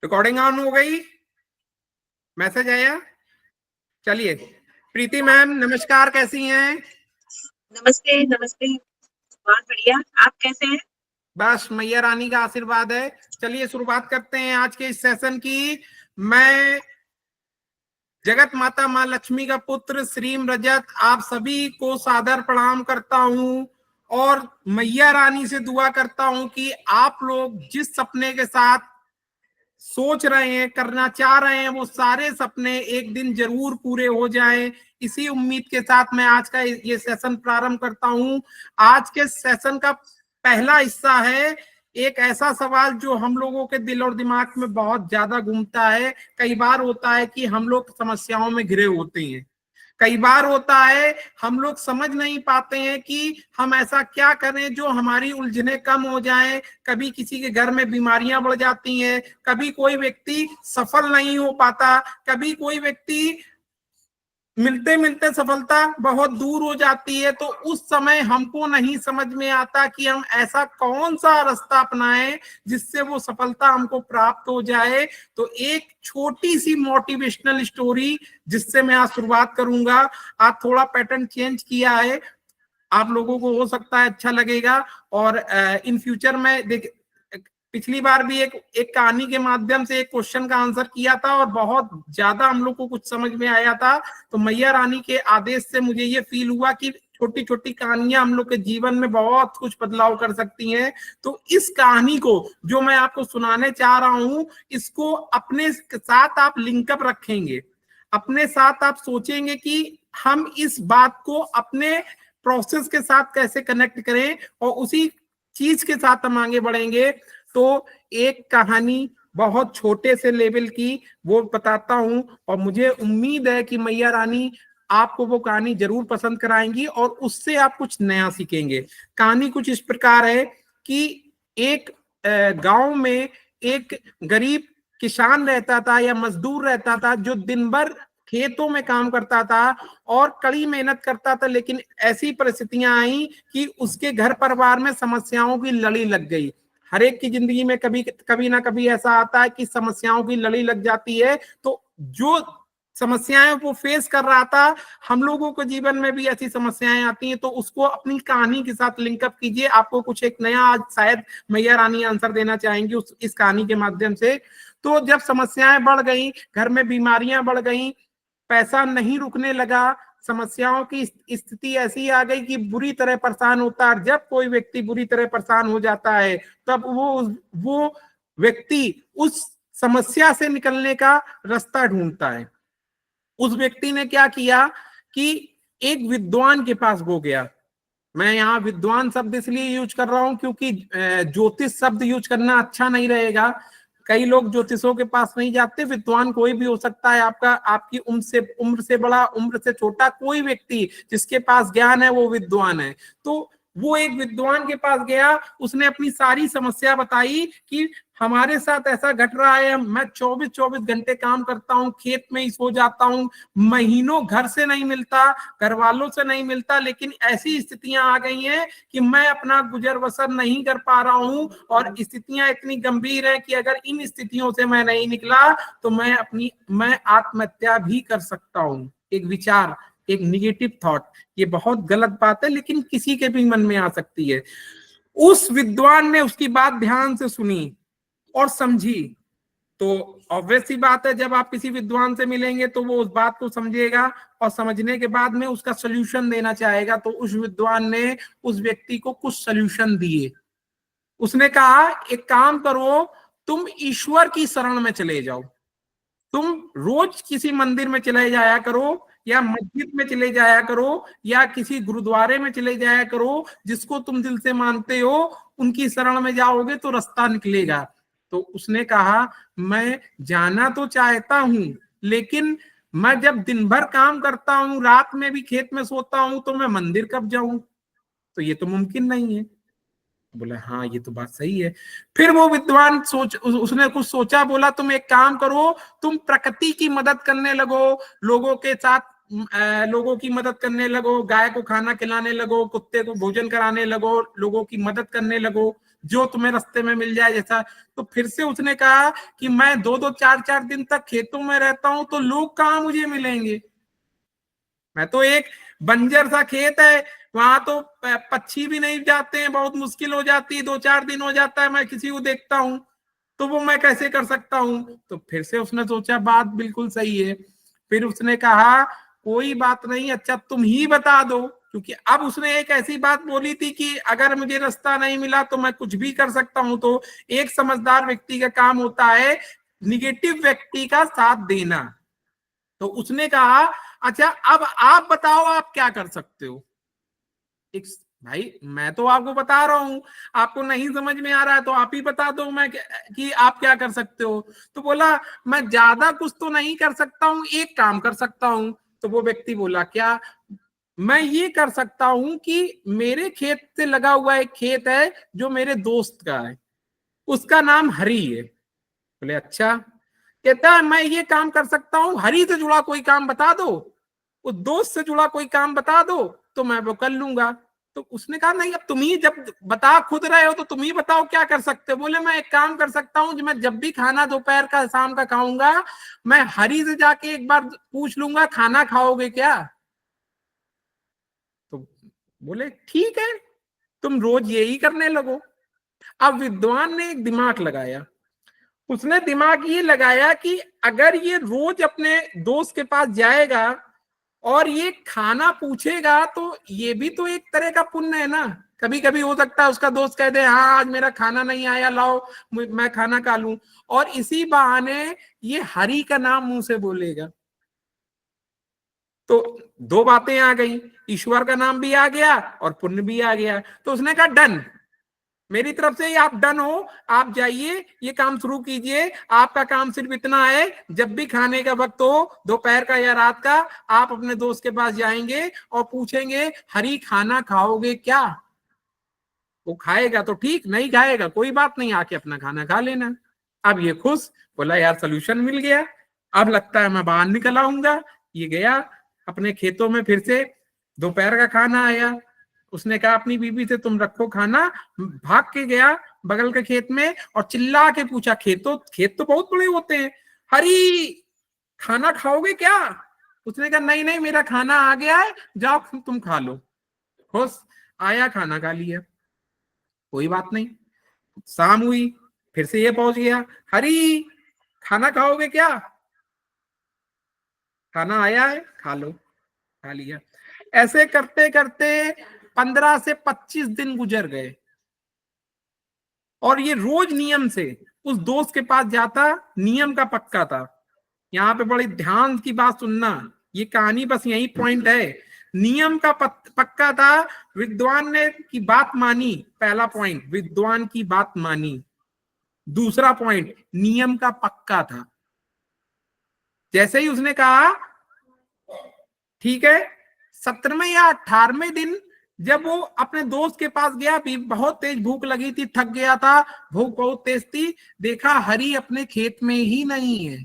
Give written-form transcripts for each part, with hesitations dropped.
Recording on हो गई? Message आया? चलिए, प्रीति मैम नमस्कार, कैसी हैं? नमस्ते नमस्ते। बहुत बढ़िया। आप कैसे हैं? बस मैया रानी का आशीर्वाद है। चलिए शुरुआत करते हैं आज के इस सेशन की। मैं जगत माता माँ लक्ष्मी का पुत्र श्रीम रजत आप सभी को सादर प्रणाम करता हूं और मैया रानी से दुआ करता हूं कि आप लोग जिस सपने के साथ सोच रहे हैं, करना चाह रहे हैं, वो सारे सपने एक दिन जरूर पूरे हो जाएं। इसी उम्मीद के साथ मैं आज का ये सेशन प्रारंभ करता हूं। आज के सेशन का पहला हिस्सा है एक ऐसा सवाल जो हम लोगों के दिल और दिमाग में बहुत ज्यादा घूमता है। कई बार होता है कि हम लोग समस्याओं में घिरे होते हैं, कई बार होता है हम लोग समझ नहीं पाते हैं कि हम ऐसा क्या करें जो हमारी उलझने कम हो जाएं। कभी किसी के घर में बीमारियां बढ़ जाती हैं, कभी कोई व्यक्ति सफल नहीं हो पाता, कभी कोई व्यक्ति मिलते मिलते सफलता बहुत दूर हो जाती है। तो उस समय हमको नहीं समझ में आता कि हम ऐसा कौन सा रास्ता अपनाएं जिससे वो सफलता हमको प्राप्त हो जाए। तो एक छोटी सी मोटिवेशनल स्टोरी जिससे मैं आज शुरुआत करूंगा। आज थोड़ा पैटर्न चेंज किया है, आप लोगों को हो सकता है अच्छा लगेगा। और इन फ्यूचर में देख, पिछली बार भी एक कहानी के माध्यम से एक क्वेश्चन का आंसर किया था और बहुत ज्यादा हम लोग को कुछ समझ में आया था। तो मैया रानी के आदेश से मुझे ये फील हुआ कि छोटी छोटी कहानियां हम लोग के जीवन में बहुत कुछ बदलाव कर सकती हैं। तो इस कहानी को जो मैं आपको सुनाने चाह रहा हूं, इसको अपने साथ आप लिंकअप रखेंगे, अपने साथ आप सोचेंगे कि हम इस बात को अपने प्रोसेस के साथ कैसे कनेक्ट करें और उसी चीज के साथ हम आगे बढ़ेंगे। तो एक कहानी बहुत छोटे से लेवल की वो बताता हूं और मुझे उम्मीद है कि मैया रानी आपको वो कहानी जरूर पसंद कराएंगी और उससे आप कुछ नया सीखेंगे। कहानी कुछ इस प्रकार है कि एक गांव में एक गरीब किसान रहता था या मजदूर रहता था जो दिन भर खेतों में काम करता था और कड़ी मेहनत करता था। लेकिन ऐसी परिस्थितियां आई कि उसके घर परिवार में समस्याओं की लड़ी लग गई। हर एक की जिंदगी में कभी कभी ना कभी ऐसा आता है कि समस्याओं की लड़ी लग जाती है। तो जो समस्याएं वो फेस कर रहा था, हम लोगों के जीवन में भी ऐसी समस्याएं आती हैं। तो उसको अपनी कहानी के साथ लिंकअप कीजिए, आपको कुछ एक नया आज शायद मैया रानी आंसर देना चाहेंगी इस कहानी के माध्यम से। तो जब समस्याएं बढ़ गई, घर में बीमारियां बढ़ गई, पैसा नहीं रुकने लगा, समस्याओं की स्थिति ऐसी आ गई कि बुरी तरह परेशान होता है। जब कोई व्यक्ति बुरी तरह परेशान हो जाता है तब वो व्यक्ति उस समस्या से निकलने का रास्ता ढूंढता है। उस व्यक्ति ने क्या किया कि एक विद्वान के पास वो गया। मैं यहाँ विद्वान शब्द इसलिए यूज कर रहा हूं क्योंकि ज्योतिष शब्द यूज करना अच्छा नहीं रहेगा। कई लोग ज्योतिषों के पास नहीं जाते। विद्वान कोई भी हो सकता है, आपका आपकी उम्र से बड़ा, उम्र से छोटा, कोई व्यक्ति जिसके पास ज्ञान है वो विद्वान है। तो वो एक विद्वान के पास गया, उसने अपनी सारी समस्या बताई कि हमारे साथ ऐसा घट रहा है, मैं 24-24 घंटे काम करता हूँ, खेत में ही सो जाता हूँ, महीनों घर से नहीं मिलता, घर वालों से नहीं मिलता, लेकिन ऐसी स्थितियां आ गई हैं कि मैं अपना गुजर बसर नहीं कर पा रहा हूं और स्थितियां इतनी गंभीर हैं कि अगर इन स्थितियों से मैं नहीं निकला तो मैं आत्महत्या भी कर सकता हूं। एक विचार, एक निगेटिव थॉट, ये बहुत गलत बात है लेकिन किसी के भी मन में आ सकती है। उस विद्वान ने उसकी बात ध्यान से सुनी और समझी। तो ऑब्वियस सी बात है, जब आप किसी विद्वान से मिलेंगे तो वो उस बात को समझेगा और समझने के बाद में उसका सोल्यूशन देना चाहेगा। तो उस विद्वान ने उस व्यक्ति को कुछ सोल्यूशन दिए। उसने कहा एक काम करो, तुम ईश्वर की शरण में चले जाओ, तुम रोज किसी मंदिर में चले जाया करो या मस्जिद में चले जाया करो या किसी गुरुद्वारे में चले जाया करो, जिसको तुम दिल से मानते हो उनकी शरण में जाओगे तो रास्ता निकलेगा। तो उसने कहा मैं जाना तो चाहता हूं, लेकिन मैं जब दिन भर काम करता हूं, रात में भी खेत में सोता हूं, तो मैं मंदिर कब जाऊं? तो ये तो मुमकिन नहीं है। बोला हाँ ये तो बात सही है। फिर वो विद्वान उसने कुछ सोचा, बोला तुम एक काम करो, तुम प्रकृति की मदद करने लगो, लोगों के साथ लोगों की मदद करने लगो, गाय को खाना खिलाने लगो, कुत्ते को भोजन कराने लगो, लोगों की मदद करने लगो। जो तुम्हें रास्ते में मिल जाए जैसा। तो फिर से उसने कहा कि मैं 2-2 4-4 दिन तक खेतों में रहता हूं तो लोग कहाँ मुझे मिलेंगे, मैं तो एक बंजर सा खेत है, वहां तो पक्षी भी नहीं जाते हैं, बहुत मुश्किल हो जाती है, 2-4 दिन हो जाता है मैं किसी को देखता हूं, तो वो मैं कैसे कर सकता हूं। तो फिर से उसने सोचा बात बिल्कुल सही है। फिर उसने कहा कोई बात नहीं, अच्छा तुम ही बता दो, क्योंकि अब उसने एक ऐसी बात बोली थी कि अगर मुझे रास्ता नहीं मिला तो मैं कुछ भी कर सकता हूं। तो एक समझदार व्यक्ति का काम होता है निगेटिव व्यक्ति का साथ देना। तो उसने कहा अच्छा अब आप बताओ आप क्या कर सकते हो। एक भाई मैं तो आपको बता रहा हूं, आपको नहीं समझ में आ रहा है तो आप ही बता दो मैं कि आप क्या कर सकते हो। तो बोला मैं ज्यादा कुछ तो नहीं कर सकता हूं, एक काम कर सकता हूं। तो वो व्यक्ति बोला क्या, मैं ये कर सकता हूं कि मेरे खेत से लगा हुआ एक खेत है जो मेरे दोस्त का है, उसका नाम हरि है। बोले अच्छा, कहता है मैं ये काम कर सकता हूं, हरि से जुड़ा कोई काम बता दो, उस दोस्त से जुड़ा कोई काम बता दो तो मैं वो कर लूंगा। तो उसने कहा नहीं, अब तुम ही जब बता खुद रहे हो तो तुम ही बताओ क्या कर सकते हो। बोले मैं एक काम कर सकता हूँ, मैं जब भी खाना दोपहर का शाम का खाऊंगा मैं हरि से जाके एक बार पूछ लूंगा खाना खाओगे क्या। तो बोले ठीक है, तुम रोज यही करने लगो। अब विद्वान ने एक दिमाग लगाया, उसने दिमाग ये लगाया कि अगर ये रोज अपने दोस्त के पास जाएगा और ये खाना पूछेगा तो ये भी तो एक तरह का पुण्य है ना। कभी कभी हो सकता है उसका दोस्त कह दे हाँ आज मेरा खाना नहीं आया, लाओ मैं खाना खा लूं, और इसी बहाने ये हरि का नाम मुंह से बोलेगा। तो दो बातें आ गई, ईश्वर का नाम भी आ गया और पुण्य भी आ गया। तो उसने कहा डन, मेरी तरफ से आप डन हो, आप जाइए ये काम शुरू कीजिए। आपका काम सिर्फ इतना है, जब भी खाने का वक्त हो दोपहर का या रात का, आप अपने दोस्त के पास जाएंगे और पूछेंगे हरी खाना खाओगे क्या। वो खाएगा तो ठीक, नहीं खाएगा कोई बात नहीं, आके अपना खाना खा लेना। अब ये खुश, बोला यार सोल्यूशन मिल गया, अब लगता है मैं बाहर निकल आऊंगा। ये गया अपने खेतों में, फिर से दोपहर का खाना आया, उसने कहा अपनी बीबी से तुम रखो खाना, भाग के गया बगल के खेत में और चिल्ला के पूछा, खेत तो बहुत बड़े होते हैं, हरी खाना खाओगे क्या। उसने कहा नहीं नहीं मेरा खाना आ गया है, जाओ तुम खा लो। खुश, आया खाना खा लिया, कोई बात नहीं। शाम हुई, फिर से ये पहुंच गया, हरी खाना खाओगे क्या, खाना आया है खा लो, खा लिया। ऐसे करते करते 15 से 25 दिन गुजर गए और ये रोज नियम से उस दोस्त के पास जाता, नियम का पक्का था। यहाँ पे बड़ी ध्यान की बात सुनना, ये कहानी बस यही पॉइंट है, नियम का पक्का था। विद्वान ने की बात मानी, पहला पॉइंट विद्वान की बात मानी। दूसरा पॉइंट नियम का पक्का था। जैसे ही उसने कहा ठीक है, 17वें या 18वें दिन जब वो अपने दोस्त के पास गया, भी बहुत तेज भूख लगी थी, थक गया था, भूख बहुत तेज थी, देखा हरी अपने खेत में ही नहीं है।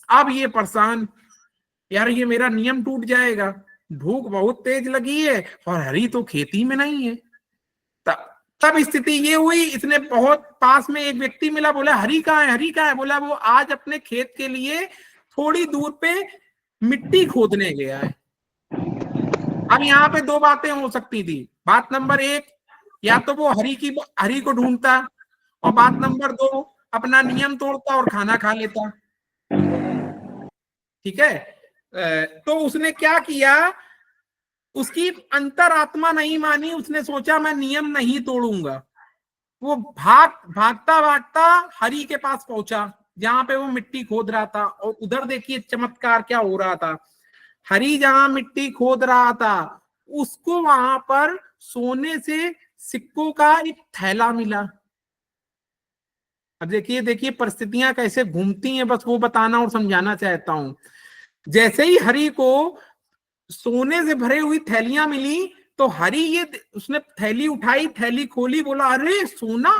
अब ये परेशान, यार ये मेरा नियम टूट जाएगा, भूख बहुत तेज लगी है और हरी तो खेती में नहीं है। तब तब स्थिति ये हुई, इसने बहुत पास में एक व्यक्ति मिला, बोला हरी कहाँ है, हरी कहाँ है। बोला वो आज अपने खेत के लिए थोड़ी दूर पे मिट्टी खोदने गया है। अब यहाँ पे दो बातें हो सकती थी, बात नंबर एक, या तो वो हरी को ढूंढता, और बात नंबर दो अपना नियम तोड़ता और खाना खा लेता। ठीक है, तो उसने क्या किया, उसकी अंतरात्मा नहीं मानी, उसने सोचा मैं नियम नहीं तोड़ूंगा। वो भागता भागता हरि के पास पहुंचा जहां पे वो मिट्टी खोद रहा था, और उधर देखिए चमत्कार क्या हो रहा था। हरि जहां मिट्टी खोद रहा था उसको वहां पर सोने से सिक्कों का एक थैला मिला। अब देखिए देखिए परिस्थितियां कैसे घूमती हैं, बस वो बताना और समझाना चाहता हूं। जैसे ही हरि को सोने से भरे हुई थैलियां मिली तो हरि ये उसने थैली उठाई, थैली खोली, बोला अरे सोना।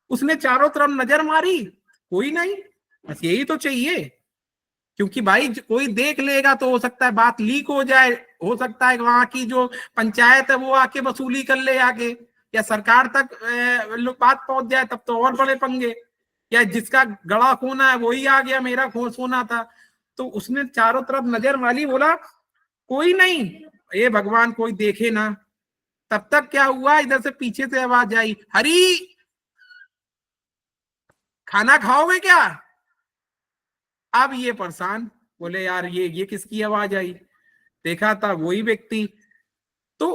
उसने चारों तरफ नजर मारी, कोई नहीं, बस यही तो चाहिए, क्योंकि भाई कोई देख लेगा तो हो सकता है बात लीक हो जाए, हो सकता है वहां की जो पंचायत है वो आके वसूली कर ले आगे। या सरकार तक लोग बात पहुंच जाए तब तो और बड़े पंगे, या जिसका गड़ा खून है वही आ गया, मेरा खून सोना था। तो उसने चारों तरफ नजर वाली, बोला कोई नहीं, ये भगवान कोई देखे ना। तब तक क्या हुआ, इधर से पीछे से आवाज आई, हरी खाना खाओगे क्या? अब ये परेशान, बोले यार ये किसकी आवाज आई? देखा था वही व्यक्ति। तो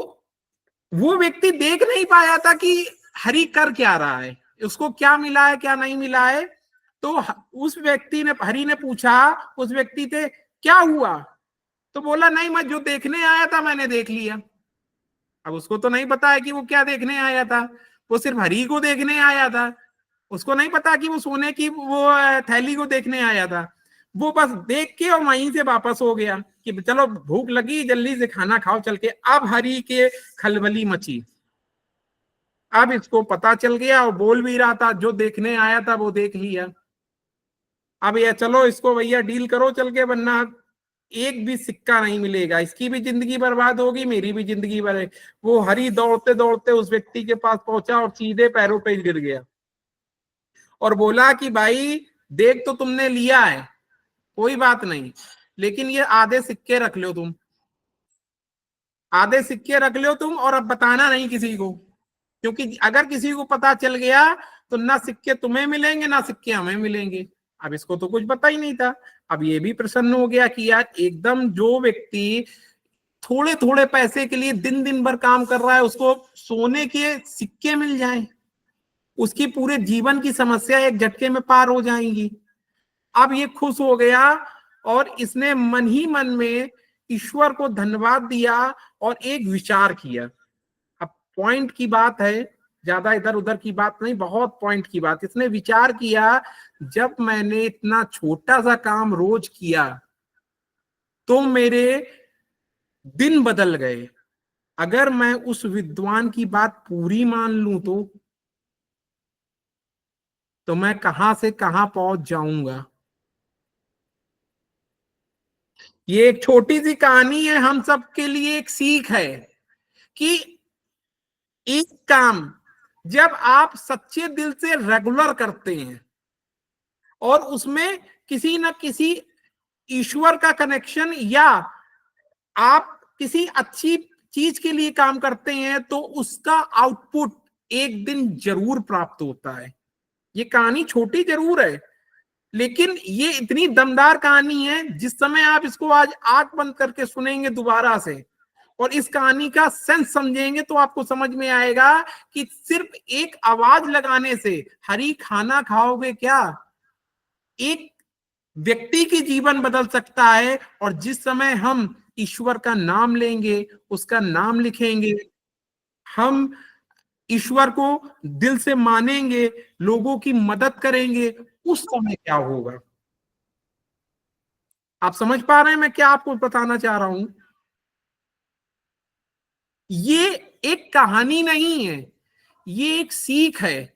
वो व्यक्ति देख नहीं पाया था कि हरि कर क्या रहा है, उसको क्या मिला है क्या नहीं मिला है। तो उस व्यक्ति ने, हरि ने पूछा उस व्यक्ति से क्या हुआ, तो बोला नहीं, मैं जो देखने आया था मैंने देख लिया। अब उसको तो नहीं पता है कि वो क्या देखने आया था, वो सिर्फ हरि को देखने आया था। उसको नहीं पता कि वो सोने की वो थैली को देखने आया था। वो बस देख के और वहीं से वापस हो गया कि चलो भूख लगी, जल्दी से खाना खाओ चल के। अब हरि के खलबली मची, अब इसको पता चल गया और बोल भी रहा था जो देखने आया था वो देख लिया। अब ये चलो इसको भैया डील करो चल के, वरना एक भी सिक्का नहीं मिलेगा, इसकी भी जिंदगी बर्बाद होगी, मेरी भी जिंदगी बर्बाद। वो हरि दौड़ते दौड़ते उस व्यक्ति के पास पहुंचा और सीधे पैरों पे गिर गया और बोला कि भाई देख तो तुमने लिया है, कोई बात नहीं, लेकिन ये आधे सिक्के रख लो तुम, आधे सिक्के रख लो तुम, और अब बताना नहीं किसी को, क्योंकि अगर किसी को पता चल गया तो ना सिक्के तुम्हें मिलेंगे ना सिक्के हमें मिलेंगे। अब इसको तो कुछ पता ही नहीं था। अब ये भी प्रसन्न हो गया कि यार एकदम जो व्यक्ति थोड़े थोड़े पैसे के लिए दिन दिन भर काम कर रहा है, उसको सोने के सिक्के मिल जाएं, उसकी पूरे जीवन की समस्या एक झटके में पार हो जाएंगी। अब ये खुश हो गया और इसने मन ही मन में ईश्वर को धन्यवाद दिया और एक विचार किया। अब पॉइंट की बात है, ज्यादा इधर उधर की बात नहीं, बहुत पॉइंट की बात। इसने विचार किया, जब मैंने इतना छोटा सा काम रोज किया तो मेरे दिन बदल गए, अगर मैं उस विद्वान की बात पूरी मान लूं तो मैं कहां से कहां पहुंच जाऊंगा। ये एक छोटी सी कहानी है, हम सबके लिए एक सीख है कि एक काम जब आप सच्चे दिल से रेगुलर करते हैं और उसमें किसी न किसी ईश्वर का कनेक्शन, या आप किसी अच्छी चीज के लिए काम करते हैं, तो उसका आउटपुट एक दिन जरूर प्राप्त होता है। ये कहानी छोटी जरूर है, लेकिन ये इतनी दमदार कहानी है, जिस समय आप इसको आज आंख बंद करके सुनेंगे दोबारा से और इस कहानी का सेंस समझेंगे, तो आपको समझ में आएगा कि सिर्फ एक आवाज लगाने से हरी खाना खाओगे क्या, एक व्यक्ति की जीवन बदल सकता है। और जिस समय हम ईश्वर का नाम लेंगे, उसका नाम लिखेंगे, हम ईश्वर को दिल से मानेंगे, लोगों की मदद करेंगे, उस समय क्या होगा। आप समझ पा रहे हैं मैं क्या आपको बताना चाह रहा हूं? ये एक कहानी नहीं है, ये एक सीख है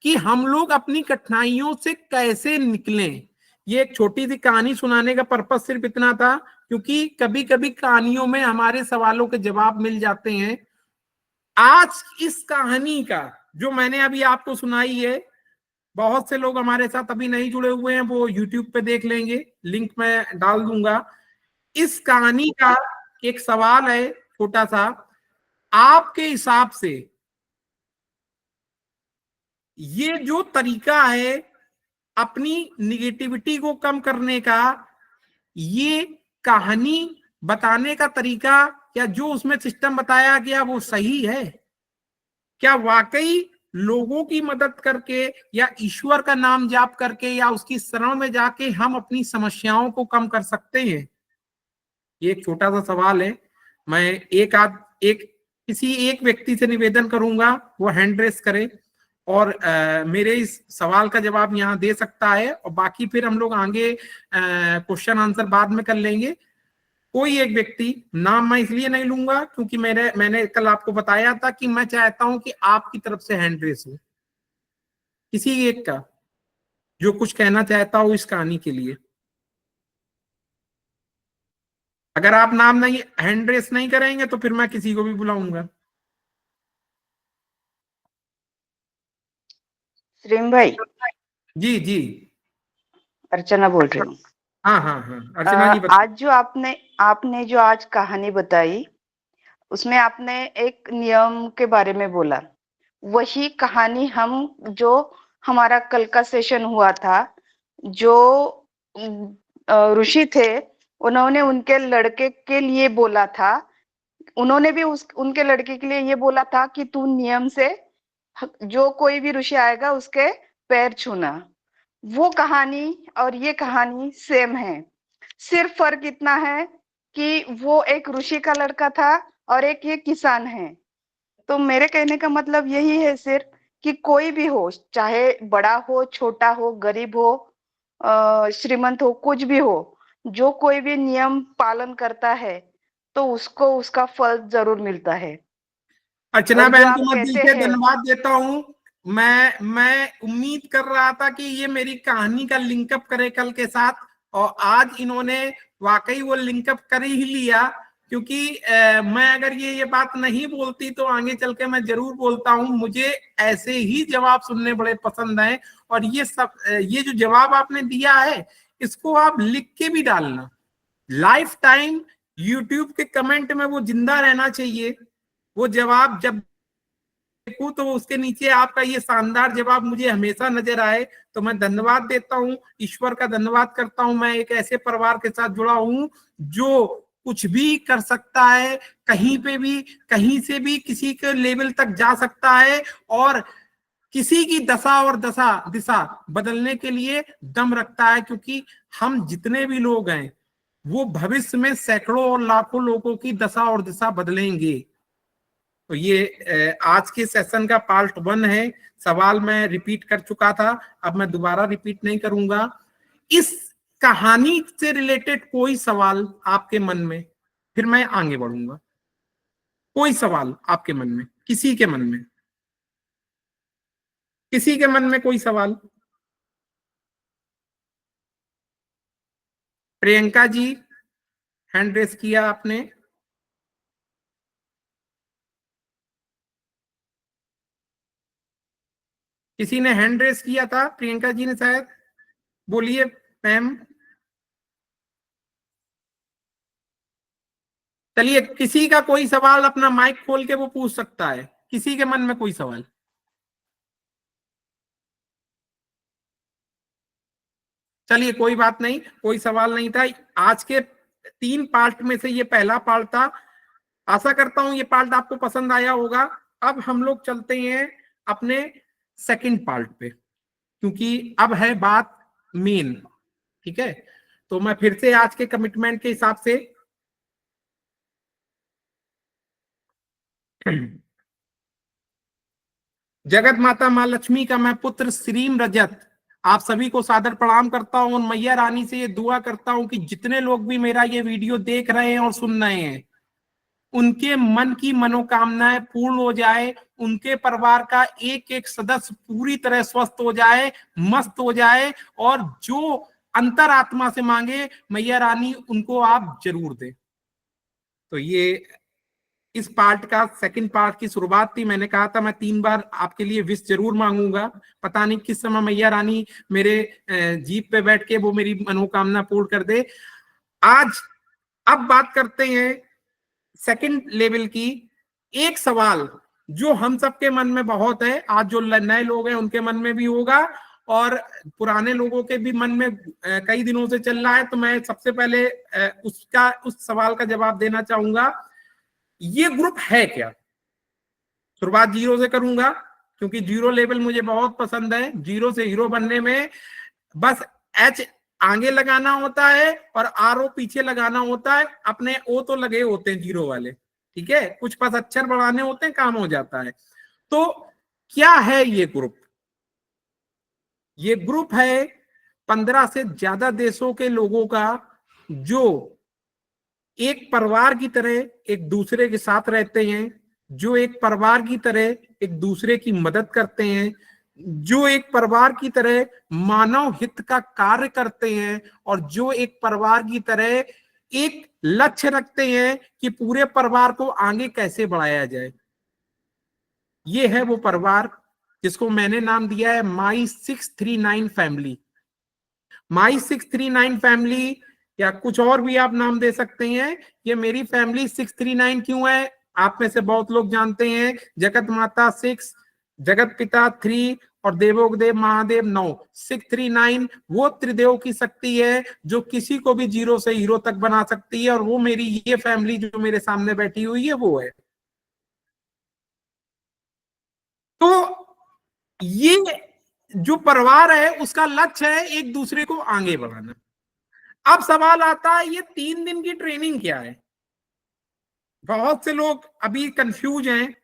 कि हम लोग अपनी कठिनाइयों से कैसे निकलें। ये एक छोटी सी कहानी सुनाने का पर्पस सिर्फ इतना था, क्योंकि कभी कभी कहानियों में हमारे सवालों के जवाब मिल जाते हैं। आज इस कहानी का जो मैंने अभी आपको सुनाई है, बहुत से लोग हमारे साथ अभी नहीं जुड़े हुए हैं, वो यूट्यूब पे देख लेंगे, लिंक मैं डाल दूंगा। इस कहानी का एक सवाल है छोटा सा, आपके हिसाब से ये जो तरीका है अपनी निगेटिविटी को कम करने का, ये कहानी बताने का तरीका, या जो उसमें सिस्टम बताया गया वो सही है? क्या वाकई लोगों की मदद करके या ईश्वर का नाम जाप करके या उसकी शरण में जाके हम अपनी समस्याओं को कम कर सकते हैं? ये एक छोटा सा सवाल है। मैं एक किसी एक व्यक्ति से निवेदन करूंगा, वो हैंड रेस करे और मेरे इस सवाल का जवाब यहाँ दे सकता है, और बाकी फिर हम लोग आगे क्वेश्चन आंसर बाद में कर लेंगे। कोई एक व्यक्ति, नाम मैं इसलिए नहीं लूंगा क्योंकि मैंने कल आपको बताया था कि मैं चाहता हूं कि आपकी तरफ से हैंड रेस हो, किसी एक का जो कुछ कहना चाहता हो इस कहानी के लिए। अगर आप नाम नहीं हैंड रेस नहीं करेंगे तो फिर मैं किसी को भी बुलाऊंगा। श्रीम भाई, जी जी। अर्चना बोल रही हूँ। हाँ हाँ हाँ, अर्चना जी बताइए। आज जो आपने आपने जो आज कहानी बताई, उसमें आपने एक नियम के बारे में बोला। वही कहानी हम जो हमारा कल का सेशन हुआ था, जो ऋषि थे, उन्होंने उनके लड़के के लिए बोला था। उन्होंने भी उनके लड़के के लिए ये बोला था कि तू नियम से जो कोई भी ऋषि आएगा उसके पैर छूना। वो कहानी और ये कहानी सेम है। सिर्फ फर्क इतना है कि वो एक ऋषि का लड़का था और एक ये किसान है। तो मेरे कहने का मतलब यही है सिर्फ कि कोई भी हो, चाहे बड़ा हो, छोटा हो, गरीब हो, श्रीमंत हो, कुछ भी हो, जो कोई भी नियम पालन करता है तो उसको उसका फल जरूर मिलता है। अर्चना और जो बहन को आप मैं दिल कहते से हैं, धन्यवाद देता हूँ। मैं उम्मीद कर रहा था कि ये मेरी कहानी का लिंकअप करे कल के साथ, और आज इन्होंने वाकई वो लिंकअप कर ही लिया। क्योंकि मैं अगर ये बात नहीं बोलती तो आगे चल के मैं जरूर बोलता हूँ। मुझे ऐसे ही जवाब सुनने बड़े पसंद हैं, और ये सब ये जो जवाब आपने दिया है, इसको आप लिख के भी डालना। लाइफ टाइम यूट्यूब के कमेंट में वो जिंदा रहना चाहिए। वो जवाब जब देखूं तो उसके नीचे आपका ये शानदार जवाब मुझे हमेशा नजर आए, तो मैं धन्यवाद देता हूं, ईश्वर का धन्यवाद करता हूं। मैं एक ऐसे परिवार के साथ जुड़ा हूं जो कुछ भी कर सकता है, कहीं पे भी, कहीं से भी किसी के लेवल तक जा सकता है, और किसी की दशा और दिशा बदलने के लिए दम रखता है। क्योंकि हम जितने भी लोग हैं वो भविष्य में सैकड़ों और लाखों लोगों की दशा और दिशा बदलेंगे। तो ये आज के सेशन का पार्ट 1 है। सवाल मैं रिपीट कर चुका था, अब मैं दोबारा रिपीट नहीं करूंगा। इस कहानी से रिलेटेड कोई सवाल आपके मन में, फिर मैं आगे बढ़ूंगा। कोई सवाल आपके मन में, किसी के मन में, किसी के मन में कोई सवाल? प्रियंका जी, हैंड रेस किया आपने। किसी ने हैंड रेस किया था, प्रियंका जी ने शायद। बोलिए मैम। चलिए, किसी का कोई सवाल अपना माइक खोल के वो पूछ सकता है। किसी के मन में कोई सवाल? चलिए, कोई बात नहीं, कोई सवाल नहीं था। आज के 3 पार्ट में से ये पहला पार्ट था। आशा करता हूं ये पार्ट आपको पसंद आया होगा। अब हम लोग चलते हैं अपने सेकंड पार्ट पे, क्योंकि अब है बात मेन। ठीक है, तो मैं फिर से आज के कमिटमेंट के हिसाब से जगत माता मां लक्ष्मी का मैं पुत्र श्रीम रजत आप सभी को सादर प्रणाम करता हूं, और मैया रानी से ये दुआ करता हूं कि जितने लोग भी मेरा ये वीडियो देख रहे हैं और सुन रहे हैं, उनके मन की मनोकामनाएं पूर्ण हो जाए, उनके परिवार का एक एक सदस्य पूरी तरह स्वस्थ हो जाए, मस्त हो जाए, और जो अंतरात्मा से मांगे मैया रानी उनको आप जरूर दें। तो ये इस पार्ट का सेकंड पार्ट की शुरुआत थी। मैंने कहा था मैं 3 बार आपके लिए विश जरूर मांगूंगा। पता नहीं किस समय मैया रानी मेरे जीप पे बैठ के वो मेरी मनोकामना पूर्ण कर दे। आज अब बात करते हैं सेकंड लेवल की। एक सवाल जो हम सबके मन में बहुत है, आज जो नए लोग हैं उनके मन में भी होगा, और पुराने लोगों के भी मन में कई दिनों से चल रहा है। तो मैं सबसे पहले उस सवाल का जवाब देना चाहूंगा। ये ग्रुप है क्या? शुरुआत 0 से करूंगा, क्योंकि 0 लेवल मुझे बहुत पसंद है। 0 से हीरो बनने में बस एच आगे लगाना होता है और RO पीछे लगाना होता है। अपने O तो लगे होते हैं 0 वाले, ठीक है, कुछ पास अक्षर बढ़ाने होते हैं, काम हो जाता है। तो क्या है ये ग्रुप? ये ग्रुप है 15 से ज्यादा देशों के लोगों का, जो एक परिवार की तरह एक दूसरे के साथ रहते हैं, जो एक परिवार की तरह एक दूसरे की मदद करते हैं, जो एक परिवार की तरह मानव हित का कार्य करते हैं, और जो एक परिवार की तरह एक लक्ष्य रखते हैं कि पूरे परिवार को आगे कैसे बढ़ाया जाए। ये है वो परिवार जिसको मैंने नाम दिया है माई 639 फैमिली। माई 639 फैमिली या कुछ और भी आप नाम दे सकते हैं। ये मेरी फैमिली 639 क्यों है? आप में से बहुत लोग जानते हैं, जगत माता 6, जगत पिता 3 और देवोगदेव महादेव 9। 639 वो त्रिदेव की शक्ति है जो किसी को भी जीरो से हीरो तक बना सकती है, और वो मेरी ये फैमिली जो मेरे सामने बैठी हुई है वो है। तो ये जो परिवार है उसका लक्ष्य है एक दूसरे को आगे बढ़ाना। अब सवाल आता है, ये 3 दिन की ट्रेनिंग क्या है? बहुत से लोग अभी कंफ्यूज हैं,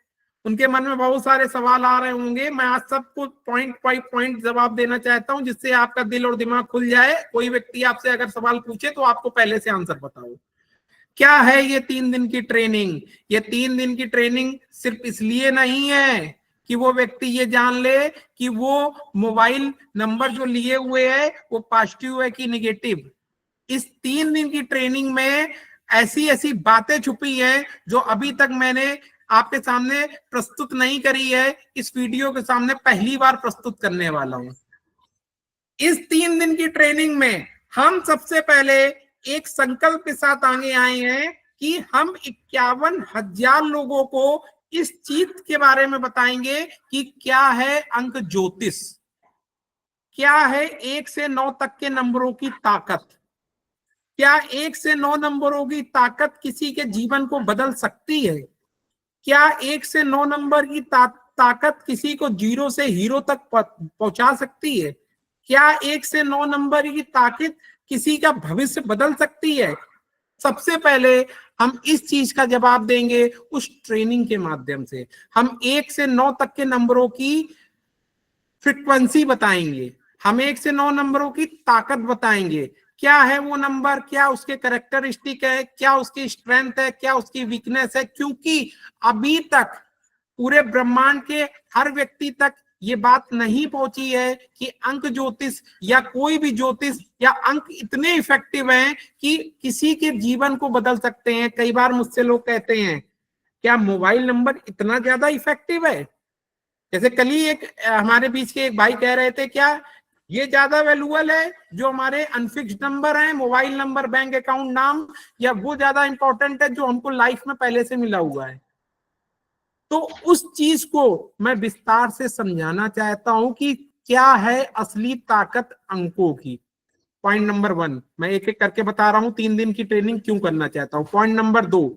उनके मन में बहुत सारे सवाल आ रहे होंगे। मैं आज सबको पॉइंट बाय पॉइंट जवाब देना चाहता हूं, जिससे आपका दिल और दिमाग खुल जाए। कोई व्यक्ति आपसे अगर सवाल पूछे तो आपको पहले से आंसर बताओ। क्या है ये 3 दिन की ट्रेनिंग? ये 3 दिन की ट्रेनिंग सिर्फ इसलिए नहीं है कि वो व्यक्ति ये जान ले कि वो मोबाइल नंबर जो लिए हुए है वो पॉजिटिव है कि निगेटिव। इस 3 दिन की ट्रेनिंग में ऐसी ऐसी बातें छुपी हैं जो अभी तक मैंने आपके सामने प्रस्तुत नहीं करी है। इस वीडियो के सामने पहली बार प्रस्तुत करने वाला हूं। इस 3 दिन की ट्रेनिंग में हम सबसे पहले एक संकल्प के साथ आगे आए हैं कि हम 51,000 लोगों को इस चीज के बारे में बताएंगे कि क्या है अंक ज्योतिष, क्या है 1 से 9 तक के नंबरों की ताकत, क्या 1 से 9 नंबरों की ताकत किसी के जीवन को बदल सकती है, क्या 1 से 9 नंबर की ताकत किसी को जीरो से हीरो तक पहुंचा सकती है, क्या 1 से 9 नंबर की ताकत किसी का भविष्य बदल सकती है। सबसे पहले हम इस चीज का जवाब देंगे उस ट्रेनिंग के माध्यम से। हम 1 से 9 तक के नंबरों की फ्रीक्वेंसी बताएंगे, हम 1 से 9 नंबरों की ताकत बताएंगे। क्या है वो नंबर, क्या उसके कैरेक्टरिस्टिक है, क्या उसकी स्ट्रेंथ है, क्या उसकी वीकनेस है। क्योंकि अभी तक पूरे ब्रह्मांड के हर व्यक्ति तक ये बात नहीं पहुंची है कि अंक ज्योतिष या कोई भी ज्योतिष या अंक इतने इफेक्टिव हैं कि किसी के जीवन को बदल सकते हैं। कई बार मुझसे लोग कहते हैं क्या मोबाइल नंबर इतना ज्यादा इफेक्टिव है? जैसे कल ही एक हमारे बीच के एक भाई कह रहे थे क्या ये ज्यादा वैल्यूएबल है जो हमारे अनफिक्स्ड नंबर हैं, मोबाइल नंबर, बैंक अकाउंट नाम, या वो ज्यादा इंपॉर्टेंट है जो हमको लाइफ में पहले से मिला हुआ है। तो उस चीज को मैं विस्तार से समझाना चाहता हूं कि क्या है असली ताकत अंकों की। पॉइंट नंबर 1 मैं एक एक करके बता रहा हूं 3 दिन की ट्रेनिंग क्यों करना चाहता हूं। पॉइंट नंबर 2,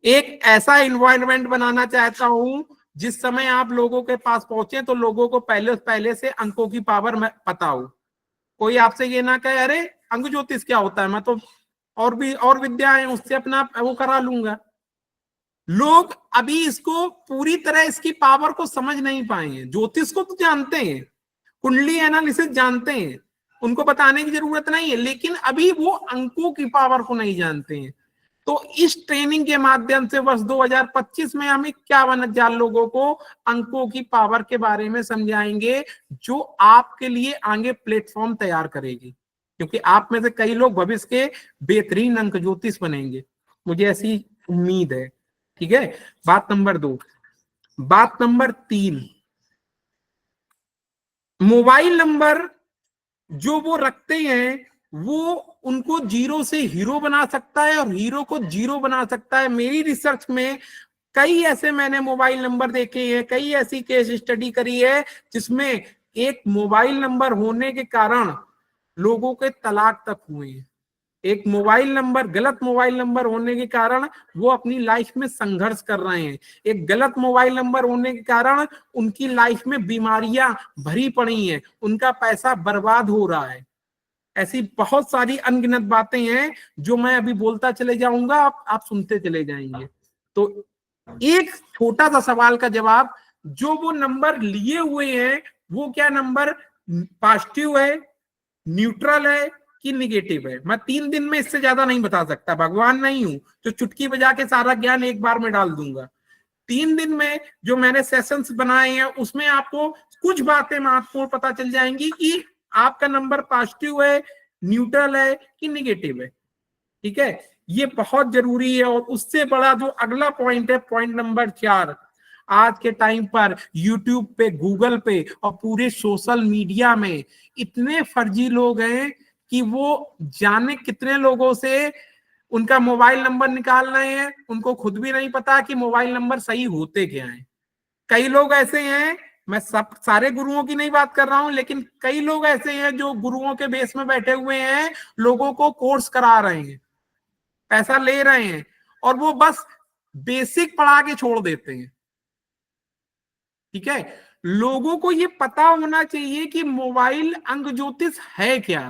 एक ऐसा एनवायरनमेंट बनाना चाहता हूं जिस समय आप लोगों के पास पहुंचे तो लोगों को पहले से अंकों की पावर पता हो। कोई आपसे ये ना कहे अरे अंक ज्योतिष क्या होता है, मैं तो और विद्या है उससे अपना वो करा लूंगा। लोग अभी इसको पूरी तरह इसकी पावर को समझ नहीं पाए हैं। ज्योतिष को तो जानते हैं, कुंडली एनालिसिस जानते हैं, उनको बताने की जरूरत नहीं है, लेकिन अभी वो अंकों की पावर को नहीं जानते हैं। तो इस ट्रेनिंग के माध्यम से वर्ष 2025 में हम 51,000 लोगों को अंकों की पावर के बारे में समझाएंगे जो आपके लिए आगे प्लेटफॉर्म तैयार करेगी। क्योंकि आप में से कई लोग भविष्य के बेहतरीन अंक ज्योतिष बनेंगे, मुझे ऐसी उम्मीद है। ठीक है, बात नंबर 2। बात नंबर 3, मोबाइल नंबर जो वो रखते हैं वो उनको जीरो से हीरो बना सकता है और हीरो को जीरो बना सकता है। मेरी रिसर्च में कई ऐसे मैंने मोबाइल नंबर देखे हैं, कई ऐसी केस स्टडी करी है जिसमें एक मोबाइल नंबर होने के कारण लोगों के तलाक तक हुए हैं। एक मोबाइल नंबर, गलत मोबाइल नंबर होने के कारण वो अपनी लाइफ में संघर्ष कर रहे हैं। एक गलत मोबाइल नंबर होने के कारण उनकी लाइफ में बीमारियां भरी पड़ी हैं, उनका पैसा बर्बाद हो रहा है। ऐसी बहुत सारी अनगिनत बातें हैं जो मैं अभी बोलता चले जाऊंगा, आप सुनते चले जाएंगे। तो एक छोटा सा सवाल का जवाब, जो वो नंबर लिए हुए हैं वो क्या नंबर पॉजिटिव है, न्यूट्रल है कि निगेटिव है? मैं 3 दिन में इससे ज्यादा नहीं बता सकता, भगवान नहीं हूं जो चुटकी बजा के सारा ज्ञान एक बार में डाल दूंगा। 3 दिन में जो मैंने सेशंस बनाए हैं उसमें आपको कुछ बातें महत्वपूर्ण पता चल जाएंगी कि आपका नंबर पॉजिटिव है, न्यूट्रल है कि निगेटिव है। ठीक है, ये बहुत जरूरी है। और उससे बड़ा जो अगला पॉइंट है, पॉइंट नंबर 4, आज के टाइम पर यूट्यूब पे, गूगल पे और पूरे सोशल मीडिया में इतने फर्जी लोग हैं कि वो जाने कितने लोगों से उनका मोबाइल नंबर निकाल रहे हैं, उनको खुद भी नहीं पता कि मोबाइल नंबर सही होते क्या हैं। कई लोग ऐसे हैं, मैं सब सारे गुरुओं की नहीं बात कर रहा हूं, लेकिन कई लोग ऐसे हैं जो गुरुओं के बेस में बैठे हुए हैं, लोगों को कोर्स करा रहे हैं, पैसा ले रहे हैं और वो बस बेसिक पढ़ा के छोड़ देते हैं। ठीक है, लोगों को ये पता होना चाहिए कि मोबाइल अंग ज्योतिष है क्या।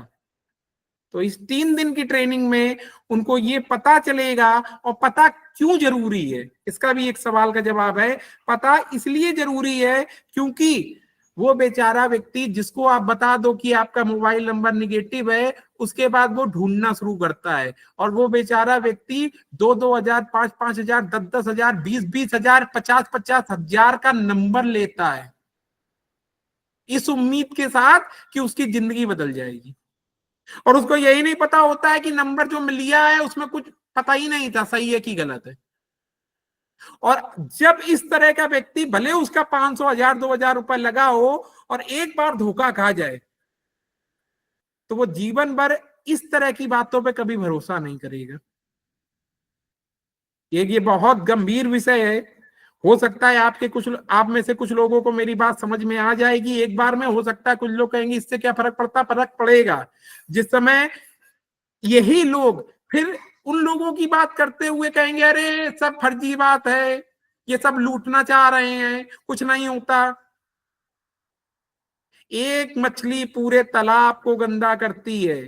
तो इस 3 दिन की ट्रेनिंग में उनको ये पता चलेगा। और पता क्यों जरूरी है, इसका भी एक सवाल का जवाब है। पता इसलिए जरूरी है क्योंकि वो बेचारा व्यक्ति जिसको आप बता दो कि आपका मोबाइल नंबर निगेटिव है, उसके बाद वो ढूंढना शुरू करता है और वो बेचारा व्यक्ति 2-2 हजार, 5-5 हजार, 10-10 हजार, 20-20 हजार, 50-50 हजार का नंबर लेता है इस उम्मीद के साथ कि उसकी जिंदगी बदल जाएगी। और उसको यही नहीं पता होता है कि नंबर जो लिया है उसमें कुछ पता ही नहीं था सही है कि गलत है। और जब इस तरह का व्यक्ति, भले उसका 500, 1000, 2000 रुपए लगा हो और एक बार धोखा खा जाए, तो वो जीवन भर इस तरह की बातों पे कभी भरोसा नहीं करेगा। ये बहुत गंभीर विषय है। हो सकता है आप में से कुछ लोगों को मेरी बात समझ में आ जाएगी एक बार में, हो सकता है कुछ लोग कहेंगे इससे क्या फर्क पड़ता, फर्क पड़ेगा। जिस समय यही लोग फिर उन लोगों की बात करते हुए कहेंगे अरे सब फर्जी बात है, ये सब लूटना चाह रहे हैं, कुछ नहीं होता। एक मछली पूरे तालाब को गंदा करती है,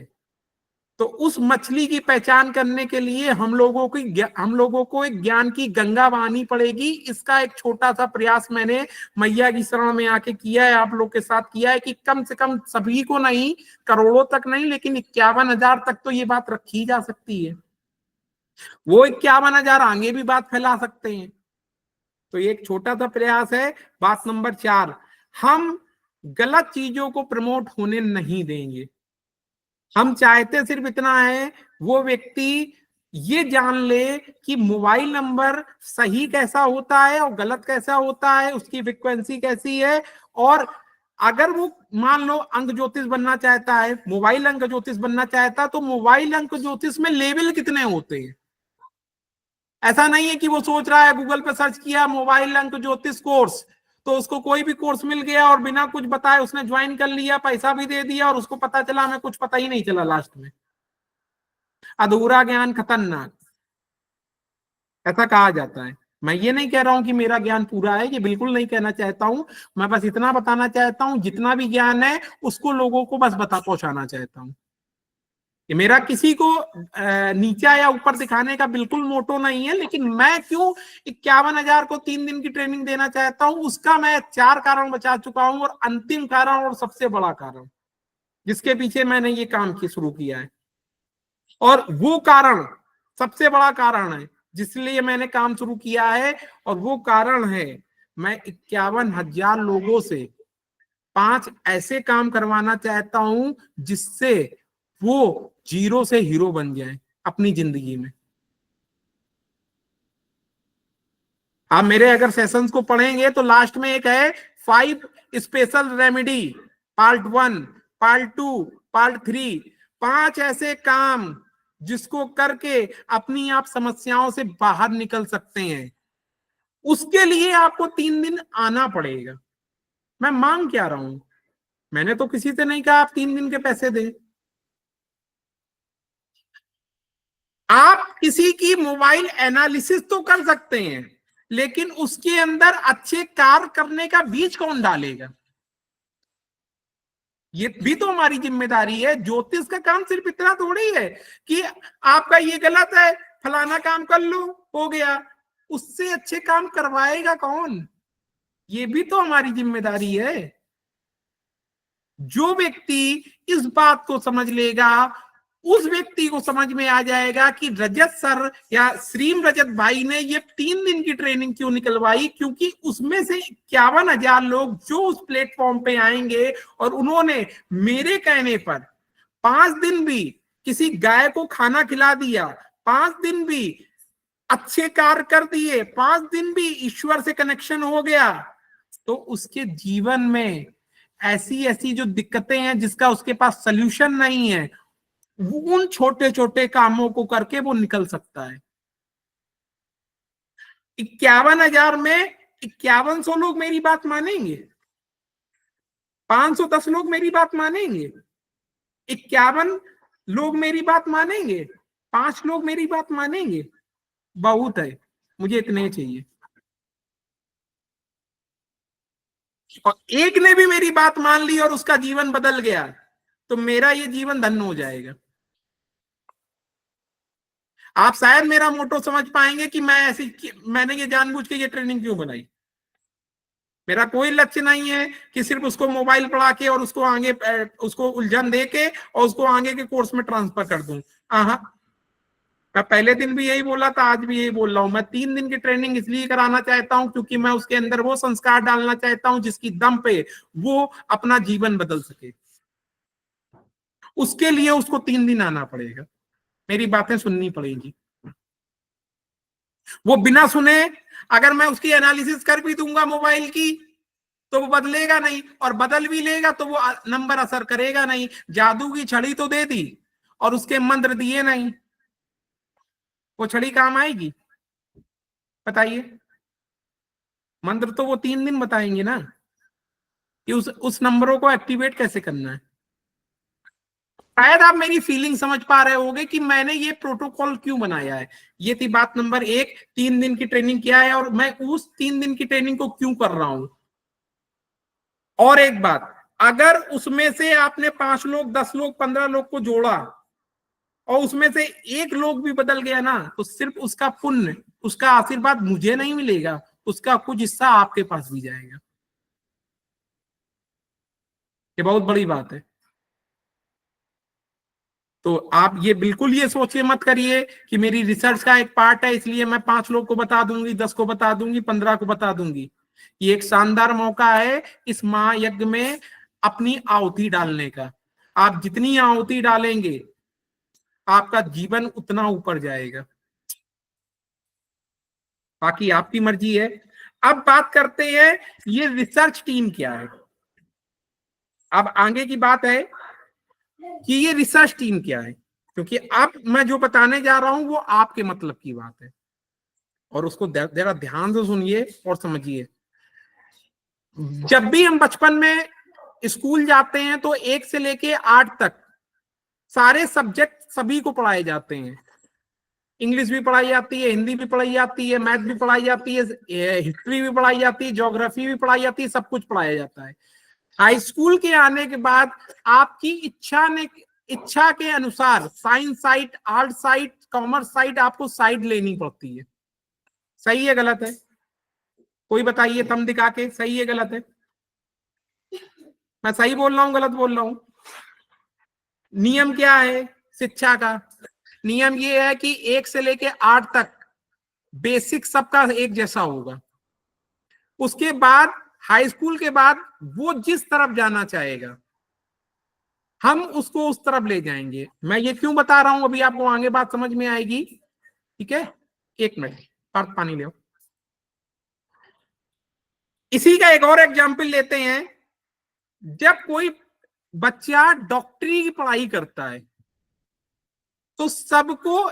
तो उस मछली की पहचान करने के लिए हम लोगों को एक ज्ञान की गंगा बहानी पड़ेगी। इसका एक छोटा सा प्रयास मैंने मैया की शरण में आके किया है, आप लोग के साथ किया है कि कम से कम सभी को नहीं, करोड़ों तक नहीं, लेकिन 51,000 तक तो ये बात रखी जा सकती है। वो 51,000 आगे भी बात फैला सकते हैं। तो ये एक छोटा सा प्रयास है। बात नंबर 4, हम गलत चीजों को प्रमोट होने नहीं देंगे। हम चाहते सिर्फ इतना है, वो व्यक्ति ये जान ले कि मोबाइल नंबर सही कैसा होता है और गलत कैसा होता है, उसकी फ्रीक्वेंसी कैसी है। और अगर वो मान लो अंक ज्योतिष बनना चाहता है, मोबाइल अंक ज्योतिष बनना चाहता है, तो मोबाइल अंक ज्योतिष में लेवल कितने होते हैं। ऐसा नहीं है कि वो सोच रहा है गूगल पे सर्च किया मोबाइल अंक ज्योतिष कोर्स, तो उसको कोई भी कोर्स मिल गया और बिना कुछ बताए उसने ज्वाइन कर लिया, पैसा भी दे दिया और उसको पता चला हमें कुछ पता ही नहीं चला लास्ट में। अधूरा ज्ञान खतरनाक, ऐसा कहा जाता है। मैं ये नहीं कह रहा हूं कि मेरा ज्ञान पूरा है, ये बिल्कुल नहीं कहना चाहता हूं। मैं बस इतना बताना चाहता हूं, जितना भी ज्ञान है उसको लोगों को बस पहुंचाना चाहता हूं। ये मेरा किसी को नीचा या ऊपर दिखाने का बिल्कुल मोटो नहीं है, लेकिन मैं क्यों 51,000 को 3 दिन की ट्रेनिंग देना चाहता हूं, उसका मैं 4 कारण बता चुका हूं। और अंतिम कारण और सबसे बड़ा कारण जिसके पीछे मैंने ये काम शुरू किया है, और वो कारण सबसे बड़ा कारण है जिसलिए मैंने काम शुरू किया है, और वो कारण है मैं 51,000 लोगों से 5 ऐसे काम करवाना चाहता हूं जिससे वो 0 से हीरो बन जाए अपनी जिंदगी में। आप मेरे अगर सेशंस को पढ़ेंगे तो लास्ट में एक है 5 special remedy, part 1, part 2, part 3। 5 ऐसे काम जिसको करके अपनी आप समस्याओं से बाहर निकल सकते हैं। उसके लिए आपको 3 दिन आना पड़ेगा। मैं मांग क्या रहा हूं, मैंने तो किसी से नहीं कहा आप 3 दिन के पैसे दें। आप किसी की मोबाइल एनालिसिस तो कर सकते हैं, लेकिन उसके अंदर अच्छे कार्य करने का बीज कौन डालेगा, ये भी तो हमारी जिम्मेदारी है। ज्योतिष का काम सिर्फ इतना थोड़ी है कि आपका ये गलत है फलाना काम कर लो हो गया। उससे अच्छे काम करवाएगा कौन, ये भी तो हमारी जिम्मेदारी है। जो व्यक्ति इस बात को समझ लेगा, उस व्यक्ति को समझ में आ जाएगा कि रजत सर या श्रीम रजत भाई ने ये 3 दिन की ट्रेनिंग क्यों निकलवाई, क्योंकि उसमें से 51,000 लोग जो उस प्लेटफॉर्म पे आएंगे और उन्होंने मेरे कहने पर 5 दिन भी किसी गाय को खाना खिला दिया, 5 दिन भी अच्छे कार्य कर दिए, 5 दिन भी ईश्वर से कनेक्शन हो गया, तो उसके जीवन में ऐसी ऐसी जो दिक्कतें हैं जिसका उसके पास सल्यूशन नहीं है, वो उन छोटे छोटे कामों को करके वो निकल सकता है। 51,000 में 5100 लोग मेरी बात मानेंगे? 510 लोग मेरी बात मानेंगे? 51 लोग मेरी बात मानेंगे? 5 लोग मेरी बात मानेंगे? बहुत है, मुझे इतने चाहिए। और एक ने भी मेरी बात मान ली और उसका जीवन बदल गया, तो मेरा ये जीवन धन्य हो जाएगा। आप शायद मेरा मोटो समझ पाएंगे कि मैंने ये जानबूझ के ये ट्रेनिंग क्यों बनाई। मेरा कोई लक्ष्य नहीं है कि सिर्फ उसको मोबाइल पढ़ा के और उसको आगे उसको उलझन दे के और उसको आगे के कोर्स में ट्रांसफर कर दूं। हाँ, मैं पहले दिन भी यही बोला था, आज भी यही बोल रहा हूं। मैं 3 दिन की ट्रेनिंग इसलिए कराना चाहता हूं क्योंकि मैं उसके अंदर वो संस्कार डालना चाहता हूं जिसकी दम पे वो अपना जीवन बदल सके। उसके लिए उसको 3 दिन आना पड़ेगा, मेरी बातें सुननी पड़ेगी। वो बिना सुने अगर मैं उसकी एनालिसिस कर भी दूंगा मोबाइल की तो वो बदलेगा नहीं, और बदल भी लेगा तो वो नंबर असर करेगा नहीं। जादू की छड़ी तो दे दी और उसके मंत्र दिए नहीं, वो छड़ी काम आएगी? बताइए। मंत्र तो वो 3 दिन बताएंगे ना कि उस नंबरों को एक्टिवेट कैसे करना है। शायद आप मेरी फीलिंग समझ पा रहे होंगे कि मैंने ये प्रोटोकॉल क्यों बनाया है। ये थी बात नंबर 1, 3 दिन की ट्रेनिंग क्या है और मैं उस 3 दिन की ट्रेनिंग को क्यों कर रहा हूं। और एक बात, अगर उसमें से आपने 5 लोग, 10 लोग, 15 लोग को जोड़ा और उसमें से एक लोग भी बदल गया ना, तो सिर्फ उसका पुण्य, उसका आशीर्वाद मुझे नहीं मिलेगा, उसका कुछ हिस्सा आपके पास भी जाएगा। ये बहुत बड़ी बात है। तो आप ये बिल्कुल ये सोच के मत करिए कि मेरी रिसर्च का एक पार्ट है इसलिए मैं 5 लोग को बता दूंगी, 10 को बता दूंगी, 15 को बता दूंगी। ये एक शानदार मौका है इस महायज्ञ में अपनी आहुति डालने का। आप जितनी आहुति डालेंगे आपका जीवन उतना ऊपर जाएगा, बाकी आपकी मर्जी है। अब बात करते हैं ये रिसर्च टीम क्या है। अब आगे की बात है कि ये रिसर्च टीम क्या है, क्योंकि अब मैं जो बताने जा रहा हूं वो आपके मतलब की बात है, और उसको जरा ध्यान से सुनिए और समझिए। जब भी हम बचपन में स्कूल जाते हैं तो 1 से लेके 8 तक सारे सब्जेक्ट सभी को पढ़ाए जाते हैं। इंग्लिश भी पढ़ाई जाती है, हिंदी भी पढ़ाई जाती है, मैथ भी पढ़ाई जाती है, हिस्ट्री भी पढ़ाई जाती है, ज्योग्राफी भी पढ़ाई जाती है, सब कुछ पढ़ाया जाता है। हाई स्कूल के आने के बाद आपकी इच्छा के अनुसार science side, art side, commerce side आपको साइड लेनी पड़ती है। सही है गलत है? कोई बताइए थंब दिखा के, सही है गलत है? मैं सही बोल रहा हूं गलत बोल रहा हूं? नियम क्या है शिक्षा का? नियम ये है कि 1 से लेके 8 तक बेसिक सबका एक जैसा होगा। उसके बाद हाई स्कूल के बाद वो जिस तरफ जाना चाहेगा हम उसको उस तरफ ले जाएंगे। मैं ये क्यों बता रहा हूं अभी आपको आगे बात समझ में आएगी, ठीक है? 1 मिनट, पानी ले। इसी का एक और एग्जाम्पल लेते हैं। जब कोई बच्चा डॉक्टरी की पढ़ाई करता है तो सबको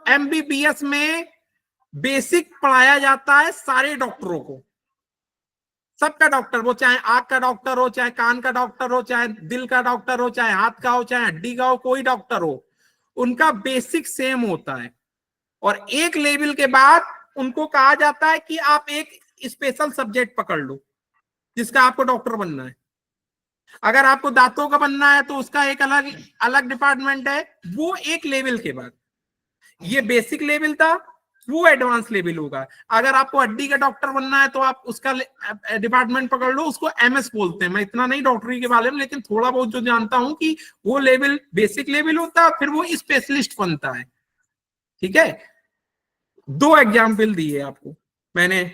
एमबीबीएस में बेसिक पढ़ाया जाता है, सारे डॉक्टरों को, सबका डॉक्टर, वो चाहे आंख का डॉक्टर हो, चाहे कान का डॉक्टर हो, चाहे दिल का डॉक्टर हो, चाहे हाथ का हो, चाहे हड्डी का हो, कोई डॉक्टर हो, उनका बेसिक सेम होता है। और एक लेवल के बाद उनको कहा जाता है कि आप एक स्पेशल सब्जेक्ट पकड़ लो जिसका आपको डॉक्टर बनना है। अगर आपको दांतों का बनना है तो उसका एक अलग अलग डिपार्टमेंट है, वो एक लेवल के बाद। ये बेसिक लेवल था, वो एडवांस लेवल होगा। अगर आपको हड्डी का डॉक्टर बनना है तो आप उसका डिपार्टमेंट पकड़ लो, उसको एमएस बोलते हैं। मैं इतना नहीं डॉक्टरी के बारे में, लेकिन थोड़ा बहुत जो जानता हूं कि वो लेवल बेसिक लेवल होता है, फिर वो स्पेशलिस्ट बनता है। ठीक है, 2 एग्जाम्पल दिए आपको मैंने,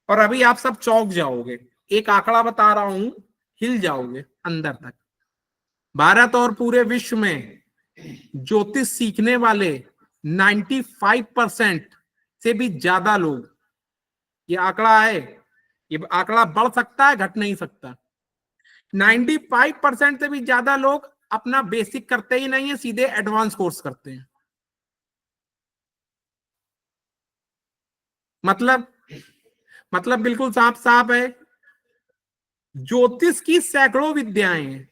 और अभी आप सब चौंक जाओगे। एक आंकड़ा बता रहा हूं, हिल जाओगे अंदर तक। भारत और पूरे विश्व में ज्योतिष सीखने वाले 95% से भी ज्यादा लोग, ये आंकड़ा है, ये आंकड़ा बढ़ सकता है, घट नहीं सकता। 95% से भी ज्यादा लोग अपना बेसिक करते ही नहीं है, सीधे एडवांस कोर्स करते हैं। मतलब बिल्कुल साफ साफ है, ज्योतिष की सैकड़ों विद्याएं हैं।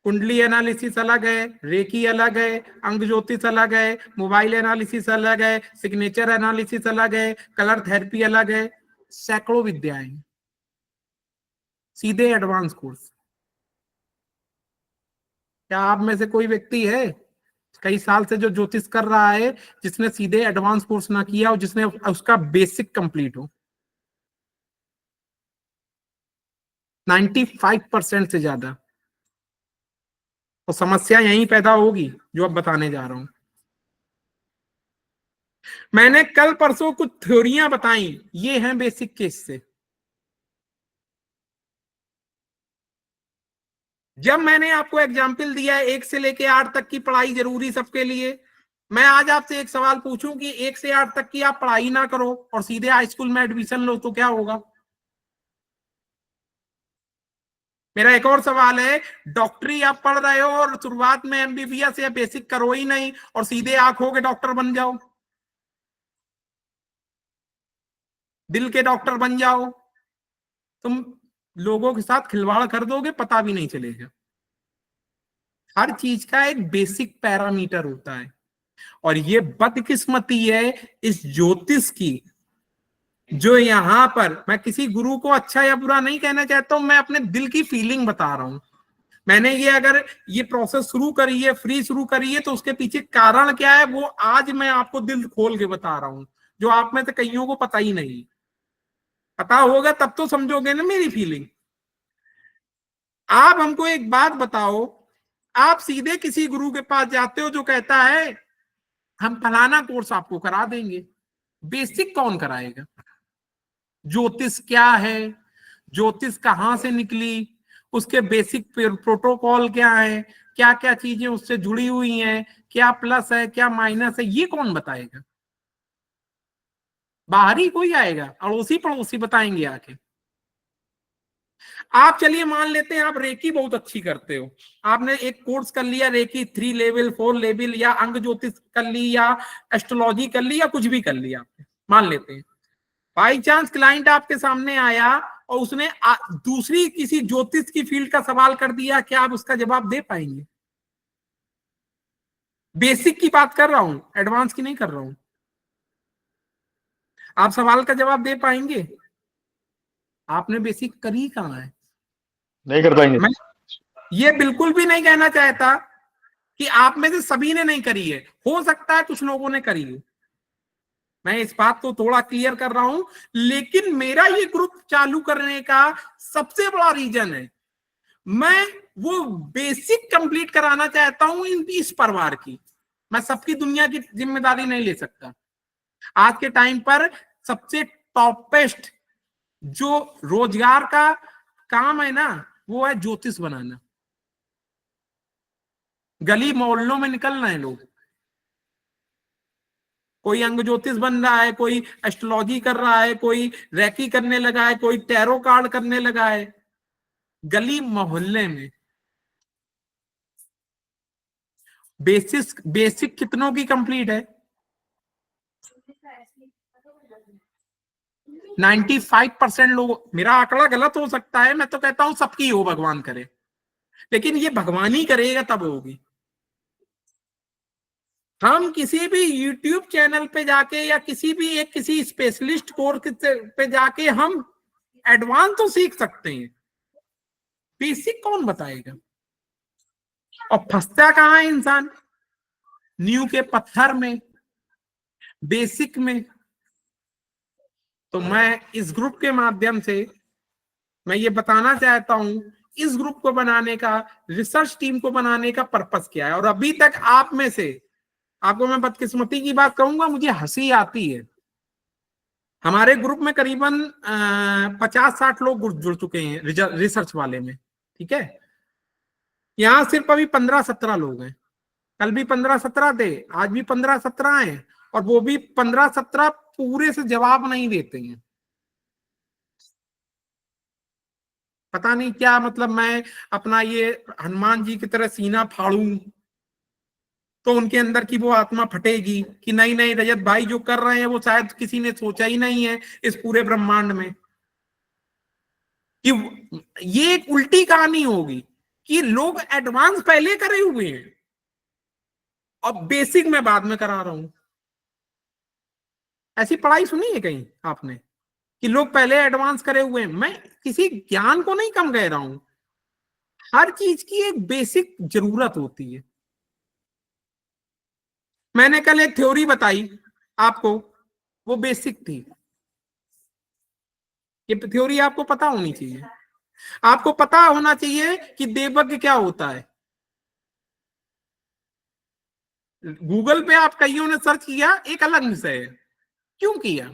कुंडली एनालिसिस अलग है, रेकी अलग है, अंग ज्योतिष अलग है, मोबाइल एनालिसिस अलग है, सिग्नेचर एनालिसिस अलग है, कलर थेरेपी अलग है, सैकड़ों विद्याएं, सीधे एडवांस कोर्स। क्या आप में से कोई व्यक्ति है कई साल से जो ज्योतिष कर रहा है जिसने सीधे एडवांस कोर्स ना किया और जिसने उसका बेसिक कंप्लीट हो? 95% से ज्यादा। तो समस्या यहीं पैदा होगी जो अब बताने जा रहा हूं। मैंने कल परसों कुछ थ्योरियां बताई, ये हैं बेसिक केस से। जब मैंने आपको एग्जाम्पल दिया है 1 से लेके 8 तक की पढ़ाई जरूरी सबके लिए, मैं आज आपसे एक सवाल पूछूं कि 1 से 8 तक की आप पढ़ाई ना करो और सीधे हाई स्कूल में एडमिशन लो तो क्या होगा? मेरा एक और सवाल है, डॉक्टरी आप पढ़ रहे हो और शुरुआत में एमबीबीएस या बेसिक करो ही नहीं और सीधे आंखों के डॉक्टर बन जाओ, दिल के डॉक्टर बन जाओ, तुम लोगों के साथ खिलवाड़ कर दोगे, पता भी नहीं चलेगा। हर चीज का एक बेसिक पैरामीटर होता है और ये बदकिस्मती है इस ज्योतिष की, जो यहां पर, मैं किसी गुरु को अच्छा या बुरा नहीं कहना चाहता हूं, मैं अपने दिल की फीलिंग बता रहा हूं। मैंने ये अगर ये प्रोसेस शुरू करी है, फ्री शुरू करी है, तो उसके पीछे कारण क्या है वो आज मैं आपको दिल खोल के बता रहा हूं, जो आप में से कईयों को पता ही नहीं। पता होगा तब तो समझोगे ना मेरी फीलिंग। आप हमको एक बात बताओ, आप सीधे किसी गुरु के पास जाते हो जो कहता है हम फलाना कोर्स आपको करा देंगे, बेसिक कौन कराएगा? ज्योतिष क्या है, ज्योतिष कहां से निकली, उसके बेसिक प्रोटोकॉल क्या है, क्या क्या चीजें उससे जुड़ी हुई हैं, क्या प्लस है क्या माइनस है, ये कौन बताएगा? बाहरी कोई आएगा, अड़ोसी पड़ोसी बताएंगे आके। आप चलिए मान लेते हैं आप रेकी बहुत अच्छी करते हो, आपने एक कोर्स कर लिया रेकी 3 लेवल 4 लेवल, या अंग ज्योतिष कर ली, या एस्ट्रोलॉजी कर ली, या कुछ भी कर लिया आपने, मान लेते हैं। बाई चांस क्लाइंट आपके सामने आया और उसने दूसरी किसी ज्योतिष की फील्ड का सवाल कर दिया, क्या आप उसका जवाब दे पाएंगे? बेसिक की बात कर रहा हूं, एडवांस की नहीं कर रहा हूं। आप सवाल का जवाब दे पाएंगे? आपने बेसिक करी कहां है? नहीं कर पाएंगे। मैं ये बिल्कुल भी नहीं कहना चाहता कि आप में से सभी ने नहीं करी है, हो सकता है कुछ लोगों ने करी है, मैं इस बात को थोड़ा क्लियर कर रहा हूं। लेकिन मेरा ये ग्रुप चालू करने का सबसे बड़ा रीजन है, मैं वो बेसिक कंप्लीट कराना चाहता हूं इस परिवार की। मैं सबकी दुनिया की जिम्मेदारी नहीं ले सकता। आज के टाइम पर सबसे टॉपेस्ट जो रोजगार का काम है ना, वो है ज्योतिष बनाना। गली मोहल्लों में निकल रहे हैं लोग, कोई अंग ज्योतिष बन रहा है, कोई एस्ट्रोलॉजी कर रहा है, कोई रेकी करने लगा है, कोई टैरो कार्ड करने लगा है, गली मोहल्ले में। बेसिक कितनों की कंप्लीट है? 95% लोग। मेरा आंकड़ा गलत हो सकता है, मैं तो कहता हूं सबकी हो, भगवान करे, लेकिन ये भगवान ही करेगा तब होगी। हम किसी भी YouTube चैनल पे जाके या किसी स्पेशलिस्ट कोर्स पे जाके हम एडवांस तो सीख सकते हैं, बेसिक कौन बताएगा? और फंसता कहां है इंसान? नींव के पत्थर में, बेसिक में। तो मैं इस ग्रुप के माध्यम से मैं ये बताना चाहता हूं, इस ग्रुप को बनाने का, रिसर्च टीम को बनाने का पर्पस क्या है। और अभी तक आप में से, आपको मैं बदकिस्मती की बात कहूंगा, मुझे हंसी आती है, हमारे ग्रुप में करीबन 50-60 लोग जुड़ चुके हैं रिसर्च वाले में, ठीक है। यहां सिर्फ अभी 15-17 लोग हैं, कल भी 15-17 थे, आज भी 15-17 हैं, और वो भी 15-17 पूरे से जवाब नहीं देते हैं। पता नहीं क्या मतलब, मैं अपना ये हनुमान जी की तरह सीना फाड़ूं तो उनके अंदर की वो आत्मा फटेगी कि नहीं नहीं, रजत भाई जो कर रहे हैं वो शायद किसी ने सोचा ही नहीं है इस पूरे ब्रह्मांड में, कि ये एक उल्टी कहानी होगी कि लोग एडवांस पहले करे हुए हैं और बेसिक मैं बाद में करा रहा हूं। ऐसी पढ़ाई सुनी है कहीं आपने कि लोग पहले एडवांस करे हुए हैं? मैं किसी ज्ञान को नहीं कम कह रहा हूं, हर चीज की एक बेसिक जरूरत होती है। मैंने कल एक थ्योरी बताई आपको, वो बेसिक थी। ये थ्योरी आपको पता होनी चाहिए। आपको पता होना चाहिए कि देवज्ञ क्या होता है। गूगल पे आप कईयों ने सर्च किया, एक अलग विषय है, क्यों किया?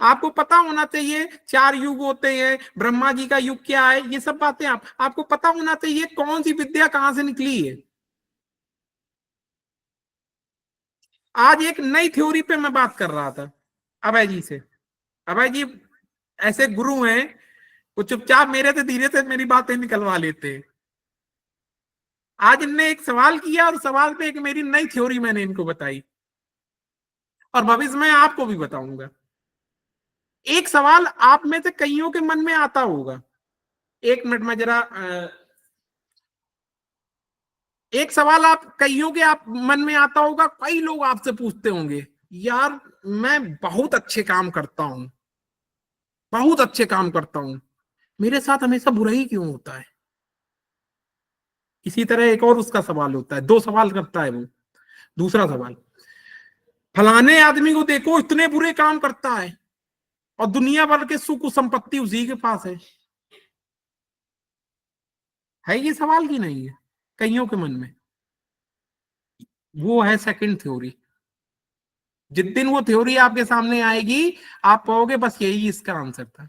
आपको पता होना चाहिए 4 युग होते हैं, ब्रह्मा जी का युग क्या है, ये सब बातें आपको पता होना चाहिए कौन सी विद्या कहां से निकली है। आज एक नई थ्योरी पे मैं बात कर रहा था अभय जी से। अभय जी ऐसे गुरु हैं, वो चुपचाप मेरे से धीरे से मेरी बातें निकलवा लेते हैं। आज इनने एक सवाल किया और सवाल पे एक मेरी नई थ्योरी मैंने इनको बताई, और भविष्य में आपको भी बताऊंगा। एक सवाल आप में से कईयों के मन में आता होगा, 1 मिनट में जरा एक सवाल आप कईयों के आप मन में आता होगा, कई लोग आपसे पूछते होंगे, यार मैं बहुत अच्छे काम करता हूं, बहुत अच्छे काम करता हूं, मेरे साथ हमेशा बुरा ही क्यों होता है? इसी तरह एक और उसका सवाल होता है, 2 सवाल करता है वो। दूसरा सवाल, फलाने आदमी को देखो इतने बुरे काम करता है और दुनिया भर के सुख संपत्ति उसी के पास है ये सवाल की नहीं है कईयों के मन में? वो है सेकंड थ्योरी। जिस दिन वो थ्योरी आपके सामने आएगी आप कहोगे बस यही इसका आंसर था।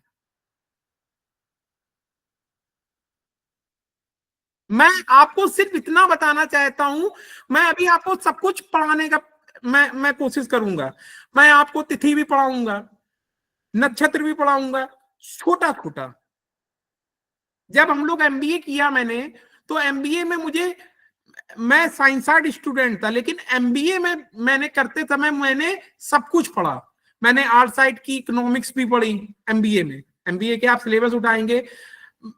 मैं आपको सिर्फ इतना बताना चाहता हूं, मैं अभी आपको सब कुछ पढ़ाने का मैं कोशिश करूंगा। मैं आपको तिथि भी पढ़ाऊंगा, नक्षत्र भी पढ़ाऊंगा, छोटा छोटा। जब हम लोग एमबीए किया मैंने, तो एमबीए में मैं साइंस आर्ट स्टूडेंट था, लेकिन एमबीए में मैंने करते समय मैंने सब कुछ पढ़ा। मैंने आर्ट साइड की इकोनॉमिक्स भी पढ़ी एमबीए में। एमबीए के आप सिलेबस उठाएंगे,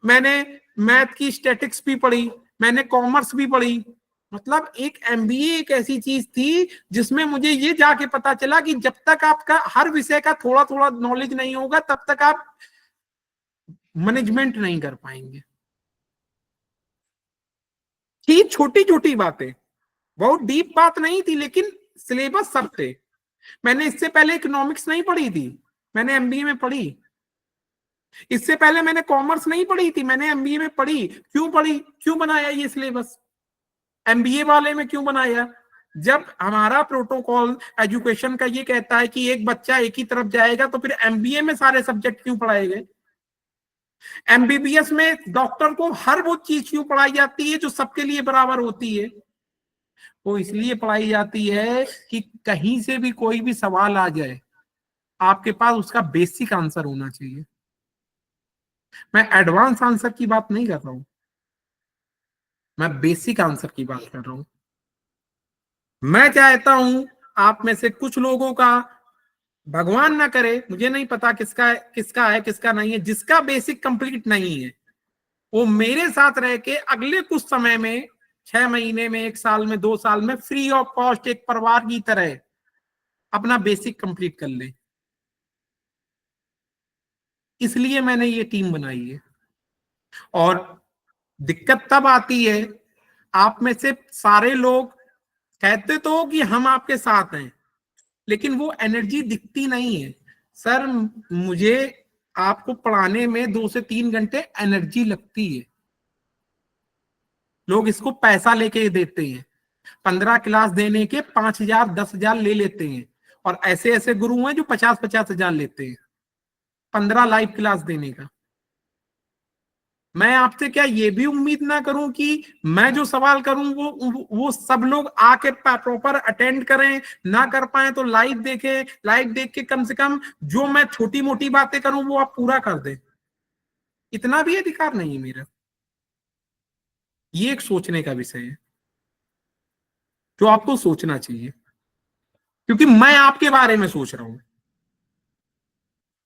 मैंने मैथ की स्टैटिक्स भी पढ़ी, मैंने कॉमर्स भी पढ़ी। मतलब एक एमबीए एक ऐसी चीज थी जिसमें मुझे ये जाके पता चला कि जब तक आपका हर विषय का थोड़ा थोड़ा नॉलेज नहीं होगा तब तक आप मैनेजमेंट नहीं कर पाएंगे। थी छोटी छोटी बातें, बहुत डीप बात नहीं थी, लेकिन सिलेबस सब थे। मैंने इससे पहले इकोनॉमिक्स नहीं पढ़ी थी, मैंने एमबीए में पढ़ी। इससे पहले मैंने कॉमर्स नहीं पढ़ी थी, मैंने एमबीए में पढ़ी। क्यों पढ़ी, क्यों बनाया ये सिलेबस एमबीए वाले में, क्यों बनाया? जब हमारा प्रोटोकॉल एजुकेशन का ये कहता है कि एक बच्चा एक ही तरफ जाएगा, तो फिर एमबीए में सारे सब्जेक्ट क्यों पढ़ाए गए? एमबीबीएस में डॉक्टर को हर वो चीज क्यों पढ़ाई जाती है जो सबके लिए बराबर होती है? वो इसलिए पढ़ाई जाती है कि कहीं से भी कोई भी सवाल आ जाए, आपके पास उसका बेसिक आंसर होना चाहिए। मैं एडवांस आंसर की बात नहीं कर रहा हूं, मैं बेसिक आंसर की बात कर रहा हूं। मैं चाहता हूं आप में से कुछ लोगों का, भगवान ना करे, मुझे नहीं पता किसका किसका है किसका नहीं है, जिसका बेसिक कंप्लीट नहीं है, वो मेरे साथ रह के अगले कुछ समय में, 6 महीने में, 1 साल में, 2 साल में, फ्री ऑफ कॉस्ट एक परिवार की तरह अपना बेसिक कंप्लीट कर ले। इसलिए मैंने ये टीम बनाई है। और दिक्कत तब आती है, आप में से सारे लोग कहते तो हो कि हम आपके साथ हैं, लेकिन वो एनर्जी दिखती नहीं है। सर मुझे आपको पढ़ाने में 2 से 3 घंटे एनर्जी लगती है। लोग इसको पैसा लेके देते हैं, 15 क्लास देने के 5,000 10,000 ले लेते हैं, और ऐसे ऐसे गुरु हैं जो 50-50 हजार लेते हैं 15 लाइव क्लास देने का। मैं आपसे क्या ये भी उम्मीद ना करूं कि मैं जो सवाल करूं वो सब लोग आके प्रॉपर अटेंड करें, ना कर पाए तो लाइव देखें, लाइव देख के कम से कम जो मैं छोटी मोटी बातें करूं वो आप पूरा कर दें। इतना भी अधिकार नहीं है मेरा। ये एक सोचने का विषय है जो आपको सोचना चाहिए, क्योंकि मैं आपके बारे में सोच रहा हूं।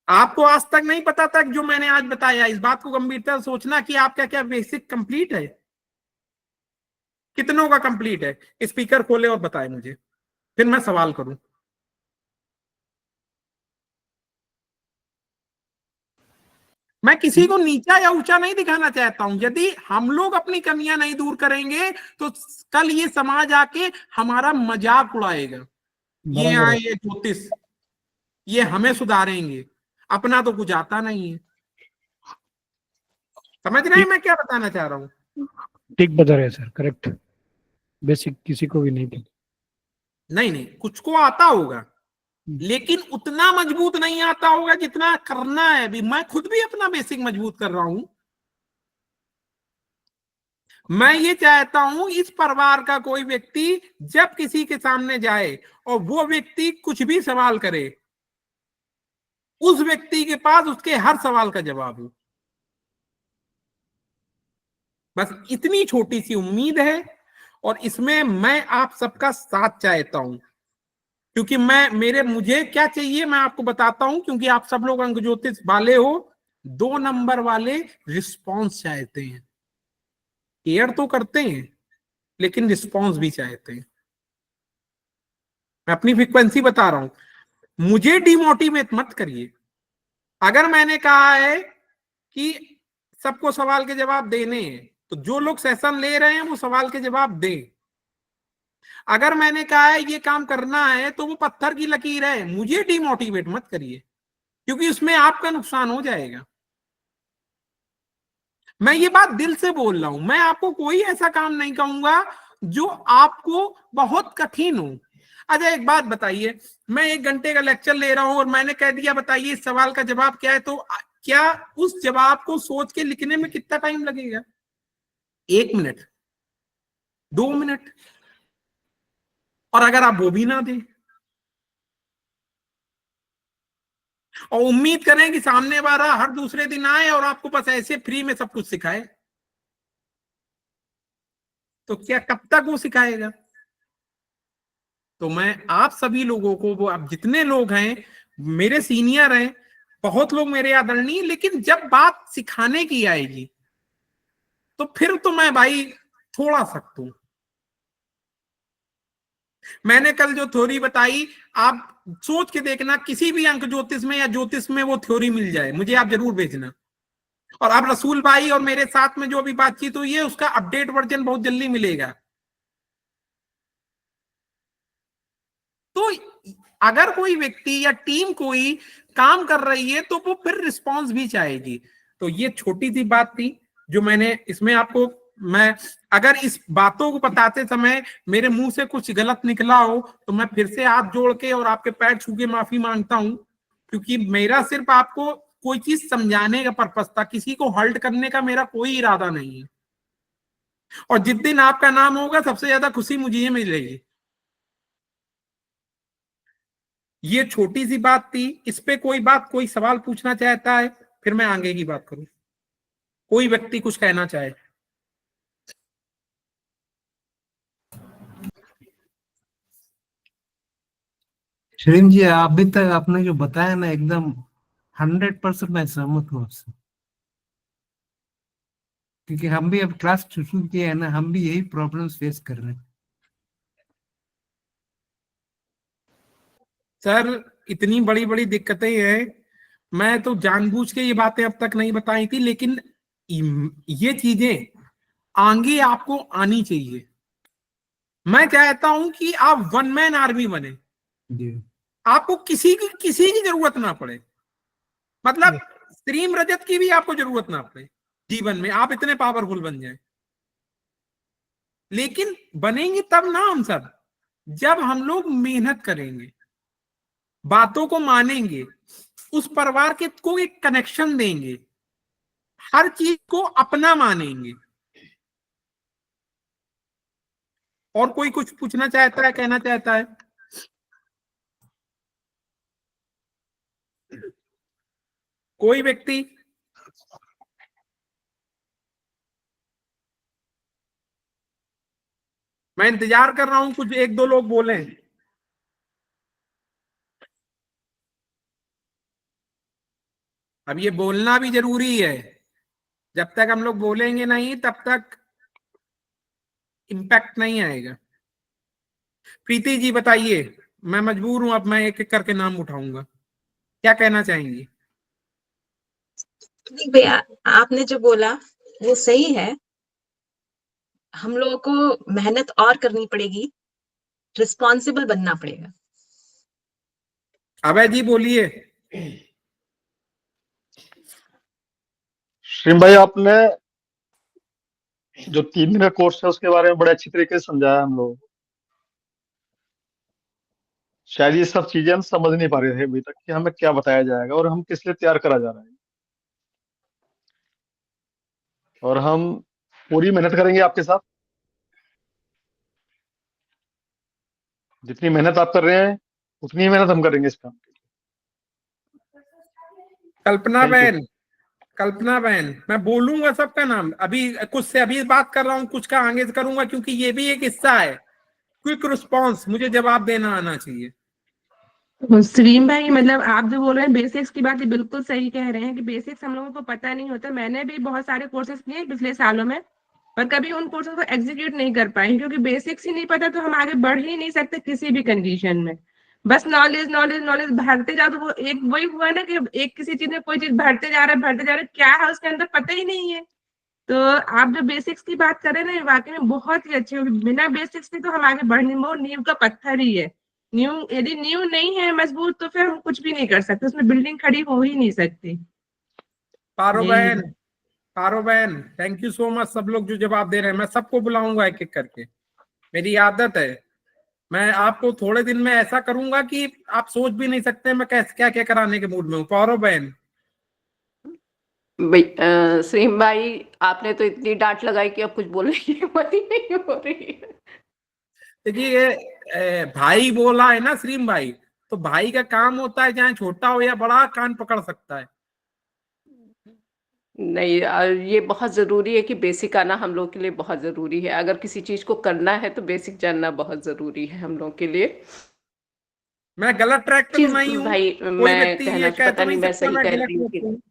आपको आज तक नहीं पता था जो मैंने आज बताया। इस बात को गंभीरता से सोचना कि आपका क्या बेसिक कंप्लीट है, कितनों का कंप्लीट है। स्पीकर खोले और बताए मुझे, फिर मैं सवाल करूं। मैं किसी को नीचा या ऊंचा नहीं दिखाना चाहता हूं। यदि हम लोग अपनी कमियां नहीं दूर करेंगे तो कल ये समाज आके हमारा मजाक उड़ाएगा। ये आए ये ज्योतिष, ये हमें सुधारेंगे, अपना तो कुछ आता नहीं है। समझ रहे हैं मैं क्या बताना चाह रहा हूं? ठीक बता रहे हैं सर, करेक्ट। बेसिक किसी को भी नहीं पता। नहीं नहीं, कुछ को आता होगा लेकिन उतना मजबूत नहीं आता होगा जितना करना है। अभी मैं खुद भी अपना बेसिक मजबूत कर रहा हूं। मैं ये चाहता हूं इस परिवार का कोई व्यक्ति जब किसी के सामने जाए और वो व्यक्ति कुछ भी सवाल करे, उस व्यक्ति के पास उसके हर सवाल का जवाब हो। बस इतनी छोटी सी उम्मीद है और इसमें मैं आप सबका साथ चाहता हूं, क्योंकि मुझे क्या चाहिए मैं आपको बताता हूं। क्योंकि आप सब लोग अंक ज्योतिष वाले हो, 2 नंबर वाले रिस्पॉन्स चाहते हैं। केयर तो करते हैं लेकिन रिस्पॉन्स भी चाहते हैं। मैं अपनी फ्रीक्वेंसी बता रहा हूं। मुझे डिमोटिवेट मत करिए। अगर मैंने कहा है कि सबको सवाल के जवाब देने हैं तो जो लोग सेशन ले रहे हैं वो सवाल के जवाब दें। अगर मैंने कहा है ये काम करना है तो वो पत्थर की लकीर है। मुझे डिमोटिवेट मत करिए, क्योंकि उसमें आपका नुकसान हो जाएगा। मैं ये बात दिल से बोल रहा हूं। मैं आपको कोई ऐसा काम नहीं कहूंगा जो आपको बहुत कठिन हो। अच्छा एक बात बताइए, मैं 1 घंटे का लेक्चर ले रहा हूं और मैंने कह दिया बताइए इस सवाल का जवाब क्या है, तो क्या उस जवाब को सोच के लिखने में कितना टाइम लगेगा? 1 मिनट, 2 मिनट। और अगर आप वो भी ना दें और उम्मीद करें कि सामने वाला हर दूसरे दिन आए और आपको बस ऐसे फ्री में सब कुछ सिखाए, तो क्या कब तक वो सिखाएगा? तो मैं आप सभी लोगों को, वो आप जितने लोग हैं मेरे सीनियर हैं, बहुत लोग मेरे आदरणीय, लेकिन जब बात सिखाने की आएगी तो फिर तो मैं भाई थोड़ा सख्त हूं। मैंने कल जो थ्योरी बताई आप सोच के देखना, किसी भी अंक ज्योतिष में या ज्योतिष में वो थ्योरी मिल जाए मुझे आप जरूर भेजना। और अब रसूल भाई और मेरे साथ में जो अभी बातचीत हुई है उसका अपडेट वर्जन बहुत जल्दी मिलेगा। तो अगर कोई व्यक्ति या टीम कोई काम कर रही है तो वो फिर रिस्पॉन्स भी चाहेगी। तो ये छोटी सी बात थी जो मैंने इसमें आपको, मैं अगर इस बातों को बताते समय मेरे मुंह से कुछ गलत निकला हो तो मैं फिर से हाथ जोड़ के और आपके पैर छू के माफी मांगता हूं, क्योंकि मेरा सिर्फ आपको कोई चीज समझाने का पर्पस था, किसी को हर्ट करने का मेरा कोई इरादा नहीं है। और जिस दिन आपका नाम होगा सबसे ज्यादा खुशी मुझे ही मिलेगी। ये छोटी सी बात थी, इस पे कोई सवाल पूछना चाहता है फिर मैं आगे की बात करूं। कोई व्यक्ति कुछ कहना चाहे? श्रीम जी, अभी तक आपने जो बताया ना एकदम 100% मैं सहमत हूँ आपसे, क्योंकि हम भी अब क्लास शुरू किए हैं ना, हम भी यही प्रॉब्लम्स फेस कर रहे हैं। सर इतनी बड़ी बड़ी दिक्कतें हैं, मैं तो जानबूझ के ये बातें अब तक नहीं बताई थी, लेकिन ये चीजें आगे आपको आनी चाहिए। मैं चाहता हूं कि आप 1 मैन आर्मी बने, जी आपको किसी की जरूरत ना पड़े। मतलब स्त्रीम रजत की भी आपको जरूरत ना पड़े जीवन में, आप इतने पावरफुल बन जाए। लेकिन बनेंगे तब ना हम सब जब हम लोग मेहनत करेंगे, बातों को मानेंगे, उस परिवार के को एक कनेक्शन देंगे। हर चीज को अपना मानेंगे। और कोई कुछ पूछना चाहता है, कहना चाहता है? कोई व्यक्ति? मैं इंतजार कर रहा हूं, कुछ एक दो लोग बोले। अब ये बोलना भी जरूरी है, जब तक हम लोग बोलेंगे नहीं तब तक इम्पैक्ट नहीं आएगा। प्रीति जी बताइए, मैं मजबूर हूं, अब मैं एक एक करके नाम उठाऊंगा, क्या कहना चाहेंगी? नहीं भैया, आपने जो बोला वो सही है। हम लोगों को मेहनत और करनी पड़ेगी, रिस्पॉन्सिबल बनना पड़ेगा। अभय जी बोलिए। श्रीम भाई, आपने जो 3 दिन का कोर्स है उसके बारे में बड़े अच्छी तरीके से समझाया हम लोग। शायद ये सब चीजें हम समझ नहीं पा रहे थे अभी तक कि हमें क्या बताया जाएगा और हम किस लिए तैयार करा जा रहा है। और हम पूरी मेहनत करेंगे आपके साथ। जितनी मेहनत आप कर रहे हैं उतनी ही मेहनत हम करेंगे इस काम के लिए। कल्पना Thank you. बहन, कल्पना बहन, मैं बोलूंगा सबका नाम, अभी कुछ से अभी बात कर रहा हूँ, कुछ का आगे से करूंगा, क्योंकि ये भी एक हिस्सा है। क्विक रिस्पॉन्स, मुझे जवाब देना आना चाहिए। श्रीम भाई, मतलब आप जो बोल रहे हैं बेसिक्स की बात, ये बिल्कुल सही कह रहे हैं कि बेसिक्स हम लोगों को पता नहीं होता। मैंने भी बहुत सारे कोर्सेज किए पिछले सालों में, पर कभी उन कोर्सेज को एग्जीक्यूट नहीं कर पाए, क्योंकि बेसिक्स ही नहीं पता तो हम आगे बढ़ ही नहीं सकते किसी भी कंडीशन में। बस नॉलेज नॉलेज नॉलेज भरते जाओ, तो वो एक वही हुआ ना कि एक किसी चीज में कोई चीज भरते जा रहा है, क्या है उसके अंदर पता ही नहीं है। तो आप जो बेसिक्स की बात कर रहे हैं ना, वाकई में बहुत ही अच्छे होगी। बिना बेसिक्स के तो हम आगे बढ़ने में, वो नींव का पत्थर ही है। नींव यदि नींव नहीं है मजबूत, तो फिर हम कुछ भी नहीं कर सकते, उसमें बिल्डिंग खड़ी हो ही नहीं सकती। पारो यही बहन, है। पारो बहन, थैंक यू सो मच। सब लोग जो जवाब दे रहे हैं, मैं सबको बुलाऊंगा एक एक करके, मेरी आदत है। मैं आपको थोड़े दिन में ऐसा करूंगा कि आप सोच भी नहीं सकते मैं कैसे क्या क्या कराने के मूड में हूँ। पारो बहन। सीम भाई, आपने तो इतनी डांट लगाई कि अब कुछ बोलने की हिम्मत ही नहीं हो रही है। देखिए, भाई बोला है ना श्रीम भाई, तो भाई का काम होता है चाहे छोटा हो या बड़ा, कान पकड़ सकता है। नहीं, ये बहुत जरूरी है कि बेसिक आना हम लोग के लिए बहुत जरूरी है। अगर किसी चीज को करना है तो बेसिक जानना बहुत जरूरी है हम लोग के लिए। मैं गलत ट्रैक पे तो चीज नहीं हूँ? भाई, कोई मैं व्यक्ति ये कह तो पता नहीं नहीं मैं सकता सही मैं कह गलत रही हूँ ट्रैक कि पे हूँ?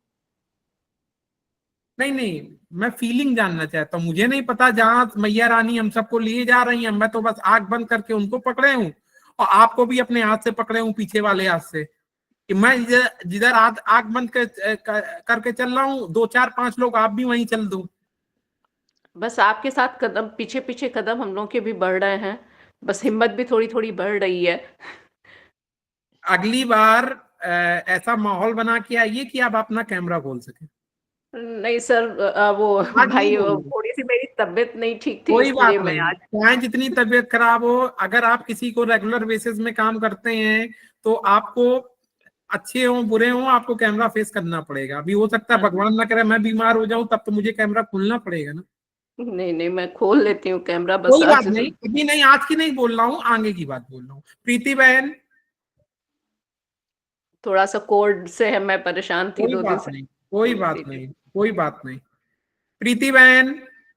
नहीं नहीं, मैं फीलिंग जानना चाहता हूँ। मुझे नहीं पता, जहां मैया रानी हम सबको लिए जा रही हैं, मैं तो बस आंख बंद करके उनको पकड़े हूँ, और आपको भी अपने हाथ से पकड़े हूँ, पीछे वाले हाथ से, कि मैं जिधर आंख बंद करके चल रहा हूँ, 2 4 5 लोग आप भी वहीं चल दो। बस आपके साथ कदम पीछे पीछे कदम हम लोग के भी बढ़ रहे हैं। बस हिम्मत भी थोड़ी थोड़ी बढ़ रही है। अगली बार ऐसा माहौल बना के आइए कि आप अपना कैमरा खोल सके। नहीं सर, वो आज नहीं भाई, बोलूंगा, थोड़ी सी मेरी तबीयत नहीं ठीक थी, कोई इसलिए बात मैं नहीं, आज। चाहे जितनी तबीयत खराब हो, अगर आप किसी को रेगुलर बेसिस में काम करते हैं तो आपको, अच्छे हो बुरे हो, आपको कैमरा फेस करना पड़ेगा। अभी हो सकता है भगवान ना करे मैं बीमार हो जाऊं, तब तो मुझे कैमरा खोलना पड़ेगा ना। नहीं नहीं, मैं खोल लेती हूँ कैमरा, बस कोई बात आज नहीं, अभी नहीं, आज की नहीं बोल रहा हूँ, आगे की बात बोल रहा हूँ। प्रीति बहन। थोड़ा सा कोल्ड से है, मैं परेशान थी कोई 2 दिन बात से। नहीं, कोई बोल बात दीजिए। नहीं, कोई बात नहीं। प्रीति बहन,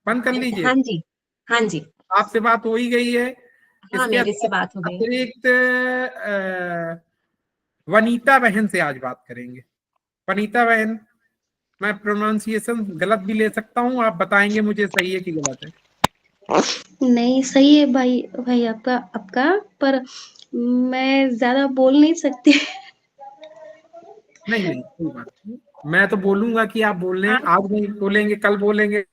बंद कर लीजिए। हाँ जी, हाँ जी। आपसे बात हो ही गई है। हाँ, इसके मेरे से बात हो गई। अतिरिक्त वनीता बहन से आज बात करेंगे। वनीता बहन, मैं प्रोनाउंसिएशन गलत भी ले सकता हूँ, आप बताएंगे मुझे सही है कि गलत है। नहीं, सही है भाई, भाई आपका आपका पर मैं ज्यादा बोल नहीं सकती। नहीं नहीं, कोई बात नहीं, मैं तो बोलूंगा कि आप बोल रहे हैं, आज नहीं बोलेंगे, कल बोलेंगे,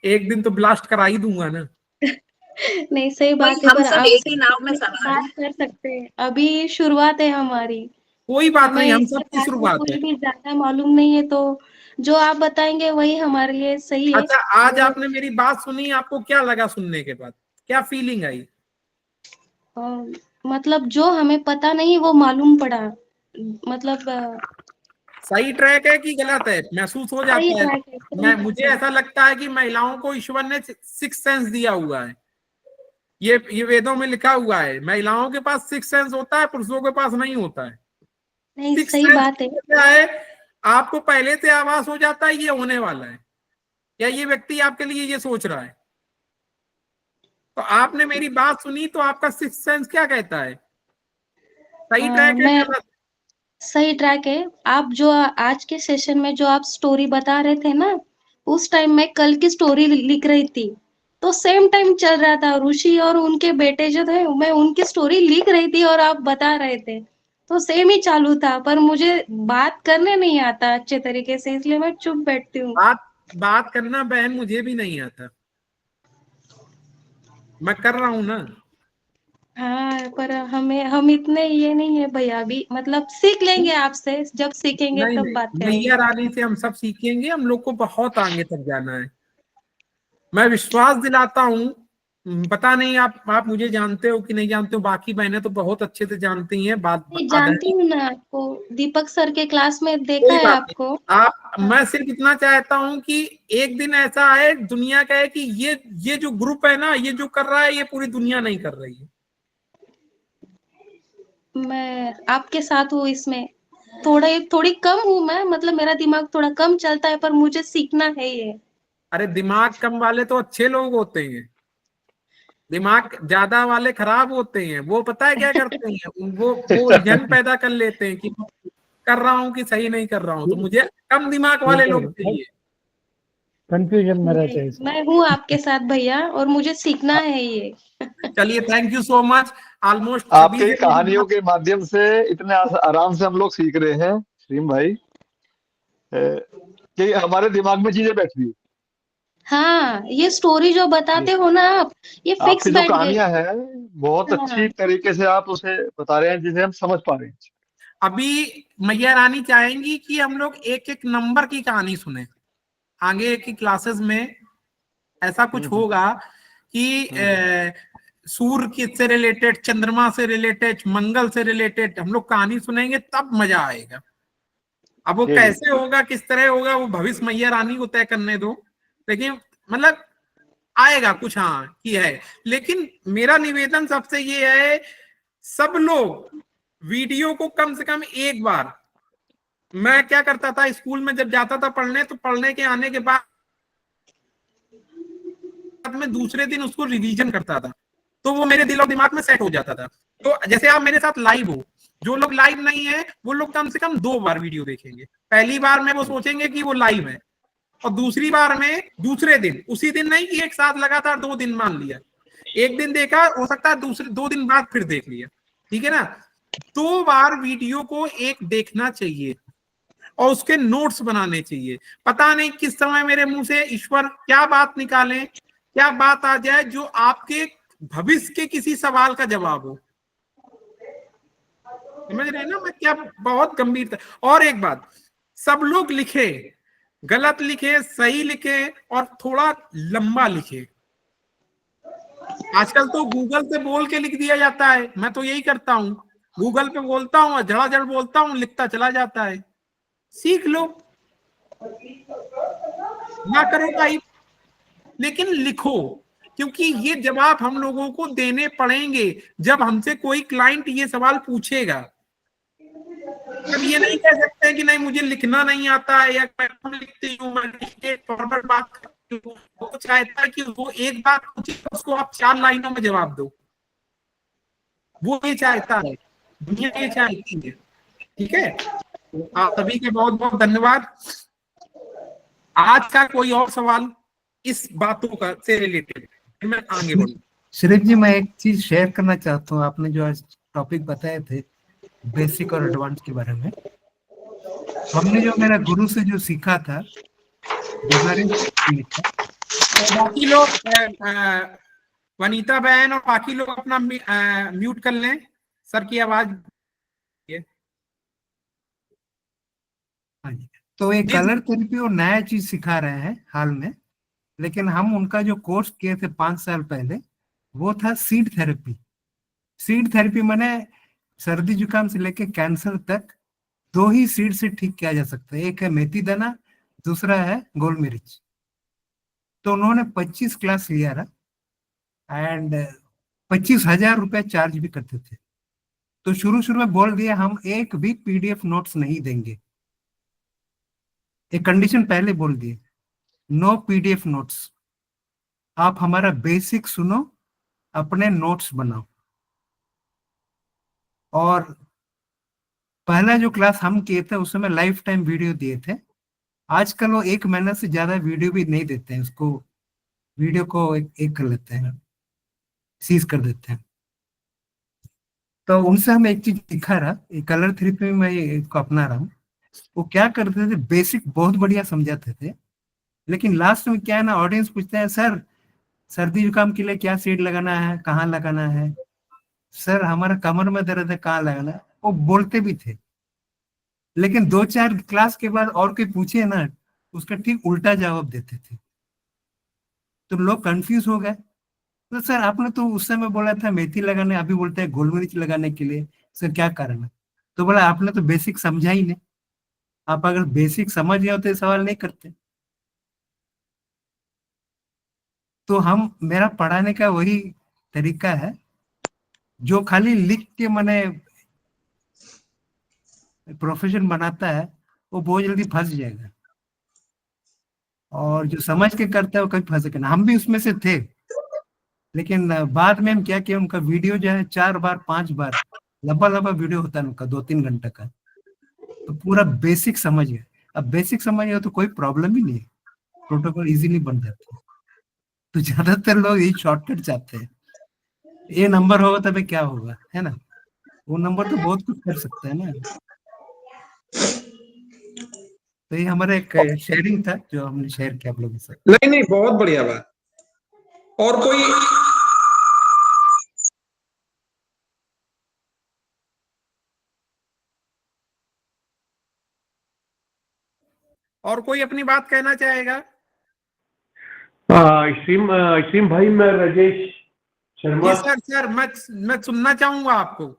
एक दिन तो ब्लास्ट करा ही दूंगा ना। नहीं, सही वही, बात है, हम पर सब एक आपसे ही नाव में सवार बात हैं। कर सकते हैं। अभी शुरुआत है हमारी, कोई बात हमें नहीं, हम इसके सबकी बारे में शुरुआत है। कुछ भी ज्यादा मालूम नहीं है, तो जो आप बताएंगे वही हमारे लिए सही है। अच्छा, आज वो आपने मेरी बात सुनी, आपको क्या लगा सुनने के बाद, क्या फीलिंग आई? मतलब जो हमें पता नहीं वो मालूम पड़ा, मतलब सही ट्रैक है कि गलत है महसूस हो सही जाता है। ट्रैक है, सही मैं ट्रैक मुझे है। ऐसा लगता है कि महिलाओं को ईश्वर ने सिक्स सेंस दिया हुआ है। ये वेदों में लिखा हुआ है, महिलाओं के पास सिक्स सेंस होता है, पुरुषों के पास नहीं होता है। नहीं, सिक्स सही सेंस बात है। क्या है, आपको पहले से आभास हो जाता है ये होने वाला है, या ये व्यक्ति आपके लिए ये सोच रहा है। तो आपने मेरी बात सुनी तो आपका सिक्स सेंस क्या कहता है, सही ट्रैक है मैं गलत? सही ट्रैक है। आप जो आज के सेशन में जो आप स्टोरी बता रहे थे ना, उस टाइम मैं कल की स्टोरी लिख रही थी, तो सेम टाइम चल रहा था। ऋषि और उनके बेटे जो थे, मैं उनकी स्टोरी लिख रही थी और आप बता रहे थे, तो सेम ही चालू था। पर मुझे बात करने नहीं आता अच्छे तरीके से, इसलिए मैं चुप बैठती हूँ। बात करना बहन मुझे भी नहीं आता, मैं कर रहा हूं ना। हाँ, पर हम इतने ये नहीं है भैया, अभी मतलब सीख लेंगे आपसे, जब सीखेंगे नहीं तब बात नहीं, करेंगे। मैया रानी से हम सब सीखेंगे, हम लोग को बहुत आगे तक जाना है। मैं विश्वास दिलाता हूँ। पता नहीं आप मुझे जानते हो कि नहीं जानते हो, बाकी बहनें तो बहुत अच्छे से जानती हैं बात नहीं, आधा। जानती हूँ ना आपको, दीपक सर के क्लास में देखा कोई है बात नहीं, आपको। हाँ। मैं सिर्फ इतना चाहता हूँ कि एक दिन ऐसा आए, दुनिया कहे कि ये जो ग्रुप है ना, ये जो कर रहा है, ये पूरी दुनिया नहीं कर रही है। मैं आपके साथ हूँ इसमें। थोड़ी कम हूँ मैं, मतलब मेरा दिमाग थोड़ा कम चलता है, पर मुझे सीखना है ये। अरे दिमाग कम वाले तो अच्छे लोग होते हैं, दिमाग ज्यादा वाले खराब होते हैं। वो पता है क्या करते हैं, वो उलझन पैदा कर लेते हैं कि कर रहा हूँ कि सही नहीं कर रहा हूँ। तो मुझे कम दिमाग वाले लोग चाहिए। कंफ्यूजन में रहते हैं इसमें। मैं हूँ आपके साथ भैया, और मुझे सीखना है ये। चलिए, thank you so much. Almost सभी आपकी से मेरी कहानियों बात- के माध्यम से इतने आराम से हम लोग सीख रहे हैं श्रीम भाई, कि हमारे दिमाग में चीजें बैठ रही। हाँ, ये स्टोरी जो बताते ये हो ना आप, ये फिक्स आपकी जो बैठ गई। कहानियां हैं बहुत हाँ। अच्छी तरीके से आप उसे बता रहे हैं जिसे हम समझ पा रहे हैं। अभी मैया रानी चाहेंगी कि हम लोग एक एक नंबर की कहानी सुने आगे की क्लासेस में। ऐसा कुछ हम्म होगा कि हम्म सूर्य की से रिलेटेड, चंद्रमा से रिलेटेड, मंगल से रिलेटेड हम लोग कहानी सुनेंगे, तब मजा आएगा। अब वो जी जी। कैसे होगा, किस तरह होगा, वो भविष्य मैया रानी को तय करने दो। लेकिन मतलब आएगा कुछ, हाँ की है। लेकिन मेरा निवेदन सबसे ये है, सब लोग वीडियो को कम से कम एक बार, मैं क्या करता था स्कूल में जब जाता था पढ़ने, तो पढ़ने के आने के बाद में दूसरे दिन उसको रिवीजन करता था, तो वो मेरे दिल और दिमाग में सेट हो जाता था। तो जैसे आप मेरे साथ लाइव हो, जो लोग लाइव नहीं है वो लोग कम से कम 2 बार वीडियो देखेंगे। पहली बार में वो सोचेंगे कि वो लाइव है, और दूसरी बार में दूसरे दिन, उसी दिन नहीं कि एक साथ लगातार 2 दिन मान लिया, एक दिन देखा, हो सकता है दूसरे 2 दिन बाद फिर देख लिया, ठीक है ना। 2 बार वीडियो को एक देखना चाहिए और उसके नोट्स बनाने चाहिए। पता नहीं किस समय मेरे मुंह से ईश्वर क्या बात निकाले, क्या बात आ जाए जो आपके भविष्य के किसी सवाल का जवाब हो। समझ रहे हैं ना मैं क्या, बहुत गंभीरता। और एक बात, सब लोग लिखे, गलत लिखे, सही लिखे, और थोड़ा लंबा लिखे। आजकल तो गूगल से बोल के लिख दिया जाता है, मैं तो यही करता हूँ, गूगल पे बोलता हूँ, झड़ाझड़ बोलता हूँ, लिखता चला जाता है। सीख लो, ना करो टाइप, लेकिन लिखो, क्योंकि ये जवाब हम लोगों को देने पड़ेंगे जब हमसे कोई क्लाइंट ये सवाल पूछेगा। अब ये नहीं कह सकते कि नहीं मुझे लिखना नहीं आता है, या मैं कम लिखती हूँ, मैं स्ट्रेट फॉरवर्ड बात करती हूँ। वो चाहता है कि वो एक बात पूछे उसको आप 4 लाइनों में जवाब दो, वो ये चाहता है, दुनिया ये चाहती है। ठीक है, तो आप सभी के बहुत बहुत धन्यवाद। आज का कोई और सवाल इस बातों का से रिलेटेड, मैं आगे बढ़ूं। श्रीप जी, मैं एक चीज शेयर करना चाहता हूँ। आपने जो आज टॉपिक बताए थे बेसिक और एडवांस के बारे में, हमने जो मेरा गुरु से जो सीखा था, लिखा। बाकी लोग वनीता बहन और बाकी लोग अपना म्यूट कर लें, सर की आवाज। हाँ जी। तो ये कलर थेरेपी और नया चीज सिखा रहे हैं हाल में, लेकिन हम उनका जो कोर्स किए थे 5 साल पहले, वो था सीड थेरेपी। सीड थेरेपी माने सर्दी जुकाम से लेके कैंसर तक दो ही सीड से ठीक किया जा सकता है, एक है मेथी दाना, दूसरा है गोल मिर्च। तो उन्होंने 25 क्लास लिया रहा एंड 25,000 रुपया चार्ज भी करते थे। तो शुरू शुरू में बोल दिया हम एक भी पीडीएफ नोट्स नहीं देंगे, एक कंडीशन पहले बोल दिए, नो पीडीएफ नोट्स, आप हमारा बेसिक सुनो, अपने नोट्स बनाओ। और पहला जो क्लास हम किए थे उस समय लाइफ टाइम वीडियो दिए थे। आजकल वो 1 महीना से ज्यादा वीडियो भी नहीं देते हैं, उसको वीडियो को एक कर लेते हैं, सीज कर देते हैं। तो उनसे हम एक चीज सीखा रहा, कलर थेरेपी में मैं इसको अपना रहा हूँ। वो क्या करते थे, बेसिक बहुत बढ़िया समझाते थे, लेकिन लास्ट में क्या है ना, ऑडियंस पूछते हैं सर सर्दी जुकाम के लिए क्या सीड लगाना है, कहाँ लगाना है, सर हमारा कमर में दर्द है कहाँ लगाना है। वो बोलते भी थे, लेकिन 2-4 क्लास के बाद और कोई पूछे ना, उसका ठीक उल्टा जवाब देते थे। तो लोग कंफ्यूज हो गए, तो सर आपने तो उस समय बोला था मेथी लगाने, अभी बोलते हैं गोल मिर्च लगाने के लिए, सर क्या कारण है? तो बोला आपने तो बेसिक समझा ही नहीं, आप अगर बेसिक समझ गए तो सवाल नहीं करते। तो हम, मेरा पढ़ाने का वही तरीका है, जो खाली लिख के मैंने प्रोफेशन बनाता है वो बहुत जल्दी फंस जाएगा, और जो समझ के करता है वो कभी फंसेगा ना। हम भी उसमें से थे, लेकिन बाद में हम क्या किया, उनका वीडियो जो है 4 बार 5 बार लंबा लंबा वीडियो होता है उनका, 2-3 घंटे का, तो पूरा बेसिक समझ गए। अब बेसिक समझ गए तो कोई प्रॉब्लम ही नहीं है, प्रोटोकॉल इजीली बन जाता है। तो ज्यादातर लोग यही शॉर्टकट चाहते हैं, ये नंबर होगा तभी क्या होगा, है ना, वो नंबर तो बहुत कुछ कर सकता है ना। तो ये हमारा एक शेयरिंग था जो हमने शेयर किया आप लोगों के साथ। नहीं नहीं, बहुत बढ़िया बात। और कोई अपनी बात कहना चाहेगा? इसीम भाई, मैं राजेश शर्मा। जी सर मैं सुनना चाहूंगा आपको।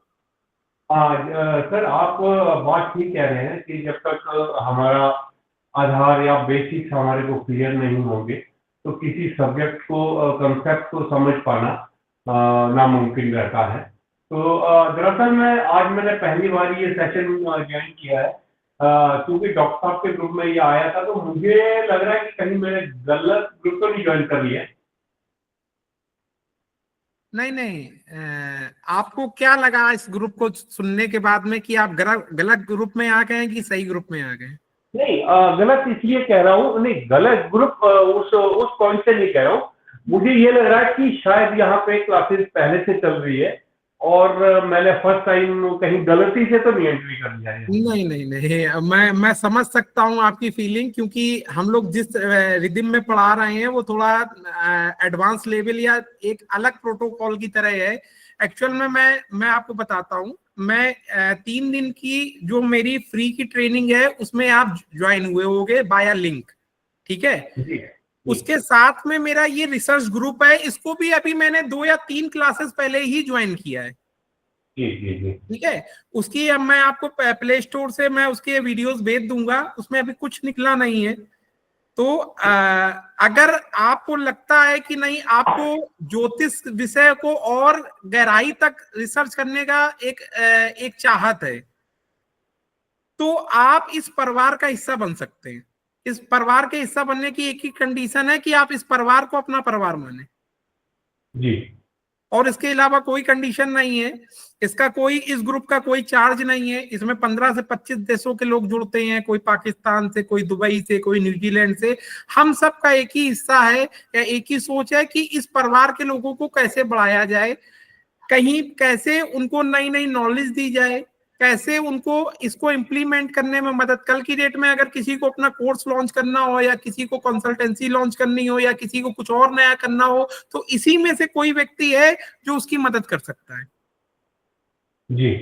सर आप बात ठीक कह रहे हैं कि जब तक हमारा आधार या बेसिक्स हमारे को क्लियर नहीं होंगे तो किसी सब्जेक्ट को, कंसेप्ट को समझ पाना नामुमकिन रहता है। तो दरअसल मैंने पहली बार ये सेशन ज्वाइन किया है, क्योंकि डॉक्टर साहब के ग्रुप में ये आया था, तो मुझे लग रहा है कि कहीं मैंने गलत ग्रुप तो नहीं ज्वाइन कर लिया। नहीं, आपको क्या लगा इस ग्रुप को सुनने के बाद में कि आप गलत ग्रुप में आ गए हैं कि सही ग्रुप में आ गए? नहीं, गलत इसलिए कह रहा हूँ, नहीं गलत ग्रुप उस पॉइंट से नहीं कह रहा हूँ। मुझे ये लग रहा है कि शायद यहाँ पे क्लासेस पहले से चल रही है और मैंने फर्स्ट टाइम कहीं गलती से तो नहीं एंट्री कर लिया है। नहीं, मैं समझ सकता हूँ आपकी फीलिंग, क्योंकि हम लोग जिस रिदम में पढ़ा रहे हैं वो थोड़ा एडवांस लेवल या एक अलग प्रोटोकॉल की तरह है। एक्चुअल में मैं आपको बताता हूँ, मैं 3 दिन की जो मेरी फ्री की ट्रेनिंग है उसमें आप ज्वाइन हुए होगे बाया लिंक, ठीक है? जी। उसके साथ में मेरा ये रिसर्च ग्रुप है, इसको भी अभी मैंने 2 या 3 क्लासेस पहले ही ज्वाइन किया है। जी। ठीक है, उसकी अब मैं आपको प्ले स्टोर से मैं उसके वीडियोस भेज दूंगा, उसमें अभी कुछ निकला नहीं है। तो अगर आपको लगता है कि नहीं, आपको ज्योतिष विषय को और गहराई तक रिसर्च करने का एक चाहत है, तो आप इस परिवार का हिस्सा बन सकते हैं। इस परिवार के हिस्सा बनने की एक ही कंडीशन है कि आप इस परिवार को अपना परिवार माने जी, और इसके अलावा कोई कंडीशन नहीं है। इसका कोई, इस ग्रुप का कोई चार्ज नहीं है। इसमें 15 से 25 देशों के लोग जुड़ते हैं, कोई पाकिस्तान से, कोई दुबई से, कोई न्यूजीलैंड से। हम सब का एक ही हिस्सा है या एक ही सोच है कि इस परिवार के लोगों को कैसे बढ़ाया जाए, कहीं कैसे उनको नई नई नॉलेज दी जाए, कैसे उनको इसको इम्प्लीमेंट करने में मदद। कल की डेट में अगर किसी को अपना कोर्स लॉन्च करना हो या किसी को कंसल्टेंसी लॉन्च करनी हो या किसी को कुछ और नया करना हो, तो इसी में से कोई व्यक्ति है जो उसकी मदद कर सकता है। जी।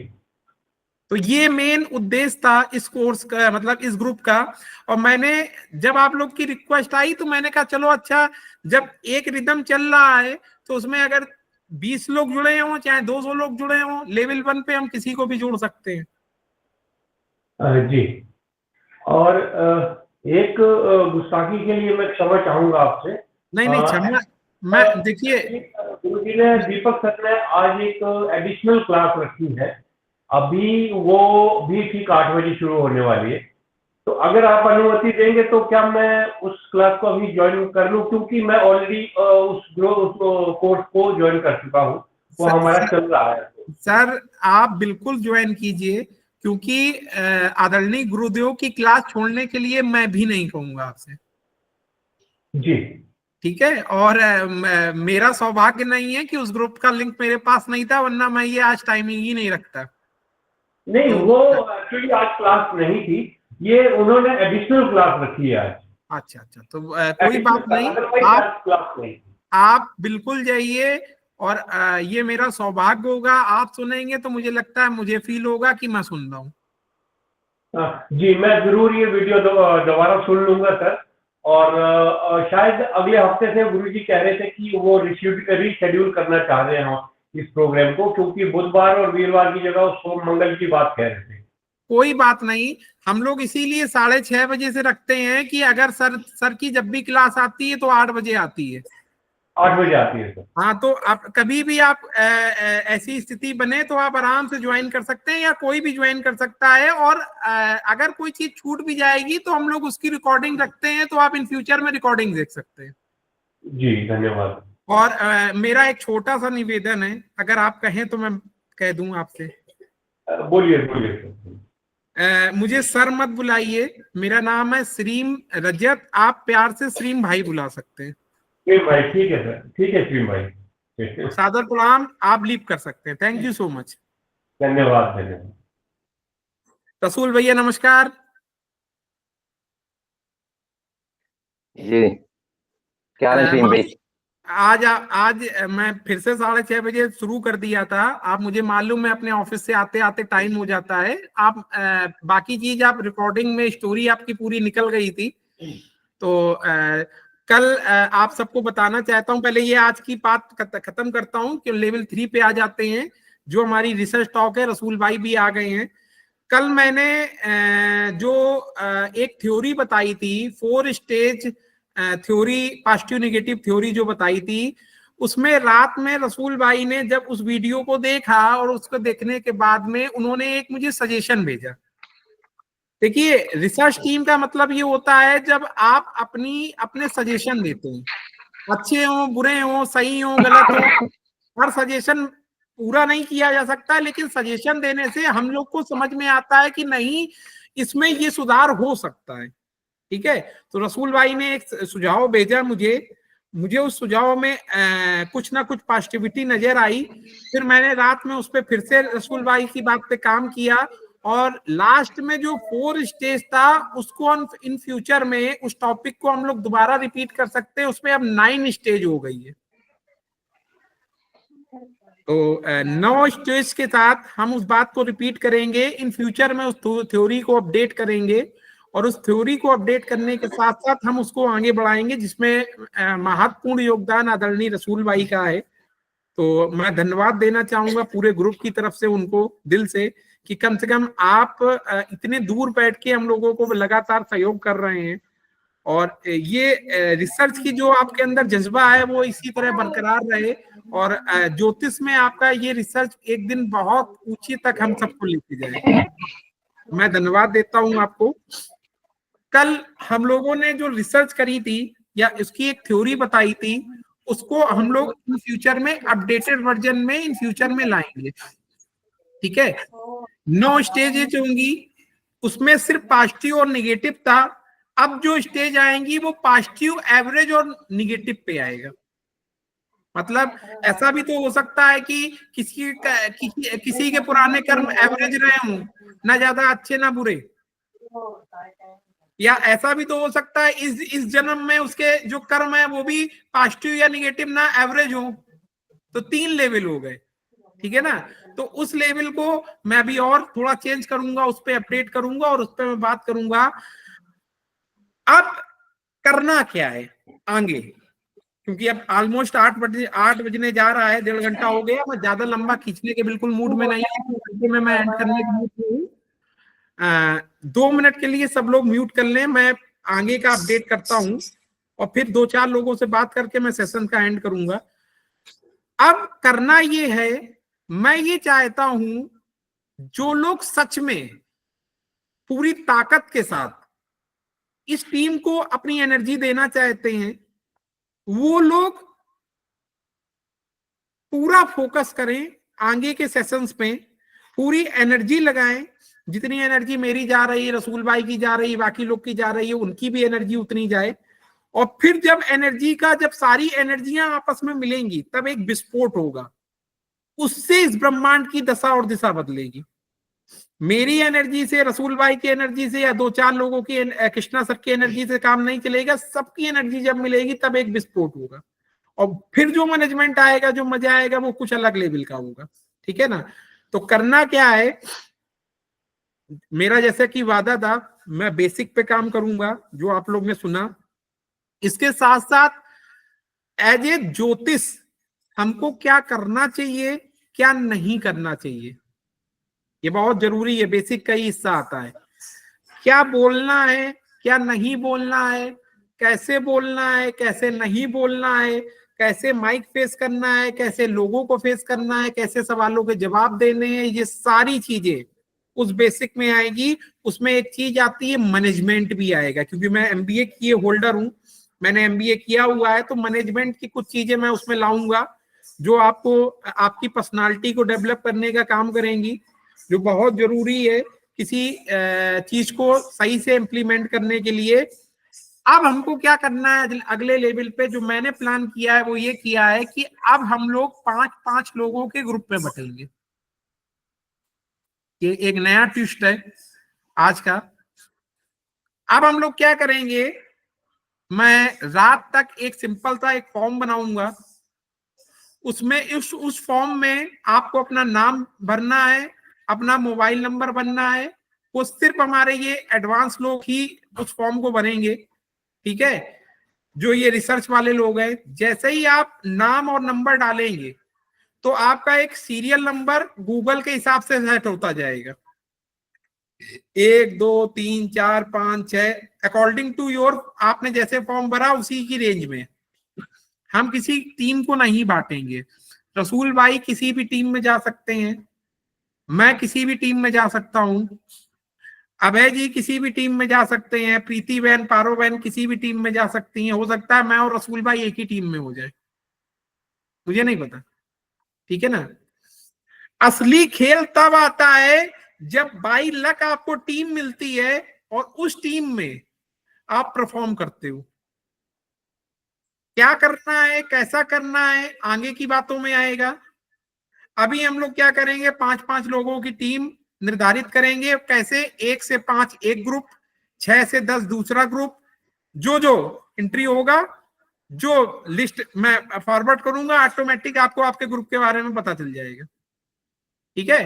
तो ये मेन उद्देश्य था इस कोर्स का, मतलब इस ग्रुप का। और मैंने, जब आप लोग की रिक्वेस्ट आई तो मैंने कहा चलो अच्छा, जब एक रिदम चल रहा है तो उसमें अगर 20 लोग जुड़े हों चाहे 200 लोग जुड़े हों, लेवल 1 पे हम किसी को भी जोड़ सकते हैं। जी। और एक गुस्ताखी के लिए मैं क्षमा चाहूंगा आपसे। नहीं क्षमा, मैं देखिए गुरुजी ने, दीपक सर ने आज एक एडिशनल क्लास रखी है, अभी वो भी ठीक 8 बजे शुरू होने वाली है। तो अगर आप अनुमति देंगे तो क्या मैं उस क्लास को अभी ज्वाइन कर लूं, क्योंकि मैं ऑलरेडी उस कोर्स को ज्वाइन कर चुका हूं, वो हमारा चल रहा है। सर आप बिल्कुल ज्वाइन कीजिए, क्योंकि आदरणीय गुरुदेव की क्लास छोड़ने के लिए मैं भी नहीं कहूंगा आपसे। जी ठीक है, और मेरा सौभाग्य नहीं है कि उस ग्रुप का लिंक मेरे पास नहीं था, वरना मैं ये आज टाइमिंग ही नहीं रखता। नहीं, तो, वो एक्चुअली आज क्लास नहीं थी, ये उन्होंने एडिशनल क्लास रखी है आज। अच्छा, तो कोई बात नहीं, आप क्लास नहीं, आप बिल्कुल जाइए, और ये मेरा सौभाग्य होगा, आप सुनेंगे तो मुझे लगता है, मुझे फील होगा कि मैं सुन रहा हूँ। जी, मैं जरूर ये वीडियो दोबारा सुन लूंगा सर। और शायद अगले हफ्ते से गुरुजी कह रहे थे कि वो रीशेड्यूल करना चाह रहे हैं इस प्रोग्राम को, क्योंकि बुधवार और वीरवार की जगह सोम मंगल की बात कह रहे थे। कोई बात नहीं, हम लोग इसीलिए 6:30 बजे से रखते हैं कि अगर सर की जब भी क्लास आती है तो 8 बजे आती है। 8 बजे आती है सर। हाँ, तो आप कभी भी आप ऐसी स्थिति बने तो आप आराम से ज्वाइन कर सकते हैं, या कोई भी ज्वाइन कर सकता है। और अगर कोई चीज छूट भी जाएगी तो हम लोग उसकी रिकॉर्डिंग रखते हैं, तो आप इन फ्यूचर में रिकॉर्डिंग देख सकते हैं। जी धन्यवाद। और मेरा एक छोटा सा निवेदन है, अगर आप कहें तो मैं कह दूं आपसे। बोलिए बोलिए सर। मुझे सर मत बुलाइए, मेरा नाम है श्रीम रजत, आप प्यार से श्रीम भाई बुला सकते हैं। श्रीम भाई, ठीक है सर, ठीक है श्रीम भाई। सादर प्रणाम, आप लीव कर सकते हैं। Thank you so much. धन्यवाद धन्यवाद। रसूल भैया नमस्कार। जी, क्या हाल है श्रीम भाई? आज मैं फिर से 6:30 बजे शुरू कर दिया था। आप, मुझे मालूम है अपने ऑफिस से आते आते टाइम हो जाता है। आप बाकी चीज, आप रिकॉर्डिंग में स्टोरी आपकी पूरी निकल गई थी, तो कल आप सबको बताना चाहता हूं। पहले ये आज की बात खत्म करता हूं कि लेवल 3 पे आ जाते हैं, जो हमारी रिसर्च टॉक है। रसूल भाई भी आ गए हैं। कल मैंने जो एक थ्योरी बताई थी, 4 stage theory, positive negative theory जो बताई थी, उसमें रात में रसूल भाई ने जब उस वीडियो को देखा, और उसको देखने के बाद में उन्होंने एक मुझे सजेशन भेजा। देखिए, रिसर्च टीम का मतलब ये होता है जब आप अपने सजेशन देते हैं, अच्छे हो बुरे हो सही हो गलत हो, हर सजेशन पूरा नहीं किया जा सकता, लेकिन सजेशन देने से हम लोग को समझ में आता है कि नहीं, इसमें ये सुधार हो सकता है। ठीक है, तो रसूल भाई ने एक सुझाव भेजा मुझे उस सुझाव में कुछ ना कुछ पॉजिटिविटी नजर आई। फिर मैंने रात में उस पर फिर से रसूल भाई की बात पे काम किया, और लास्ट में जो 4 स्टेज था उसको इन फ्यूचर में उस टॉपिक को हम लोग दोबारा रिपीट कर सकते हैं। उसमें अब 9 स्टेज हो गई है, तो 9 स्टेज के साथ हम उस बात को रिपीट करेंगे। इन फ्यूचर में उस थ्योरी को अपडेट करेंगे, और उस थ्योरी को अपडेट करने के साथ साथ हम उसको आगे बढ़ाएंगे, जिसमें महत्वपूर्ण योगदान आदरणीय रसूल भाई का है। तो मैं धन्यवाद देना चाहूंगा पूरे ग्रुप की तरफ से उनको दिल से, कि कम से कम आप इतने दूर बैठ के हम लोगों को लगातार सहयोग कर रहे हैं, और ये रिसर्च की जो आपके अंदर जज्बा है वो इसी तरह बरकरार रहे, और ज्योतिष में आपका ये रिसर्च एक दिन बहुत ऊंची तक हम सबको लेके जाए। मैं धन्यवाद देता हूं आपको। कल हम लोगों ने जो रिसर्च करी थी या उसकी एक थ्योरी बताई थी, उसको हम लोग इन फ्यूचर में अपडेटेड वर्जन में इन फ्यूचर में लाएंगे। ठीक है, 9 स्टेजेज होंगी, उसमें सिर्फ पॉजिटिव और निगेटिव था। अब जो स्टेज आएंगी वो पॉजिटिव, एवरेज और निगेटिव पे आएगा। मतलब ऐसा भी तो हो सकता है कि किसी के पुराने कर्म एवरेज रहे हों, ना ज्यादा अच्छे ना बुरे, या ऐसा भी तो हो सकता है इस जन्म में उसके जो कर्म है वो भी पॉजिटिव या निगेटिव ना एवरेज हो। तो 3 लेवल हो गए। ठीक है ना, तो उस लेवल को मैं भी और थोड़ा चेंज करूंगा, उस पर अपडेट करूंगा, और उस पर मैं बात करूंगा अब करना क्या है आगे, क्योंकि अब ऑलमोस्ट 8 बजने जा रहा है, 1.5 घंटा हो गया। मैं ज्यादा लंबा खींचने के बिल्कुल मूड में नहीं है, मैं एंड करने के मूड में हूँ। 2 मिनट के लिए सब लोग म्यूट कर लें, मैं आगे का अपडेट करता हूं और फिर 2-4 लोगों से बात करके मैं सेशन का एंड करूंगा। अब करना ये है, मैं ये चाहता हूं जो लोग सच में पूरी ताकत के साथ इस टीम को अपनी एनर्जी देना चाहते हैं, वो लोग पूरा फोकस करें आगे के सेशंस पे, पूरी एनर्जी लगाएं। जितनी एनर्जी मेरी जा रही है, रसूल भाई की जा रही है, बाकी लोग की जा रही है, उनकी भी एनर्जी उतनी जाए। और फिर जब एनर्जी का, जब सारी एनर्जियां आपस में मिलेंगी तब एक विस्फोट होगा, उससे इस ब्रह्मांड की दशा और दिशा बदलेगी। मेरी एनर्जी से, रसूल भाई की एनर्जी से या 2-4 लोगों की, कृष्णा सर की एनर्जी से काम नहीं चलेगा। सबकी एनर्जी जब मिलेगी तब एक विस्फोट होगा और फिर जो मैनेजमेंट आएगा, जो मजा आएगा, वो कुछ अलग लेवल का होगा। ठीक है ना? तो करना क्या है, मेरा जैसे कि वादा था, मैं बेसिक पे काम करूंगा जो आप लोग ने सुना। इसके साथ साथ एज ए ज्योतिष हमको क्या करना चाहिए, क्या नहीं करना चाहिए, ये बहुत जरूरी है। बेसिक का ही हिस्सा आता है। क्या बोलना है, क्या नहीं बोलना है, कैसे बोलना है, कैसे नहीं बोलना है, कैसे माइक फेस करना है, कैसे लोगों को फेस करना है, कैसे सवालों के जवाब देने हैं, ये सारी चीजें उस बेसिक में आएगी। उसमें एक चीज आती है, मैनेजमेंट भी आएगा, क्योंकि मैं एमबीए किए होल्डर हूं, मैंने एमबीए किया हुआ है, तो मैनेजमेंट की कुछ चीजें मैं उसमें लाऊंगा जो आपको, आपकी पर्सनालिटी को डेवलप करने का काम करेंगी, जो बहुत जरूरी है किसी चीज को सही से इम्प्लीमेंट करने के लिए। अब हमको क्या करना है अगले लेवल पे, जो मैंने प्लान किया है वो ये किया है कि अब हम लोग 5-5 लोगों के ग्रुप में बटेंगे। ये एक नया ट्विस्ट है आज का। अब हम लोग क्या करेंगे, मैं रात तक एक सिंपल सा एक फॉर्म बनाऊंगा, उसमें उस फॉर्म में आपको अपना नाम भरना है, अपना मोबाइल नंबर भरना है। वो सिर्फ हमारे ये एडवांस लोग ही उस फॉर्म को भरेंगे। ठीक है? जो ये रिसर्च वाले लोग हैं, जैसे ही आप नाम और नंबर डालेंगे तो आपका एक सीरियल नंबर गूगल के हिसाब से सेट होता जाएगा, 1 2 3 4 5 6 अकॉर्डिंग टू योर, आपने जैसे फॉर्म भरा उसी की रेंज में। हम किसी टीम को नहीं बांटेंगे। रसूल भाई किसी भी टीम में जा सकते हैं, मैं किसी भी टीम में जा सकता हूं, अभय जी किसी भी टीम में जा सकते हैं, प्रीति बहन, पारो बहन किसी भी टीम में जा सकती हैं। हो सकता है मैं और रसूल भाई एक ही टीम में हो जाए, मुझे नहीं पता। ठीक है ना? असली खेल तब आता है जब बाई लक आपको टीम मिलती है और उस टीम में आप परफॉर्म करते हो। क्या करना है, कैसा करना है, आगे की बातों में आएगा। अभी हम लोग क्या करेंगे, 5-5 लोगों की टीम निर्धारित करेंगे। कैसे? 1 से 5 एक ग्रुप, 6 से 10 दूसरा ग्रुप। जो जो एंट्री होगा, जो लिस्ट मैं फॉरवर्ड करूंगा, ऑटोमेटिक आपको आपके ग्रुप के बारे में पता चल जाएगा। ठीक है?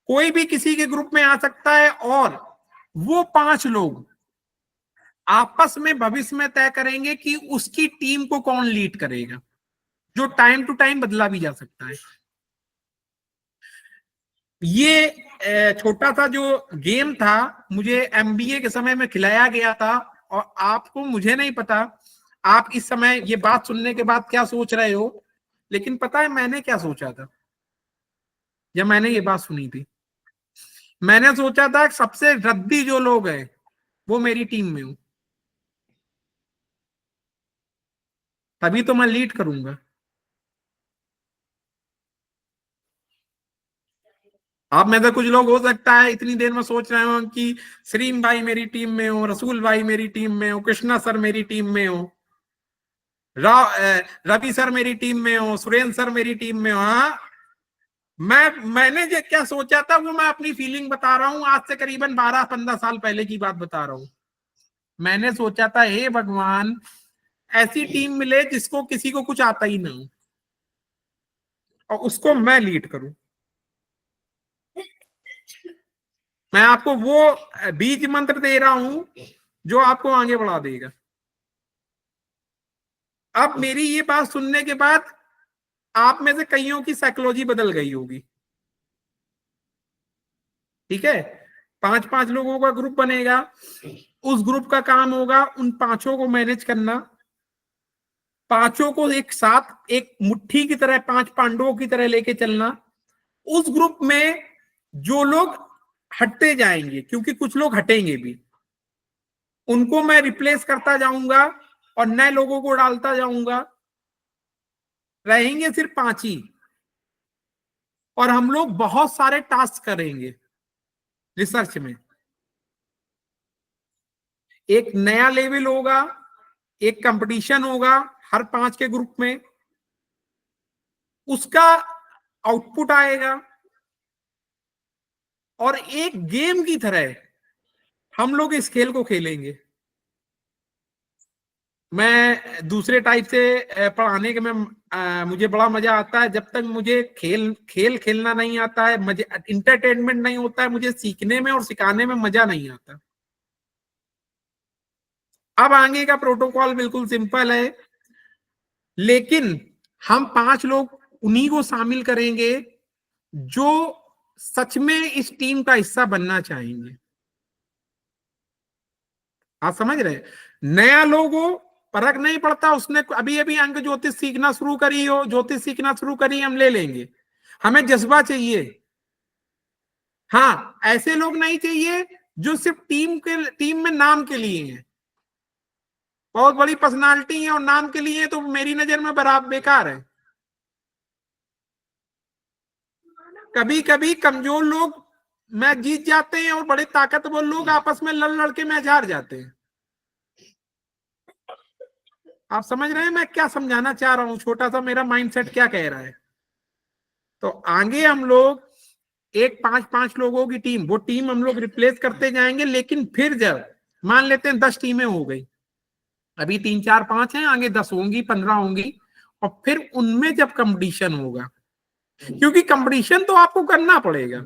कोई भी किसी के ग्रुप में आ सकता है और वो 5 लोग आपस में भविष्य में तय करेंगे कि उसकी टीम को कौन लीड करेगा, जो टाइम टू टाइम बदला भी जा सकता है। ये छोटा सा जो गेम था, मुझे एमबीए के समय में खिलाया गया था, और आपको, मुझे नहीं पता आप इस समय ये बात सुनने के बाद क्या सोच रहे हो, लेकिन पता है मैंने क्या सोचा था जब मैंने ये बात सुनी थी। मैंने सोचा था सबसे रद्दी जो लोग हैं वो मेरी टीम में हो, तभी तो मैं लीड करूंगा। आप में से कुछ लोग हो सकता है इतनी देर में सोच रहे हो कि सलीम भाई मेरी टीम में हो, रसूल भाई मेरी टीम में हो, कृष्णा सर मेरी टीम में हो, रवि सर मेरी टीम में हो, सुरेंद्र सर मेरी टीम में हो। हाँ, मैंने जो क्या सोचा था वो मैं अपनी फीलिंग बता रहा हूं। आज से करीबन 12-15 साल पहले की बात बता रहा हूं। मैंने सोचा था, हे भगवान, ऐसी टीम मिले जिसको किसी को कुछ आता ही ना हो और उसको मैं लीड करूं। मैं आपको वो बीज मंत्र दे रहा हूं जो आपको आगे बढ़ा देगा। अब मेरी ये बात सुनने के बाद आप में से कईयों की साइकोलॉजी बदल गई होगी। ठीक है? 5-5 लोगों का ग्रुप बनेगा। उस ग्रुप का काम होगा उन 5 को मैनेज करना, 5 को एक साथ एक मुट्ठी की तरह, 5 पांडवों की तरह लेके चलना। उस ग्रुप में जो लोग हटते जाएंगे, क्योंकि कुछ लोग हटेंगे भी, उनको मैं रिप्लेस करता जाऊंगा और नए लोगों को डालता जाऊंगा। रहेंगे सिर्फ 5 ही, और हम लोग बहुत सारे टास्क करेंगे रिसर्च में। एक नया लेवल होगा, एक कंपटीशन होगा हर 5 के ग्रुप में, उसका आउटपुट आएगा, और एक गेम की तरह हम लोग इस खेल को खेलेंगे। मैं दूसरे टाइप से पढ़ाने के में मुझे बड़ा मजा आता है। जब तक मुझे खेलना नहीं आता है, मजे इंटरटेनमेंट नहीं होता है, मुझे सीखने में और सिखाने में मजा नहीं आता। अब आगे का प्रोटोकॉल बिल्कुल सिंपल है, लेकिन हम 5 लोग उन्हीं को शामिल करेंगे जो सच में इस टीम का हिस्सा बनना चाहेंगे। आप समझ रहे हैं? नया लोगो फर्क नहीं पड़ता, उसने अभी अभी अंक ज्योतिष सीखना शुरू करी हो, ज्योतिष सीखना शुरू करी, हम ले लेंगे। हमें जज्बा चाहिए। हाँ, ऐसे लोग नहीं चाहिए जो सिर्फ टीम में नाम के लिए हैं, बहुत बड़ी पर्सनालिटी है और नाम के लिए, तो मेरी नजर में बराबर बेकार है। कभी कभी कमजोर लोग मैच जीत जाते हैं और बड़े ताकतवर लोग आपस में लड़ के मैच हार जाते हैं। आप समझ रहे हैं मैं क्या समझाना चाह रहा हूं? छोटा सा मेरा माइंडसेट क्या कह रहा है। तो आगे हम लोग एक 5-5 लोगों की टीम, वो टीम हम लोग रिप्लेस करते जाएंगे। लेकिन फिर जब मान लेते हैं 10 टीमें हो गई, अभी 3, 4, 5 हैं, आगे 10 होंगी, 15 होंगी, और फिर उनमें जब कंपटीशन होगा, क्योंकि कंपटीशन तो आपको करना पड़ेगा,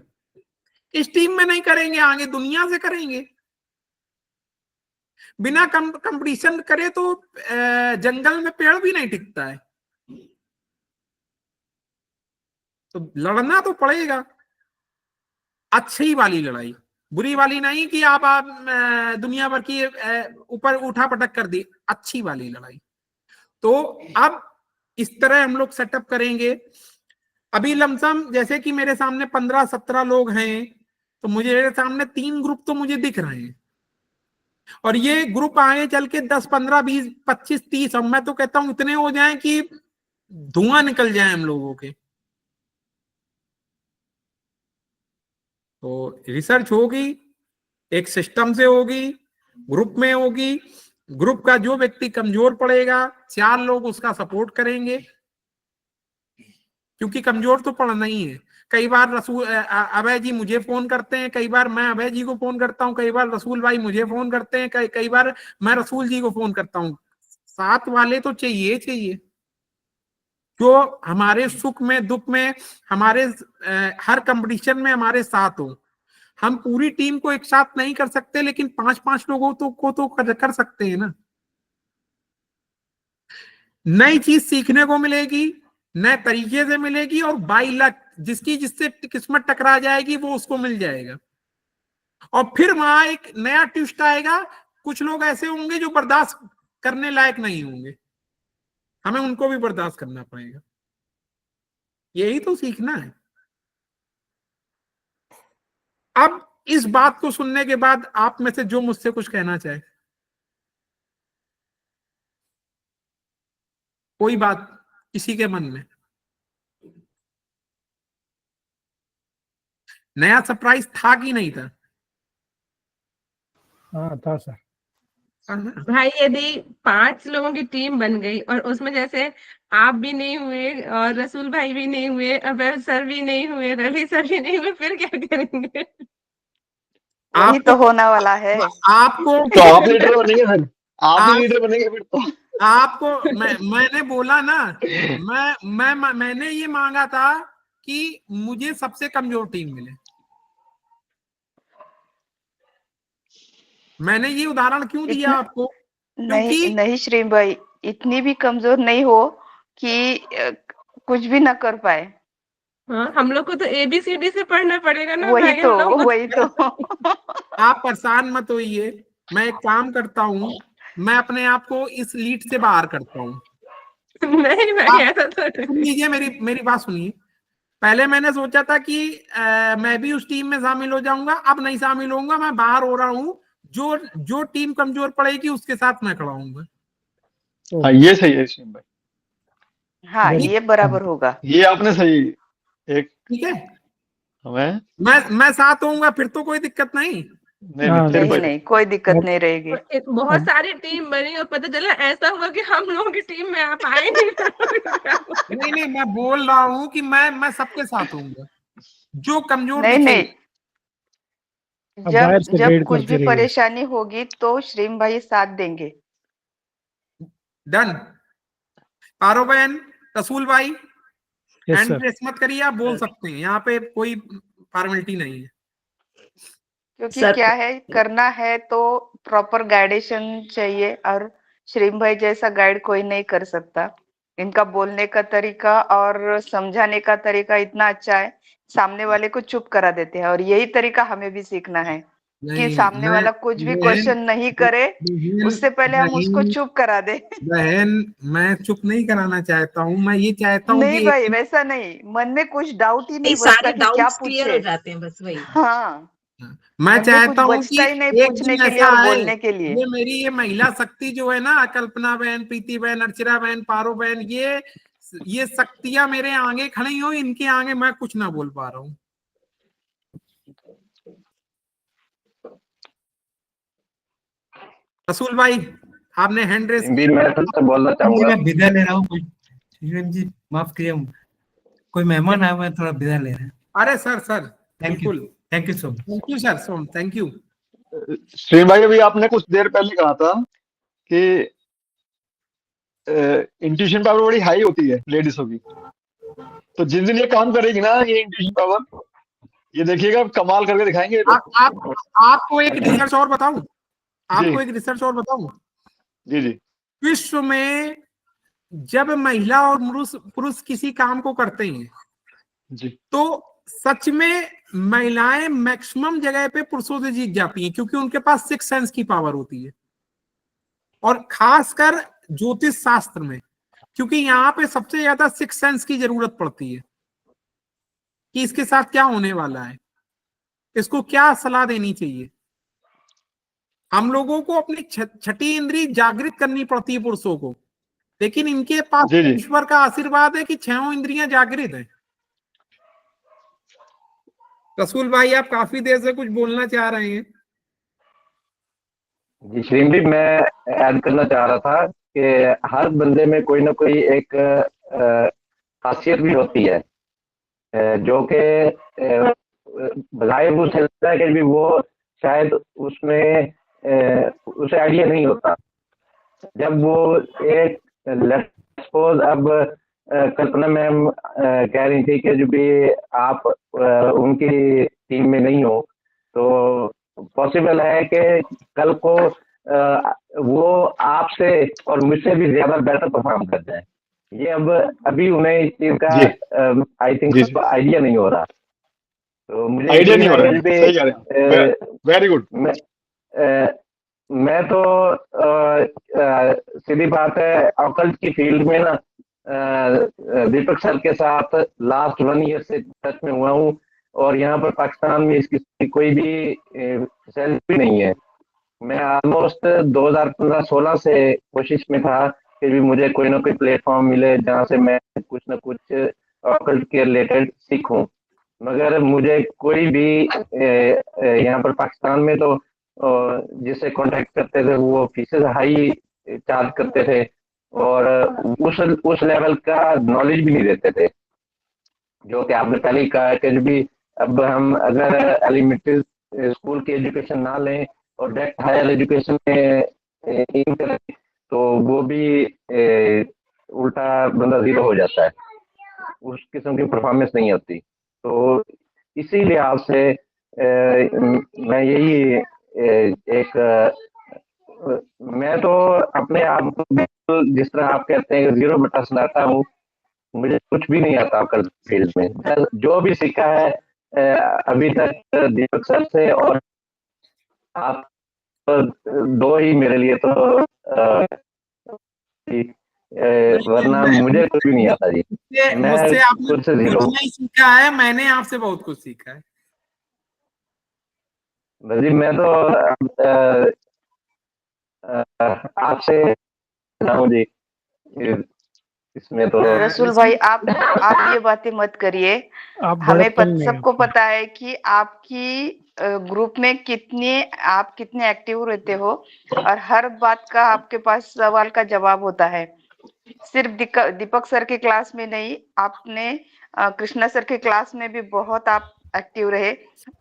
इस टीम में नहीं करेंगे, आगे दुनिया से करेंगे। बिना कंपटीशन करे तो जंगल में पेड़ भी नहीं टिकता है, तो लड़ना तो पड़ेगा। अच्छी वाली लड़ाई, बुरी वाली नहीं कि आप दुनिया भर की ऊपर उठा पटक कर दी, अच्छी वाली लड़ाई। तो अब इस तरह हम लोग सेटअप करेंगे। अभी लमसम जैसे कि मेरे सामने 15-17 लोग हैं, तो मेरे सामने 3 ग्रुप तो मुझे दिख रहे हैं, और ये ग्रुप आगे चल के 10, 15, 20, 25, 30, अब मैं तो कहता हूं इतने हो जाएं कि धुआं निकल जाए हम लोगों के। तो रिसर्च होगी, एक सिस्टम से होगी, ग्रुप में होगी। ग्रुप का जो व्यक्ति कमजोर पड़ेगा, 4 लोग उसका सपोर्ट करेंगे, क्योंकि कमजोर तो पड़ना ही है। कई बार अभय जी मुझे फोन करते हैं, कई बार मैं अभय जी को फोन करता हूं, कई बार रसूल भाई मुझे फोन करते हैं, कई बार मैं रसूल जी को फोन करता हूं। साथ वाले तो चाहिए, जो हमारे सुख में दुख में, हमारे हर कंपटीशन में हमारे साथ हो। हम पूरी टीम को एक साथ नहीं कर सकते, लेकिन 5-5 लोगों को तो कर सकते हैं ना। नई चीज सीखने को मिलेगी, नए तरीके से मिलेगी, और बाई लक जिसकी जिससे किस्मत टकरा जाएगी वो उसको मिल जाएगा। और फिर वहां एक नया ट्विस्ट आएगा, कुछ लोग ऐसे होंगे जो बर्दाश्त करने लायक नहीं होंगे, हमें उनको भी बर्दाश्त करना पड़ेगा। यही तो सीखना है। अब इस बात को सुनने के बाद आप में से जो मुझसे कुछ कहना चाहे, कोई बात किसी के मन में, नया सरप्राइज था कि नहीं था? हाँ था सर। भाई यदि 5 लोगों की टीम बन गई और उसमें जैसे आप भी नहीं हुए और रसूल भाई भी नहीं हुए, अभय सर भी नहीं हुए, रवि सर भी नहीं हुए, फिर क्या करेंगे? वही तो होने वाला है। आपको तो आप लीडर बनेंगे फिर, आप ही लीडर बनेंगे फिर तो। आपको मैंने बोला ना, मैंने ये मांगा था कि मुझे सबसे कमजोर टीम मिले। मैंने ये उदाहरण क्यों दिया आपको? नहीं श्री भाई, इतनी भी कमजोर नहीं हो कि कुछ भी ना कर पाए। हाँ, हम लोग को तो ABCD से पढ़ना पड़ेगा ना वही भाई, हम लोग तो वही तो आप परेशान मत होइए, मैं एक काम करता हूँ, मैं अपने आप को इस लीड से बाहर करता हूँ। नहीं भाई, आप ऐसा तो सुन नहीं। लीजिए, मेरी मेरी बात सुनिए। पहले मैंने सोचा था कि मैं भी उस टीम में शामिल हो जाऊंगा, अब नहीं शामिल होऊंगा, मैं बाहर हो रहा हूँ। जो जो टीम कमजोर पड़ेगी उसके साथ मैं खड़ा हूँगा। हाँ, ये सही है श्रीम भाई, हाँ Very- ये बराबर होगा। ये आपने सही एक ठीक है, हमें मैं साथ होऊंगा, फिर तो कोई दिक्कत नहीं। नहीं हाँ, फिर नहीं कोई नहीं कोई दिक्कत नहीं रहेगी। बहुत सारी टीम बनी और पता चला ऐसा हुआ कि हम लोगों की टीम में आप आए नहीं। नहीं नहीं, मैं बोल रहा हूँ कि मैं सबके साथ होऊंगा, जो कमजोर नहीं दिखे। नहीं, अब जब बाहर से जब गाइड कुछ करते भी रहिए। परेशानी होगी तो श्रीम भाई साथ देंगे। डन। पारो बहन, रसूल भाई, यस हैंड सर। रेस मत करिए, आप बोल सकते हैं, यहाँ पे कोई फॉर्मेलिटी नहीं है। क्योंकि सर क्या है, करना है तो प्रॉपर गाइडेशन चाहिए, और श्रीम भाई जैसा गाइड कोई नहीं कर सकता। इनका बोलने का तरीका और समझाने का तरीका इतना अच्छा है, सामने वाले को चुप करा देते हैं। और यही तरीका हमें भी सीखना है कि नहीं, सामने मैं वाला कुछ भी बहन क्वेश्चन नहीं करे, बहन उससे पहले हम उसको बहन चुप करा दे। बहन, मैं चुप नहीं कराना चाहता हूँ, मैं ये चाहता हूँ नहीं कि भाई, वैसा नहीं, मन में कुछ डाउट ही नहीं बचता सारे कि क्या डाउट्स क्लियर हो पूछे। जाते हैं, बस वही। हाँ, मैं मन में कुछ चाहता हूँ कि बचता ही नहीं एक पूछने दिन के लिए ऐसा और आए, बोलने के लिए। ये मेरी ये महिला शक्ति जो है ना, कल्पना बहन, प्रीति बहन, अर्चना बहन, पारो बहन, ये शक्तियां मेरे आगे खड़ी हो, इनके आगे मैं कुछ ना बोल पा रहा हूँ। रसूल भाई, आपने हैंड रेस भी मैं तो बोलना जी चाहूंगा। मैं विदा ले रहा हूँ, श्रीराम जी माफ करिए, कोई मेहमान आया हुआ है, थोड़ा विदा ले रहे हैं। अरे सर, थैंक यू, बिल्कुल, thank you so much. Thank you sir, so thank you. श्रीम भाई, अभी आपने कुछ देर पहले कहा था कि इंट्यूशन पावर बड़ी हाई होती है लेडीजों की, तो जिस दिन ये काम करेगी ना ये इंट्यूशन पावर, ये देखिएगा कमाल करके दिखाएंगे ये लोग। आपको एक रिसर्च और बताऊं, जी आपको एक रिसर्च और बताऊं। जी जी विश्व में जब महिला और पुरुष पुरुष किसी काम को करते हैं जी तो सच में महिलाएं मैक्सिमम जगह पे पुरुषों से जीत जाती हैं, क्योंकि उनके पास सिक्स सेंस की पावर होती है। और खासकर ज्योतिष शास्त्र में, क्योंकि यहाँ पे सबसे ज्यादा सिक्स सेंस की जरूरत पड़ती है कि इसके साथ क्या होने वाला है, इसको क्या सलाह देनी चाहिए। हम लोगों को अपनी छठी इंद्री जागृत करनी पड़ती है पुरुषों को, लेकिन इनके पास जी जी ईश्वर का आशीर्वाद है कि छहों इंद्रियां जागृत हैं। रसूल भाई, आप काफी देर से कुछ बोलना चाह रहे हैं। जी श्रीम जी, मैं ऐड करना चाह रहा था कि हर बंदे में कोई ना कोई एक खासियत भी होती है, जो कि बजाय वो चलता है कि भी वो शायद उसमें उसे आइडिया नहीं होता। जब वो एक सपोज अब कल्पना मैम कह रही थी कि जो भी आप उनकी टीम में नहीं हो, तो पॉसिबल है कि कल को वो आपसे और मुझसे भी ज्यादा बेटर परफॉर्म कर जाए। ये अब अभी उन्हें इस चीज का जी I think ji ji idea नहीं हो रहा, तो मुझे आइडिया यकीन नहीं हो है रहा कि है, भी सही कह रहे हैं, वेरी गुड। मैं तो सीधी बात है, ऑकल्ट की फील्ड में ना दीपक सर के साथ लास्ट 1 ईयर से टच में हुआ हूँ, और यहाँ पर पाकिस्तान में इसकी कोई भी फैसिलिटी नहीं है। मैं ऑलमोस्ट 2015-16 से कोशिश में था कि भी मुझे कोई ना कोई प्लेटफॉर्म मिले जहाँ से मैं कुछ ना कुछ ऑकल्ट के रिलेटेड सीखूं, मगर मुझे कोई भी यहाँ पर पाकिस्तान में तो जिससे कांटेक्ट करते थे वो फीसेस हाई चार्ज करते थे, और उस लेवल का नॉलेज भी नहीं देते थे, जो कि आपने पहले ही कहा कि जो भी अब हम अगर एलिमेंट्री स्कूल की एजुकेशन ना लें और डायरेक्ट हायर एजुकेशन में एम करें तो वो भी उल्टा बंदा जीरो हो जाता है, उस किस्म की परफॉर्मेंस नहीं होती। तो इसी लिहाज से मैं यही मैं तो अपने आप को बिल्कुल जिस तरह आप कहते हैं 0 बटा सलाता हूँ, मुझे कुछ भी नहीं आता ऑकल्ट फील्ड में। मैं जो भी सीखा है अभी तक दीपक सर से, और आप दो ही मेरे लिए तो वरना मुझे कुछ भी नहीं आता जी। मैं मुझसे आपने खुद से कुछ जीरो। नहीं सीखा है, मैंने आपसे बहुत कुछ सीखा है। जी मैं तो आपसे जी इसमें तो रसूल भाई, आप ये बातें मत करिए। आप हमें बड़प्पन में सबको पता है कि आपकी ग्रुप में आप कितने एक्टिव रहते हो, और हर बात का आपके पास सवाल का जवाब होता है। सिर्फ दीपक सर के क्लास में नहीं, आपने कृष्णा सर के क्लास में भी बहुत आप एक्टिव रहे,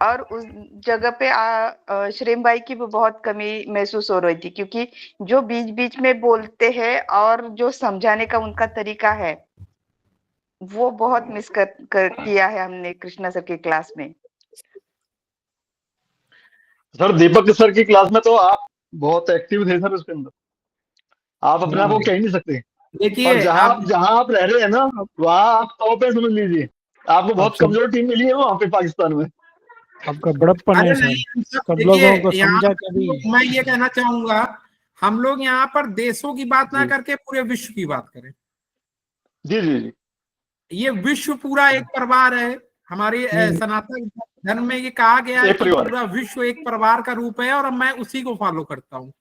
और उस जगह पे श्रीम भाई की भी बहुत कमी महसूस हो रही थी, क्योंकि जो बीच बीच में बोलते हैं और जो समझाने का उनका तरीका है, वो बहुत मिस किया है हमने कृष्णा सर की क्लास में। सर दीपक सर की क्लास में तो आप बहुत एक्टिव थे सर, उसके अंदर आप अपने आप को कह ही नहीं सकते। देखिए और जहां आप रह रहे हैं ना, वहां आप टॉप है, समझ लीजिए। आपको बहुत कमजोर टीम मिली है वहां पे पाकिस्तान में। आपका बड़प्पन है अरे सर, नहीं, सब देखिए लोगों को यहाँ समझा कभी। मैं ये कहना चाहूंगा, हम लोग यहाँ पर देशों की बात ना जी करके पूरे विश्व की बात करें। जी जी जी। ये विश्व पूरा एक परिवार है। हमारे सनातन धर्म में ये कहा गया है एक कि परिवार पूरा विश्व एक परिवार का रूप है, और मैं उसी को फॉलो करता हूँ।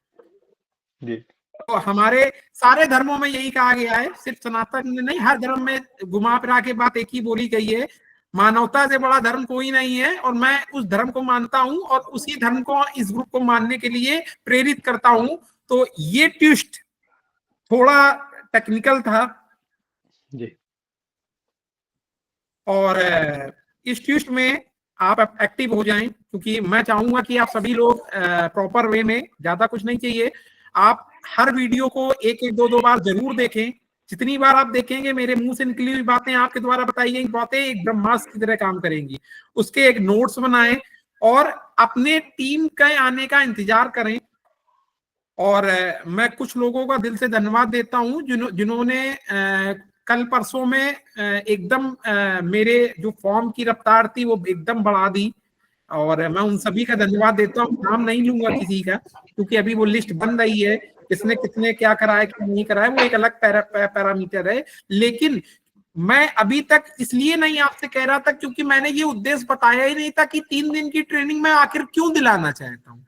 जी। तो हमारे सारे धर्मों में यही कहा गया है, सिर्फ सनातन में नहीं, हर धर्म में घुमा फिरा के बात एक ही बोली गई है, मानवता से बड़ा धर्म कोई नहीं है। और मैं उस धर्म को मानता हूं, और उसी धर्म को इस ग्रुप को मानने के लिए प्रेरित करता हूं। तो ये ट्विस्ट थोड़ा टेक्निकल था, जी और इस ट्विस्ट में आप एक्टिव हो जाएं, क्योंकि मैं चाहूंगा कि आप सभी लोग प्रॉपर वे में, ज्यादा कुछ नहीं चाहिए, आप हर वीडियो को एक एक दो बार जरूर देखें। जितनी बार आप देखेंगे, मेरे मुंह से निकली हुई बातें, आपके द्वारा बताई गई बातें एक ब्रह्मास्त्र की तरह काम करेंगी। उसके एक नोट्स बनाएं, और अपने टीम के आने का इंतजार करें। और मैं कुछ लोगों का दिल से धन्यवाद देता हूं जिन्होंने कल परसों में एकदम मेरे जो फॉर्म की रफ्तार थी वो एकदम बढ़ा दी, और मैं उन सभी का धन्यवाद देता हूँ। नाम नहीं लूंगा किसी का, क्योंकि अभी वो लिस्ट बन रही है, किसने कितने क्या कराया क्या नहीं कराया, वो एक अलग पैरामीटर है। लेकिन मैं अभी तक इसलिए नहीं आपसे कह रहा था, क्योंकि मैंने ये उद्देश्य बताया ही नहीं था कि 3 दिन की ट्रेनिंग में आखिर क्यों दिलाना चाहता हूँ।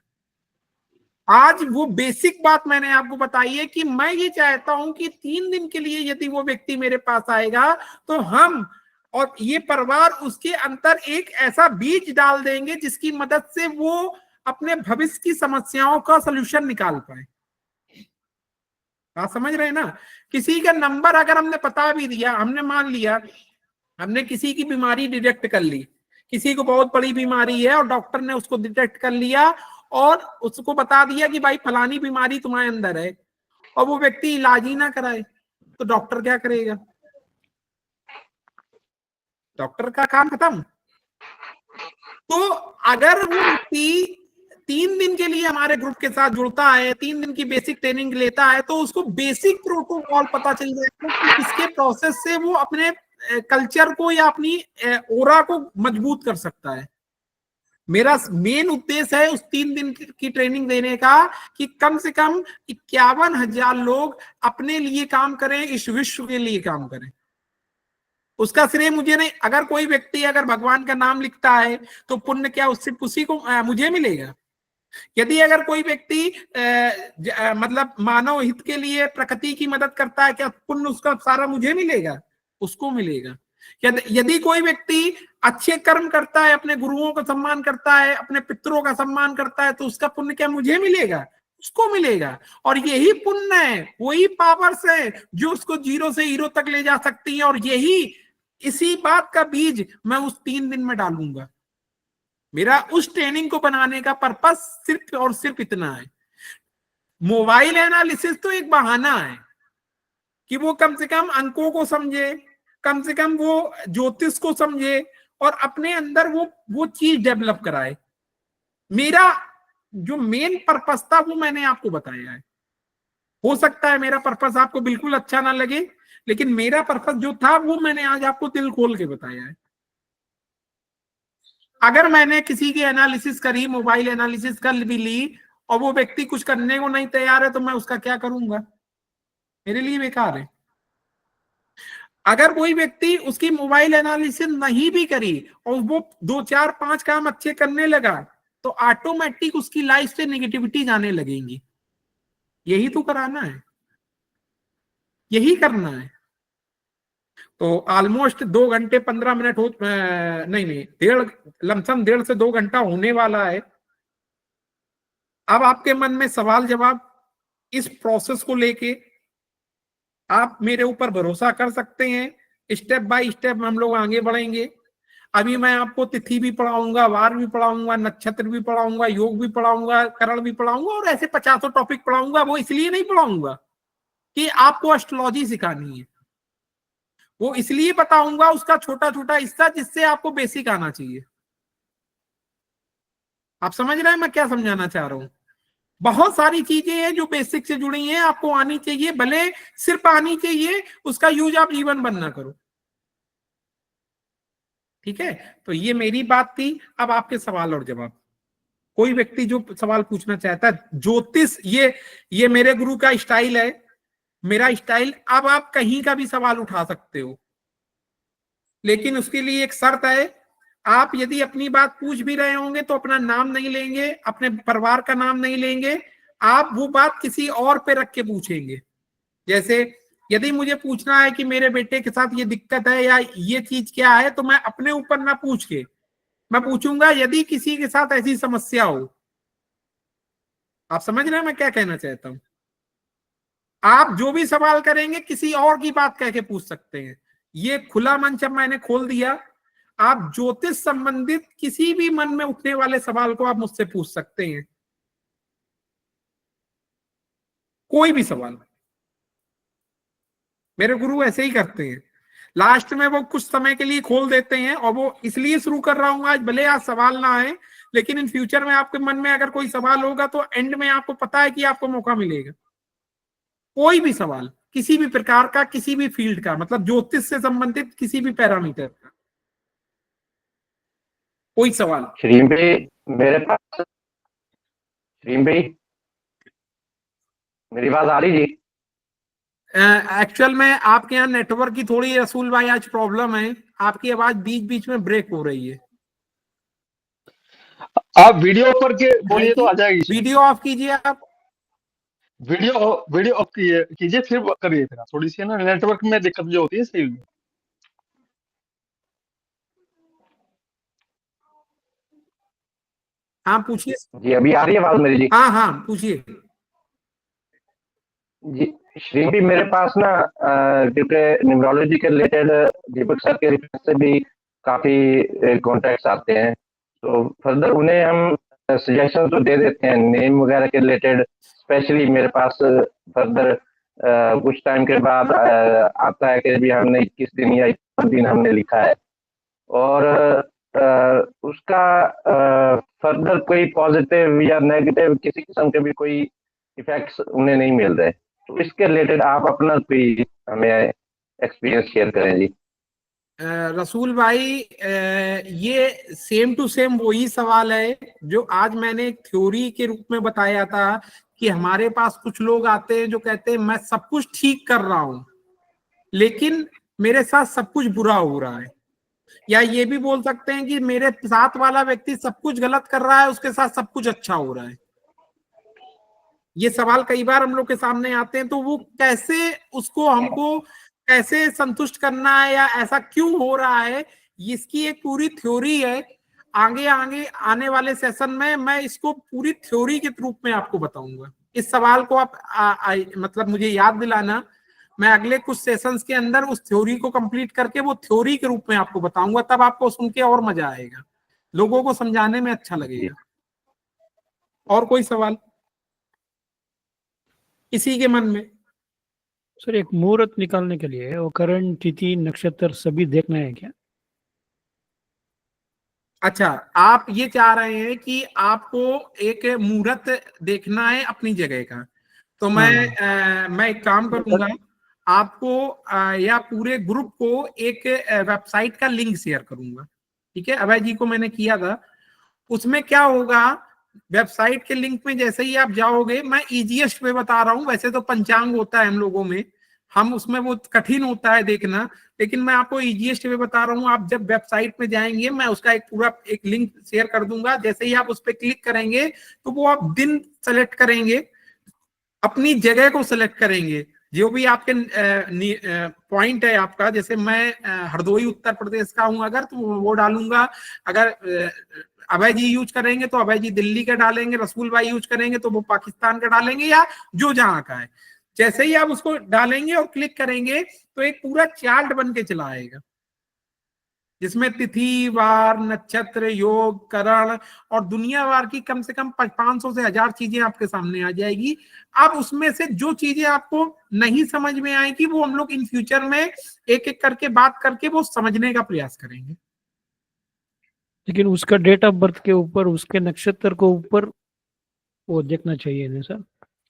आज वो बेसिक बात मैंने आपको बताई है कि मैं ये चाहता हूं कि 3 दिन के लिए यदि वो व्यक्ति मेरे पास आएगा, तो हम और ये परिवार उसके अंदर एक ऐसा बीज डाल देंगे जिसकी मदद से वो अपने भविष्य की समस्याओं का सलूशन निकाल पाए। आप समझ रहे हैं ना? किसी का नंबर अगर हमने बता भी दिया, हमने मान लिया हमने किसी की बीमारी डिटेक्ट कर ली, किसी को बहुत बड़ी बीमारी है और डॉक्टर ने उसको डिटेक्ट कर लिया और उसको बता दिया कि भाई फलानी बीमारी तुम्हारे अंदर है, और वो व्यक्ति इलाज ही ना कराए, तो डॉक्टर क्या करेगा? डॉक्टर का काम खत्म। तो अगर वो व्यक्ति 3 दिन के लिए हमारे ग्रुप के साथ जुड़ता है, 3 दिन की बेसिक ट्रेनिंग लेता है, तो उसको बेसिक प्रोटोकॉल पता चल जाएगा कि इसके प्रोसेस से वो अपने कल्चर को या अपनी ओरा को मजबूत कर सकता है। मेरा मेन उद्देश्य है उस 3 दिन की ट्रेनिंग देने का कि कम से कम 51,000 लोग अपने लिए काम करें, इस विश्व के लिए काम करें। उसका श्रेय मुझे नहीं, अगर कोई व्यक्ति अगर भगवान का नाम लिखता है तो पुण्य क्या उससे उसी को मुझे मिलेगा? यदि अगर कोई व्यक्ति मतलब मानव हित के लिए प्रकृति की मदद करता है, क्या पुण्य उसका सारा मुझे मिलेगा? उसको मिलेगा। यदि कोई व्यक्ति अच्छे कर्म करता है, अपने गुरुओं का सम्मान करता है, अपने पितरों का सम्मान करता है, तो उसका पुण्य क्या मुझे मिलेगा? उसको मिलेगा। और यही पुण्य है, वही पावर्स है जो उसको 0 से हीरो तक ले जा सकती है। और यही इसी बात का बीज मैं उस 3 दिन में डालूंगा। मेरा उस ट्रेनिंग को बनाने का पर्पस सिर्फ और सिर्फ इतना है। मोबाइल एनालिसिस तो एक बहाना है कि वो कम से कम अंकों को समझे, कम से कम वो ज्योतिष को समझे और अपने अंदर वो चीज डेवलप कराए। मेरा जो मेन पर्पस था वो मैंने आपको बताया है। हो सकता है मेरा पर्पस आपको बिल्कुल अच्छा ना लगे, लेकिन मेरा पर्पस जो था वो मैंने आज आपको दिल खोल के बताया है। अगर मैंने किसी की एनालिसिस करी, मोबाइल एनालिसिस कर भी ली, और वो व्यक्ति कुछ करने को नहीं तैयार है, तो मैं उसका क्या करूंगा? मेरे लिए बेकार है। अगर कोई व्यक्ति उसकी मोबाइल एनालिसिस नहीं भी करी और वो 2 4 5 काम अच्छे करने लगा, तो ऑटोमेटिक उसकी लाइफ से नेगेटिविटी जाने लगेंगी। यही तो कराना है, यही करना है। तो ऑलमोस्ट 2 घंटे 15 मिनट हो, नहीं, लमसम 1.5 से 2 घंटा होने वाला है। अब आपके मन में सवाल जवाब, इस प्रोसेस को लेके आप मेरे ऊपर भरोसा कर सकते हैं। स्टेप बाय स्टेप हम लोग आगे बढ़ेंगे। अभी मैं आपको तिथि भी पढ़ाऊंगा, वार भी पढ़ाऊंगा, नक्षत्र भी पढ़ाऊंगा, योग भी पढ़ाऊंगा, करण भी पढ़ाऊंगा, और ऐसे 50 टॉपिक पढ़ाऊंगा। वो इसलिए नहीं पढ़ाऊंगा कि आपको एस्ट्रोलॉजी सिखानी है, वो इसलिए बताऊंगा उसका छोटा छोटा हिस्सा, जिससे आपको बेसिक आना चाहिए। आप समझ रहे हैं मैं क्या समझाना चाह रहा हूं? बहुत सारी चीजें हैं जो बेसिक से जुड़ी हैं, आपको आनी चाहिए, भले सिर्फ आनी चाहिए, उसका यूज आप जीवन भर ना करो। ठीक है, तो ये मेरी बात थी। अब आपके सवाल और जवाब, कोई व्यक्ति जो सवाल पूछना चाहता है। ज्योतिष ये मेरे गुरु का स्टाइल है, मेरा स्टाइल। अब आप कहीं का भी सवाल उठा सकते हो, लेकिन उसके लिए एक शर्त है। आप यदि अपनी बात पूछ भी रहे होंगे तो अपना नाम नहीं लेंगे, अपने परिवार का नाम नहीं लेंगे, आप वो बात किसी और पे रख के पूछेंगे। जैसे यदि मुझे पूछना है कि मेरे बेटे के साथ ये दिक्कत है या ये चीज क्या है, तो मैं अपने ऊपर ना पूछ के मैं पूछूंगा यदि किसी के साथ ऐसी समस्या हो। आप समझ रहे हैं मैं क्या कहना चाहता हूं? आप जो भी सवाल करेंगे किसी और की बात कह के पूछ सकते हैं। ये खुला मंच अब मैंने खोल दिया। आप ज्योतिष संबंधित किसी भी मन में उठने वाले सवाल को आप मुझसे पूछ सकते हैं, कोई भी सवाल। मेरे गुरु ऐसे ही करते हैं, लास्ट में वो कुछ समय के लिए खोल देते हैं, और वो इसलिए शुरू कर रहा हूं आज, भले आज सवाल ना आए, लेकिन इन फ्यूचर में आपके मन में अगर कोई सवाल होगा तो एंड में आपको पता है कि आपको मौका मिलेगा। कोई भी सवाल, किसी भी प्रकार का, किसी भी फील्ड का, मतलब ज्योतिष से संबंधित किसी भी पैरामीटर का कोई सवाल। श्रीम भाई मेरे पास, श्रीम भाई मेरी बात आ रही जी? एक्चुअल में आपके यहाँ नेटवर्क की थोड़ी, रसूल भाई, आज प्रॉब्लम है। आपकी आवाज बीच बीच में ब्रेक हो रही है। आप वीडियो ऑफ करके बोलिए तो आ जाएगी। वीडियो ऑफ कीजिए आप। वीडियो ऑफ कीजिए फिर करिए। फिर थोड़ी सी ना नेटवर्क में दिक्कत जो होती है सही। हाँ पूछिए जी, अभी आ रही है आवाज मेरी जी? हाँ हाँ पूछिए जी। श्री भी मेरे पास ना न्यूमरोलॉजी के रिलेटेड दीपक सर के रिफरेंस से भी काफी कॉन्टैक्ट्स आते हैं, तो फर्दर उन्हें हम सजेशन तो दे देते हैं नेम वगैरह के रिलेटेड। स्पेशली मेरे पास फर्दर कुछ टाइम के बाद आता है कि भी हमने 21 दिन या 21 दिन हमने लिखा है, और उसका फर्दर कोई पॉजिटिव या नेगेटिव किसी किस्म के भी कोई इफेक्ट्स उन्हें नहीं मिल रहे। तो इसके रिलेटेड आप अपना कोई हमें एक्सपीरियंस शेयर करें जी। रसूल भाई, ये सेम टू सेम वही सवाल है जो आज मैंने एक थ्योरी के रूप में बताया था कि हमारे पास कुछ लोग आते हैं जो कहते हैं मैं सब कुछ ठीक कर रहा हूं, लेकिन मेरे साथ सब कुछ बुरा हो रहा है। या ये भी बोल सकते हैं कि मेरे साथ वाला व्यक्ति सब कुछ गलत कर रहा है, उसके साथ सब कुछ अच्छा हो रहा है। ये सवाल कई बार हम लोग के सामने आते हैं, तो वो कैसे, उसको हमको कैसे संतुष्ट करना है या ऐसा क्यों हो रहा है, इसकी एक पूरी थ्योरी है। आगे आगे आने वाले सेशन में मैं इसको पूरी थ्योरी के रूप में आपको बताऊंगा। इस सवाल को आप मतलब मुझे याद दिलाना, मैं अगले कुछ सेशंस के अंदर उस थ्योरी को कंप्लीट करके वो थ्योरी के रूप में आपको बताऊंगा, तब आपको सुन के और मजा आएगा, लोगों को समझाने में अच्छा लगेगा। और कोई सवाल किसी के मन में? सर, एक मुहूर्त निकालने के लिए वो करण, तिथि, नक्षत्र सभी देखना है क्या? अच्छा, आप ये चाह रहे हैं कि आपको एक मुहूर्त देखना है अपनी जगह का, तो मैं एक काम करूंगा, आपको या पूरे ग्रुप को एक वेबसाइट का लिंक शेयर करूंगा। ठीक है, अभय जी को मैंने किया था। उसमें क्या होगा, वेबसाइट के लिंक में जैसे ही आप जाओगे, मैं इजीएस्ट वे बता रहा हूं, वैसे तो पंचांग होता है हम लोगों में, हम उसमें वो कठिन होता है देखना, लेकिन मैं आपको इजीएस्ट वे बता रहा हूं। आप जब वेबसाइट में जाएंगे, मैं उसका एक पूरा एक लिंक शेयर कर दूंगा। जैसे ही आप उस पर क्लिक करेंगे तो वो आप दिन सेलेक्ट करेंगे, अपनी जगह को सिलेक्ट करेंगे, जो भी आपके पॉइंट है आपका। जैसे मैं हरदोई उत्तर प्रदेश का हूं अगर, तो वो डालूंगा। अगर अभय जी यूज करेंगे तो अभय जी दिल्ली का डालेंगे, रसूल भाई यूज करेंगे तो वो पाकिस्तान का डालेंगे, या जो जहां का है। जैसे ही आप उसको डालेंगे और क्लिक करेंगे तो एक पूरा चार्ट बन के चला आएगा, जिसमें तिथि, वार, नक्षत्र, योग, करण और दुनियावार की कम से कम 500 से 1000 चीजें आपके सामने आ जाएगी। अब उसमें से जो चीजें आपको नहीं समझ में आएगी, वो हम लोग इन फ्यूचर में एक एक करके बात करके वो समझने का प्रयास करेंगे। लेकिन उसका डेट ऑफ बर्थ के ऊपर, उसके नक्षत्र को ऊपर वो देखना चाहिए ना सर?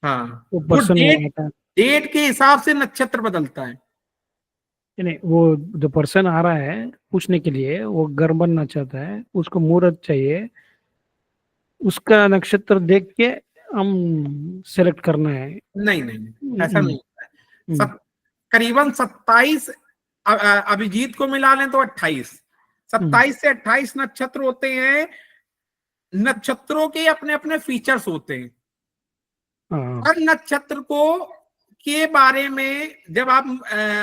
हाँ, वो वो पर्सन डेट के हिसाब से नक्षत्र बदलता है। नहीं, वो जो पर्सन आ रहा है पूछने के लिए, वो घर बनना चाहता है, उसको मुहूर्त चाहिए, उसका नक्षत्र देख के हम सेलेक्ट करना है? नहीं नहीं, ऐसा नहीं होता है। करीबन 27, अभिजीत को मिला लें तो 28, 27 से 28 नक्षत्र होते हैं। नक्षत्रों के अपने अपने फीचर्स होते हैं। हर नक्षत्र को के बारे में जब आप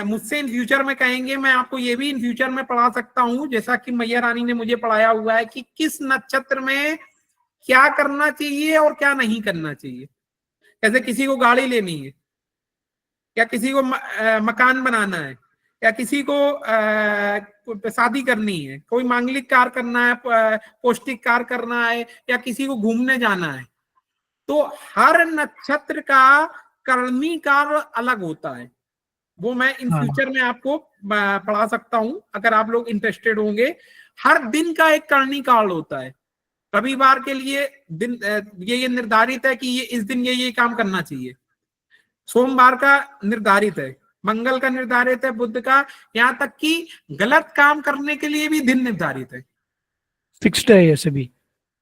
मुझसे इन फ्यूचर में कहेंगे, मैं आपको ये भी इन फ्यूचर में पढ़ा सकता हूं, जैसा कि मैया रानी ने मुझे पढ़ाया हुआ है कि किस नक्षत्र में क्या करना चाहिए और क्या नहीं करना चाहिए। जैसे किसी को गाड़ी लेनी है, या किसी को मकान बनाना है, या किसी को शादी करनी है, कोई मांगलिक कार्य करना है, पौष्टिक कार्य करना है, या किसी को घूमने जाना है, तो हर नक्षत्र का करनी कार्य अलग होता है। वो मैं इन फ्यूचर में आपको पढ़ा सकता हूं, अगर आप लोग इंटरेस्टेड होंगे। हर दिन का एक करनी कार्य होता है। रविवार के लिए दिन ये निर्धारित है कि ये इस दिन ये काम करना चाहिए। सोमवार का निर्धारित है, मंगल का निर्धारित है, बुध का, यहाँ तक कि गलत काम करने के लिए भी दिन निर्धारित है। फिक्स्ड है ये सभी।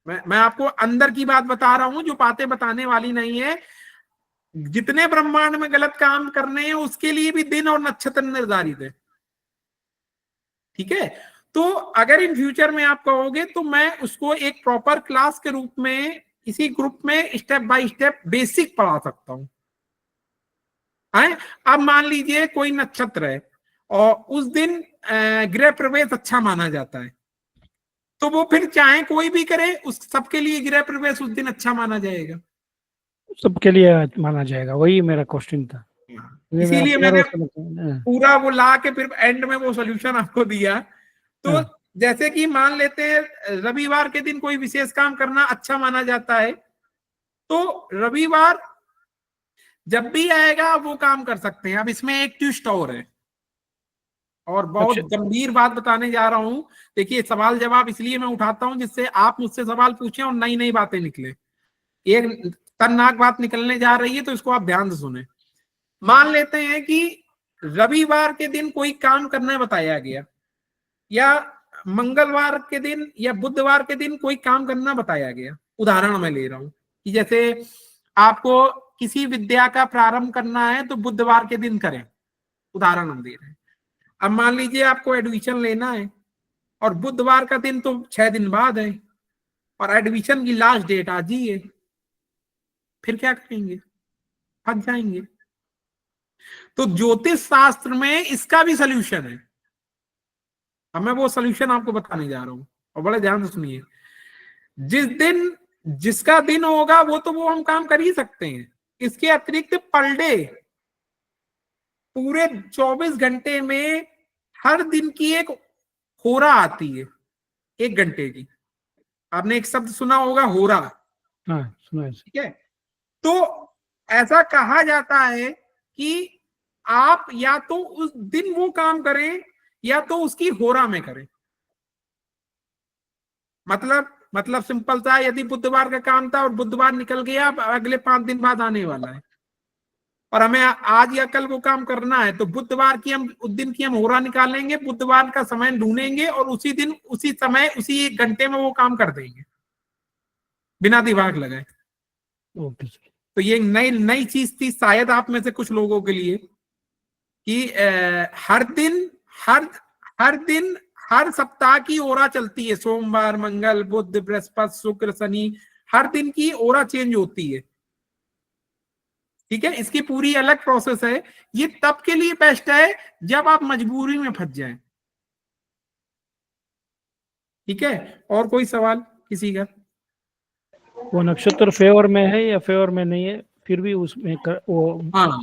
मैं आपको अंदर की बात बता रहा हूं, जो बातें बताने वाली नहीं है। जितने ब्रह्मांड में गलत काम करने हैं, उसके लिए भी दिन और नक्षत्र निर्धारित है। ठीक है, तो अगर इन फ्यूचर में आप कहोगे तो मैं उसको एक प्रॉपर क्लास के रूप में इसी ग्रुप में स्टेप बाय स्टेप बेसिक पढ़ा सकता हूं। अब मान लीजिए कोई नक्षत्र है और उस दिन गृह प्रवेश अच्छा माना जाता है, तो वो फिर चाहे कोई भी करे, उस सबके लिए गृह प्रवेश उस दिन अच्छा माना जाएगा। सबके लिए माना जाएगा, वही मेरा क्वेश्चन था। इसीलिए मैंने पूरा वो ला के फिर एंड में वो सॉल्यूशन आपको दिया। तो जैसे कि मान लेते हैं रविवार के दिन कोई विशेष काम करना अच्छा माना जाता है, तो रविवार जब भी आएगा वो काम कर सकते हैं। अब इसमें एक ट्विस्ट और है, और बहुत गंभीर बात बताने जा रहा हूं। देखिए, सवाल जवाब इसलिए मैं उठाता हूं जिससे आप मुझसे सवाल पूछें और नई नई बातें निकले। एक तन्नाक बात निकलने जा रही है, तो इसको आप ध्यान से सुने। मान लेते हैं कि रविवार के दिन कोई काम करना बताया गया, या मंगलवार के दिन या बुधवार के दिन कोई काम करना बताया गया। उदाहरण मैं ले रहा हूं कि जैसे आपको किसी विद्या का प्रारंभ करना है तो बुधवार के दिन करें, उदाहरण हम दे रहे हैं। अब मान लीजिए आपको एडमिशन लेना है और बुधवार का दिन तो 6 दिन बाद है, और एडमिशन की लास्ट डेट आज ही है, फिर क्या करेंगे? फंस जाएंगे। तो ज्योतिष शास्त्र में इसका भी सलूशन है। अब मैं वो सलूशन आपको बताने जा रहा हूं, और बड़े ध्यान से सुनिए। जिस दिन जिसका दिन होगा वो हम काम कर ही सकते हैं। इसके अतिरिक्त पर डे पूरे 24 घंटे में हर दिन की एक होरा आती है, 1 घंटे की। आपने एक शब्द सुना होगा, होरा। हाँ, सुना है। ठीक है, तो ऐसा कहा जाता है कि आप या तो उस दिन वो काम करें या तो उसकी होरा में करें। मतलब सिंपल था, यदि बुधवार का काम था और बुधवार निकल गया, अगले 5 दिन बाद आने वाला है, और हमें आज या कल वो काम करना है, तो बुधवार की हम उस दिन की हम होरा निकालेंगे, बुधवार का समय ढूंढेंगे और उसी दिन उसी समय उसी 1 घंटे में वो काम कर देंगे बिना दिमाग लगाए। Okay sir. तो ये नई नई चीज थी शायद आप में से कुछ लोगों के लिए कि हर दिन हर सप्ताह की ओरा चलती है, सोमवार मंगल बुध बृहस्पति शुक्र शनि, हर दिन की ओरा चेंज होती है। ठीक है, इसकी पूरी अलग प्रोसेस है। ये तब के लिए बेस्ट है जब आप मजबूरी में फंस जाएं। ठीक है, और कोई सवाल किसी का? वो नक्षत्र फेवर में है या फेवर में नहीं है, फिर भी उसमें वो हाँ,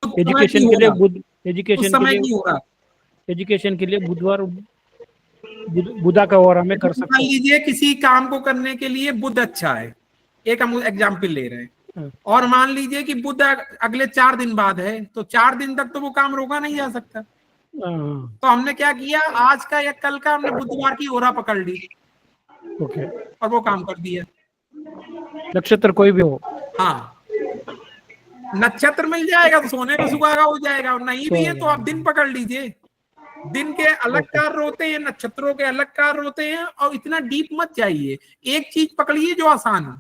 एजुकेशन के लिए बुध, एजुकेशन के लिए बुधवार बुधा का ओरा में कर सकते मान लीजिए किसी काम को करने के लिए बुध अच्छा है, एक हम एग्जाम्पल ले रहे हैं, और मान लीजिए कि बुध अगले 4 दिन बाद है, तो 4 दिन तक तो वो काम रोका नहीं जा सकता। तो हमने क्या किया, आज का या कल का हमने बुधवार की ओरा पकड़ ली, ओके, और वो काम कर दिया। नक्षत्र कोई भी हो। हाँ, नक्षत्र मिल जाएगा तो सोने को सुहागा हो जाएगा, और नहीं भी है तो आप दिन पकड़ लीजिए। दिन के अलग कार्य होते हैं, नक्षत्रों के अलग कार्य होते हैं, और इतना डीप मत जाइए, एक चीज पकड़िए जो आसान हो।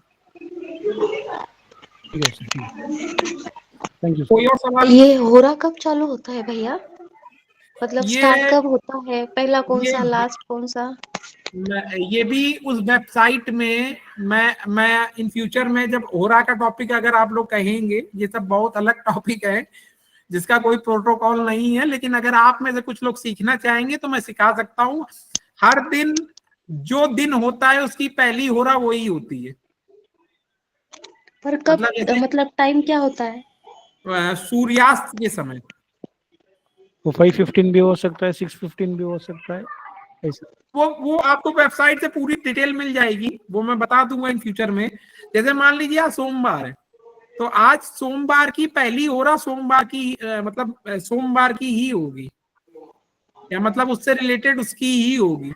Thank you. कोई और सवाल? ये होरा कब चालू होता है भैया, मतलब स्टार्ट कब होता है, पहला कौन सा लास्ट कौन सा? ये भी उस वेबसाइट में मैं इन फ्यूचर में जब होरा का टॉपिक अगर आप लोग कहेंगे, ये सब बहुत अलग टॉपिक है जिसका कोई प्रोटोकॉल नहीं है, लेकिन अगर आप में से कुछ लोग सीखना चाहेंगे तो मैं सिखा सकता हूँ। हर दिन जो दिन होता है उसकी पहली होरा वही होती है। पर कब मतलब टाइम क्या होता है? सूर्यास्त के समय। वो 5:15 भी हो सकता है, 6:15 भी हो सकता है, ऐसा। वो आपको वेबसाइट से पूरी डिटेल मिल जाएगी, वो मैं बता दूंगा इन फ्यूचर में। जैसे मान लीजिए आज सोमवार है, तो आज सोमवार की पहली होरा सोमवार की मतलब सोमवार की ही होगी, या मतलब उससे रिलेटेड उसकी ही होगी।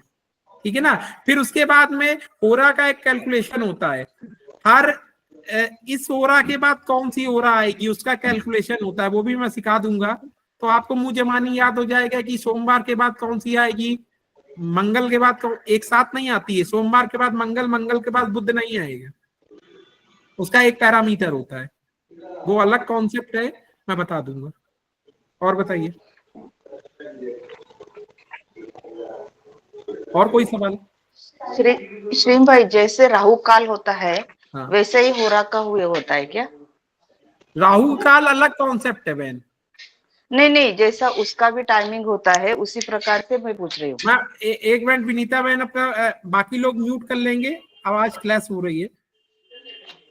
ठीक है ना। फिर उसके बाद में होरा का एक कैलकुलेशन होता है, हर इस होरा के बाद कौन सी होरा आएगी उसका कैलकुलेशन होता है, वो भी मैं सिखा दूंगा। तो आपको मुंह जबानी याद हो जाएगा कि सोमवार के बाद कौन सी आएगी, मंगल के बाद एक साथ नहीं आती है, सोमवार के बाद मंगल, मंगल के बाद बुध नहीं आएगा, उसका एक पैरामीटर होता है, वो अलग कॉन्सेप्ट है, मैं बता दूंगा। और बताइए, और कोई सवाल? श्रीम भाई, जैसे राहु काल होता है, हाँ, वैसे ही होरा का हुए होता है क्या? राहु काल अलग कॉन्सेप्ट है बहन। नहीं, जैसा उसका भी टाइमिंग होता है उसी प्रकार से मैं पूछ रही हूँ। मैं एक मिनट विनीता बहन, अपना बाकी लोग म्यूट कर लेंगे, आवाज क्लैश हो रही है।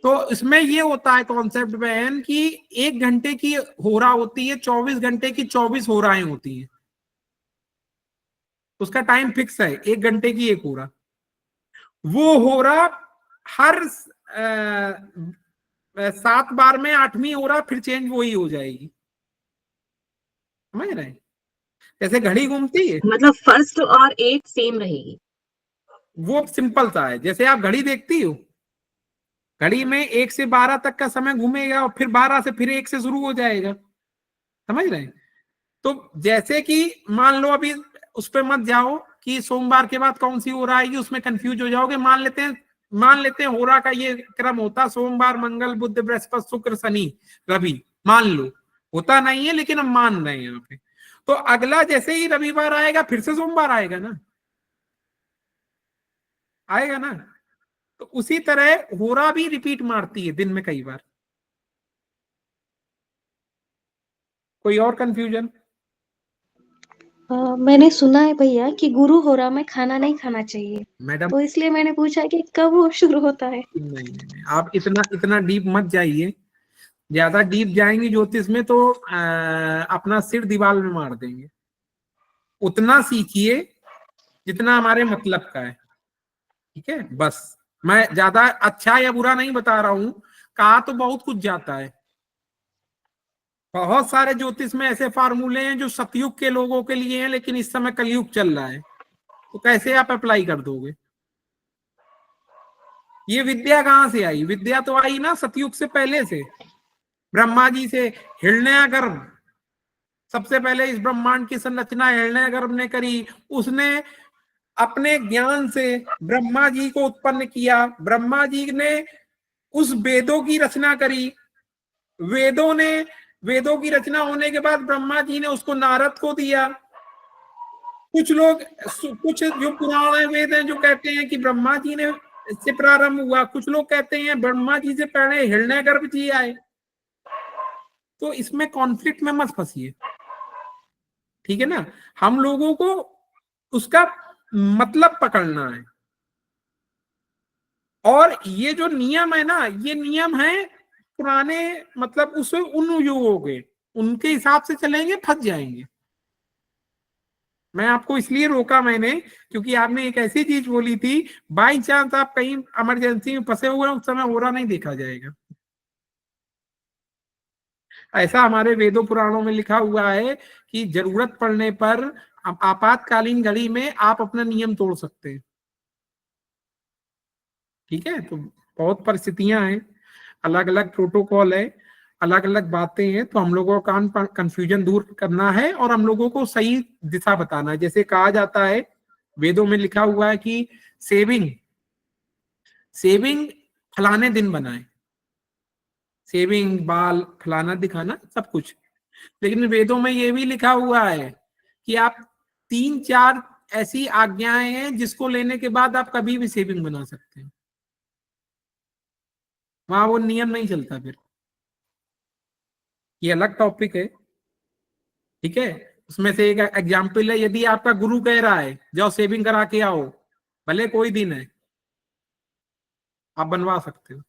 तो इसमें ये होता है कॉन्सेप्ट बहन कि 1 घंटे की होरा होती है, 24 घंटे की 24 होराएं होती हैं, उसका टाइम फिक्स है, 1 घंटे की एक होरा। वो होरा हर 7 बार में 8वीं होरा फिर चेंज वही हो जाएगी, समझ रहे हैं? जैसे घड़ी घूमती है, मतलब फर्स्ट और 8 सेम रहेगी। वो सिंपल सा है। जैसे आप घड़ी देखती हो, घड़ी में 1 से 12 तक का समय घूमेगा, और फिर 12 से फिर 1 से शुरू हो जाएगा, समझ रहे हैं? तो जैसे कि मान लो, अभी उस पर मत जाओ कि सोमवार के बाद कौन सी होरा आएगी, उसमें कंफ्यूज हो जाओगे। मान लेते हैं होरा का ये क्रम होता, सोमवार मंगल बुध बृहस्पति शुक्र शनि रवि, मान लो। होता नहीं है लेकिन हम मान रहे हैं यहाँ पे। तो अगला जैसे ही रविवार आएगा फिर से सोमवार आएगा ना, आएगा ना। तो उसी तरह होरा भी रिपीट मारती है दिन में कई बार। कोई और कंफ्यूजन? मैंने सुना है भैया कि गुरु होरा में खाना नहीं खाना चाहिए, मैडम, तो इसलिए मैंने पूछा कि कब वो शुरू होता है। नहीं, आप इतना डीप मत जाइए। ज्यादा डीप जाएंगे ज्योतिष में तो अपना सिर दीवार में मार देंगे। उतना सीखिए जितना हमारे मतलब का है, ठीक है? बस मैं ज्यादा अच्छा या बुरा नहीं बता रहा हूं, कहा तो बहुत कुछ जाता है। बहुत सारे ज्योतिष में ऐसे फार्मूले हैं जो सतयुग के लोगों के लिए हैं, लेकिन इस समय कलयुग चल रहा है, तो कैसे आप अप्लाई कर दोगे? ये विद्या कहाँ से आई? विद्या तो आई ना सतयुग से पहले से। ब्रह्मा जी से हिरण्यगर्भ, सबसे पहले इस ब्रह्मांड की संरचना हिरण्यगर्भ ने करी। उसने अपने ज्ञान से ब्रह्मा जी को उत्पन्न किया। ब्रह्मा जी ने उस वेदों की रचना करी। वेदों की रचना होने के बाद ब्रह्मा जी ने उसको नारद को दिया। कुछ जो पुराने वेद हैं जो कहते हैं कि ब्रह्मा जी ने से प्रारंभ हुआ, कुछ लोग कहते हैं ब्रह्मा जी से पहले हिरण्यगर्भ जी आए। तो इसमें कॉन्फ्लिक्ट में मत फंसिए, ठीक है ना। हम लोगों को उसका मतलब पकड़ना है। और ये जो नियम है ना, ये नियम है पुराने, मतलब उसमें उन युगों के, उनके हिसाब से चलेंगे फंस जाएंगे। मैं आपको इसलिए रोका मैंने, क्योंकि आपने एक ऐसी चीज बोली थी, बाई चांस आप कहीं इमरजेंसी में फंसे हुए हैं, उस समय हो रहा नहीं देखा जाएगा। ऐसा हमारे वेदों पुराणों में लिखा हुआ है कि जरूरत पड़ने पर आपातकालीन घड़ी में आप अपना नियम तोड़ सकते हैं, ठीक है। तो बहुत परिस्थितियां हैं, अलग अलग प्रोटोकॉल है, अलग अलग बातें हैं। तो हम लोगों का कंफ्यूजन दूर करना है और हम लोगों को सही दिशा बताना है। जैसे कहा जाता है, वेदों में लिखा हुआ है कि सेविंग फलाने दिन बनाए, सेविंग, बाल, फलाना दिखाना, सब कुछ। लेकिन वेदों में ये भी लिखा हुआ है कि आप 3-4 ऐसी आज्ञाएं हैं जिसको लेने के बाद आप कभी भी सेविंग बना सकते हैं। वहां वो नियम नहीं चलता। फिर ये अलग टॉपिक है, ठीक है। उसमें से एक एग्जाम्पल है, यदि आपका गुरु कह रहा है जाओ सेविंग करा के आओ, भले कोई दिन है, आप बनवा सकते हो,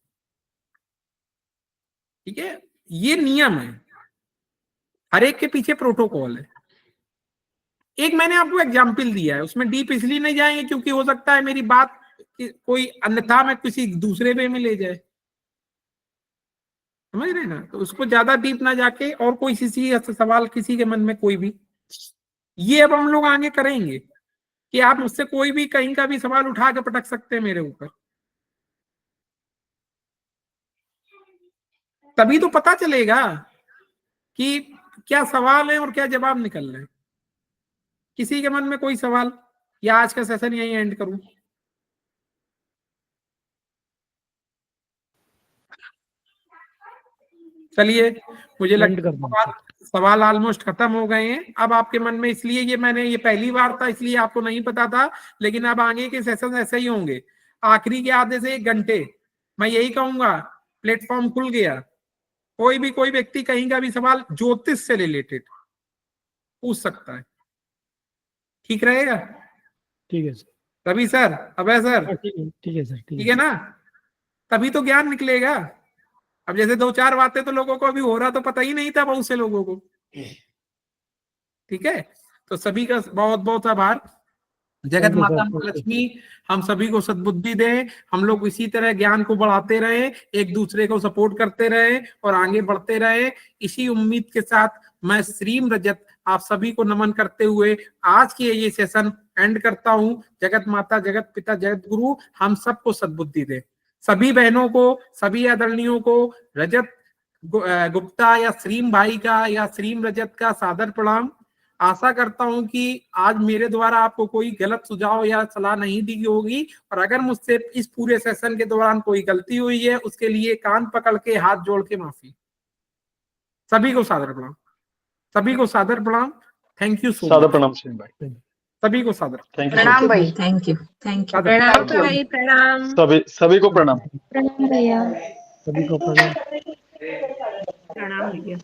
ठीक है। ये नियम है, हर एक के पीछे प्रोटोकॉल है। एक मैंने आपको एग्जाम्पल दिया है, उसमें डीप इसलिए नहीं जाएंगे क्योंकि हो सकता है मेरी बात कोई अन्यथा में किसी दूसरे वे में ले जाए, समझ रहे ना। तो उसको ज्यादा डीप ना जाके, और कोई सवाल किसी के मन में कोई भी, ये अब हम लोग आगे करेंगे कि आप मुझसे कोई भी कहीं का भी सवाल उठा के पटक सकते हैं मेरे ऊपर। तभी तो पता चलेगा कि क्या सवाल है और क्या जवाब निकल रहे हैं। किसी के मन में कोई सवाल, या आज का सेशन यहीं एंड करूं? चलिए, मुझे लगता है सवाल ऑलमोस्ट खत्म हो गए हैं अब आपके मन में। इसलिए ये पहली बार था, इसलिए आपको नहीं पता था, लेकिन अब आगे के सेशन ऐसे ही होंगे। आखिरी के आधे से 1 घंटे मैं यही कहूंगा, प्लेटफॉर्म खुल गया। कोई व्यक्ति कहीं का भी सवाल ज्योतिष से रिलेटेड पूछ सकता है, ठीक रहेगा? ठीक है सर। रवि सर, अभय सर, ठीक है सर, ठीक है ना? तभी तो ज्ञान निकलेगा। अब जैसे 2-4 बातें तो लोगों को अभी हो रहा तो पता ही नहीं था बहुत से लोगों को, ठीक है। तो सभी का बहुत बहुत आभार। जगत माता लक्ष्मी हम सभी को सद्बुद्धि दे, हम लोग इसी तरह ज्ञान को बढ़ाते रहे, एक दूसरे को सपोर्ट करते रहे और आगे बढ़ते रहे। इसी उम्मीद के साथ मैं श्रीम रजत आप सभी को नमन करते हुए आज की ये सेशन एंड करता हूं। जगत माता, जगत पिता, जगत गुरु हम सबको सद्बुद्धि दे। सभी बहनों को, सभी आदरणीयों को रजत गुप्ता या श्रीम भाई का या श्रीम रजत का सादर प्रणाम। आशा करता हूं कि आज मेरे द्वारा आपको कोई गलत सुझाव या सलाह नहीं दी होगी, और अगर मुझसे इस पूरे सेशन के दौरान कोई गलती हुई है उसके लिए कान पकड़ के हाथ जोड़ के माफी। सभी को सादर प्रणाम, सभी को सादर प्रणाम। Thank you so much. सादर प्रणाम श्रीम भाई, सभी को सादर प्रणाम भाई। थैंक यू प्रणाम भाई, प्रणाम। सभी को प्रणाम। प्रणाम भैया। सभी को प्रणाम। प्रणाम भैया।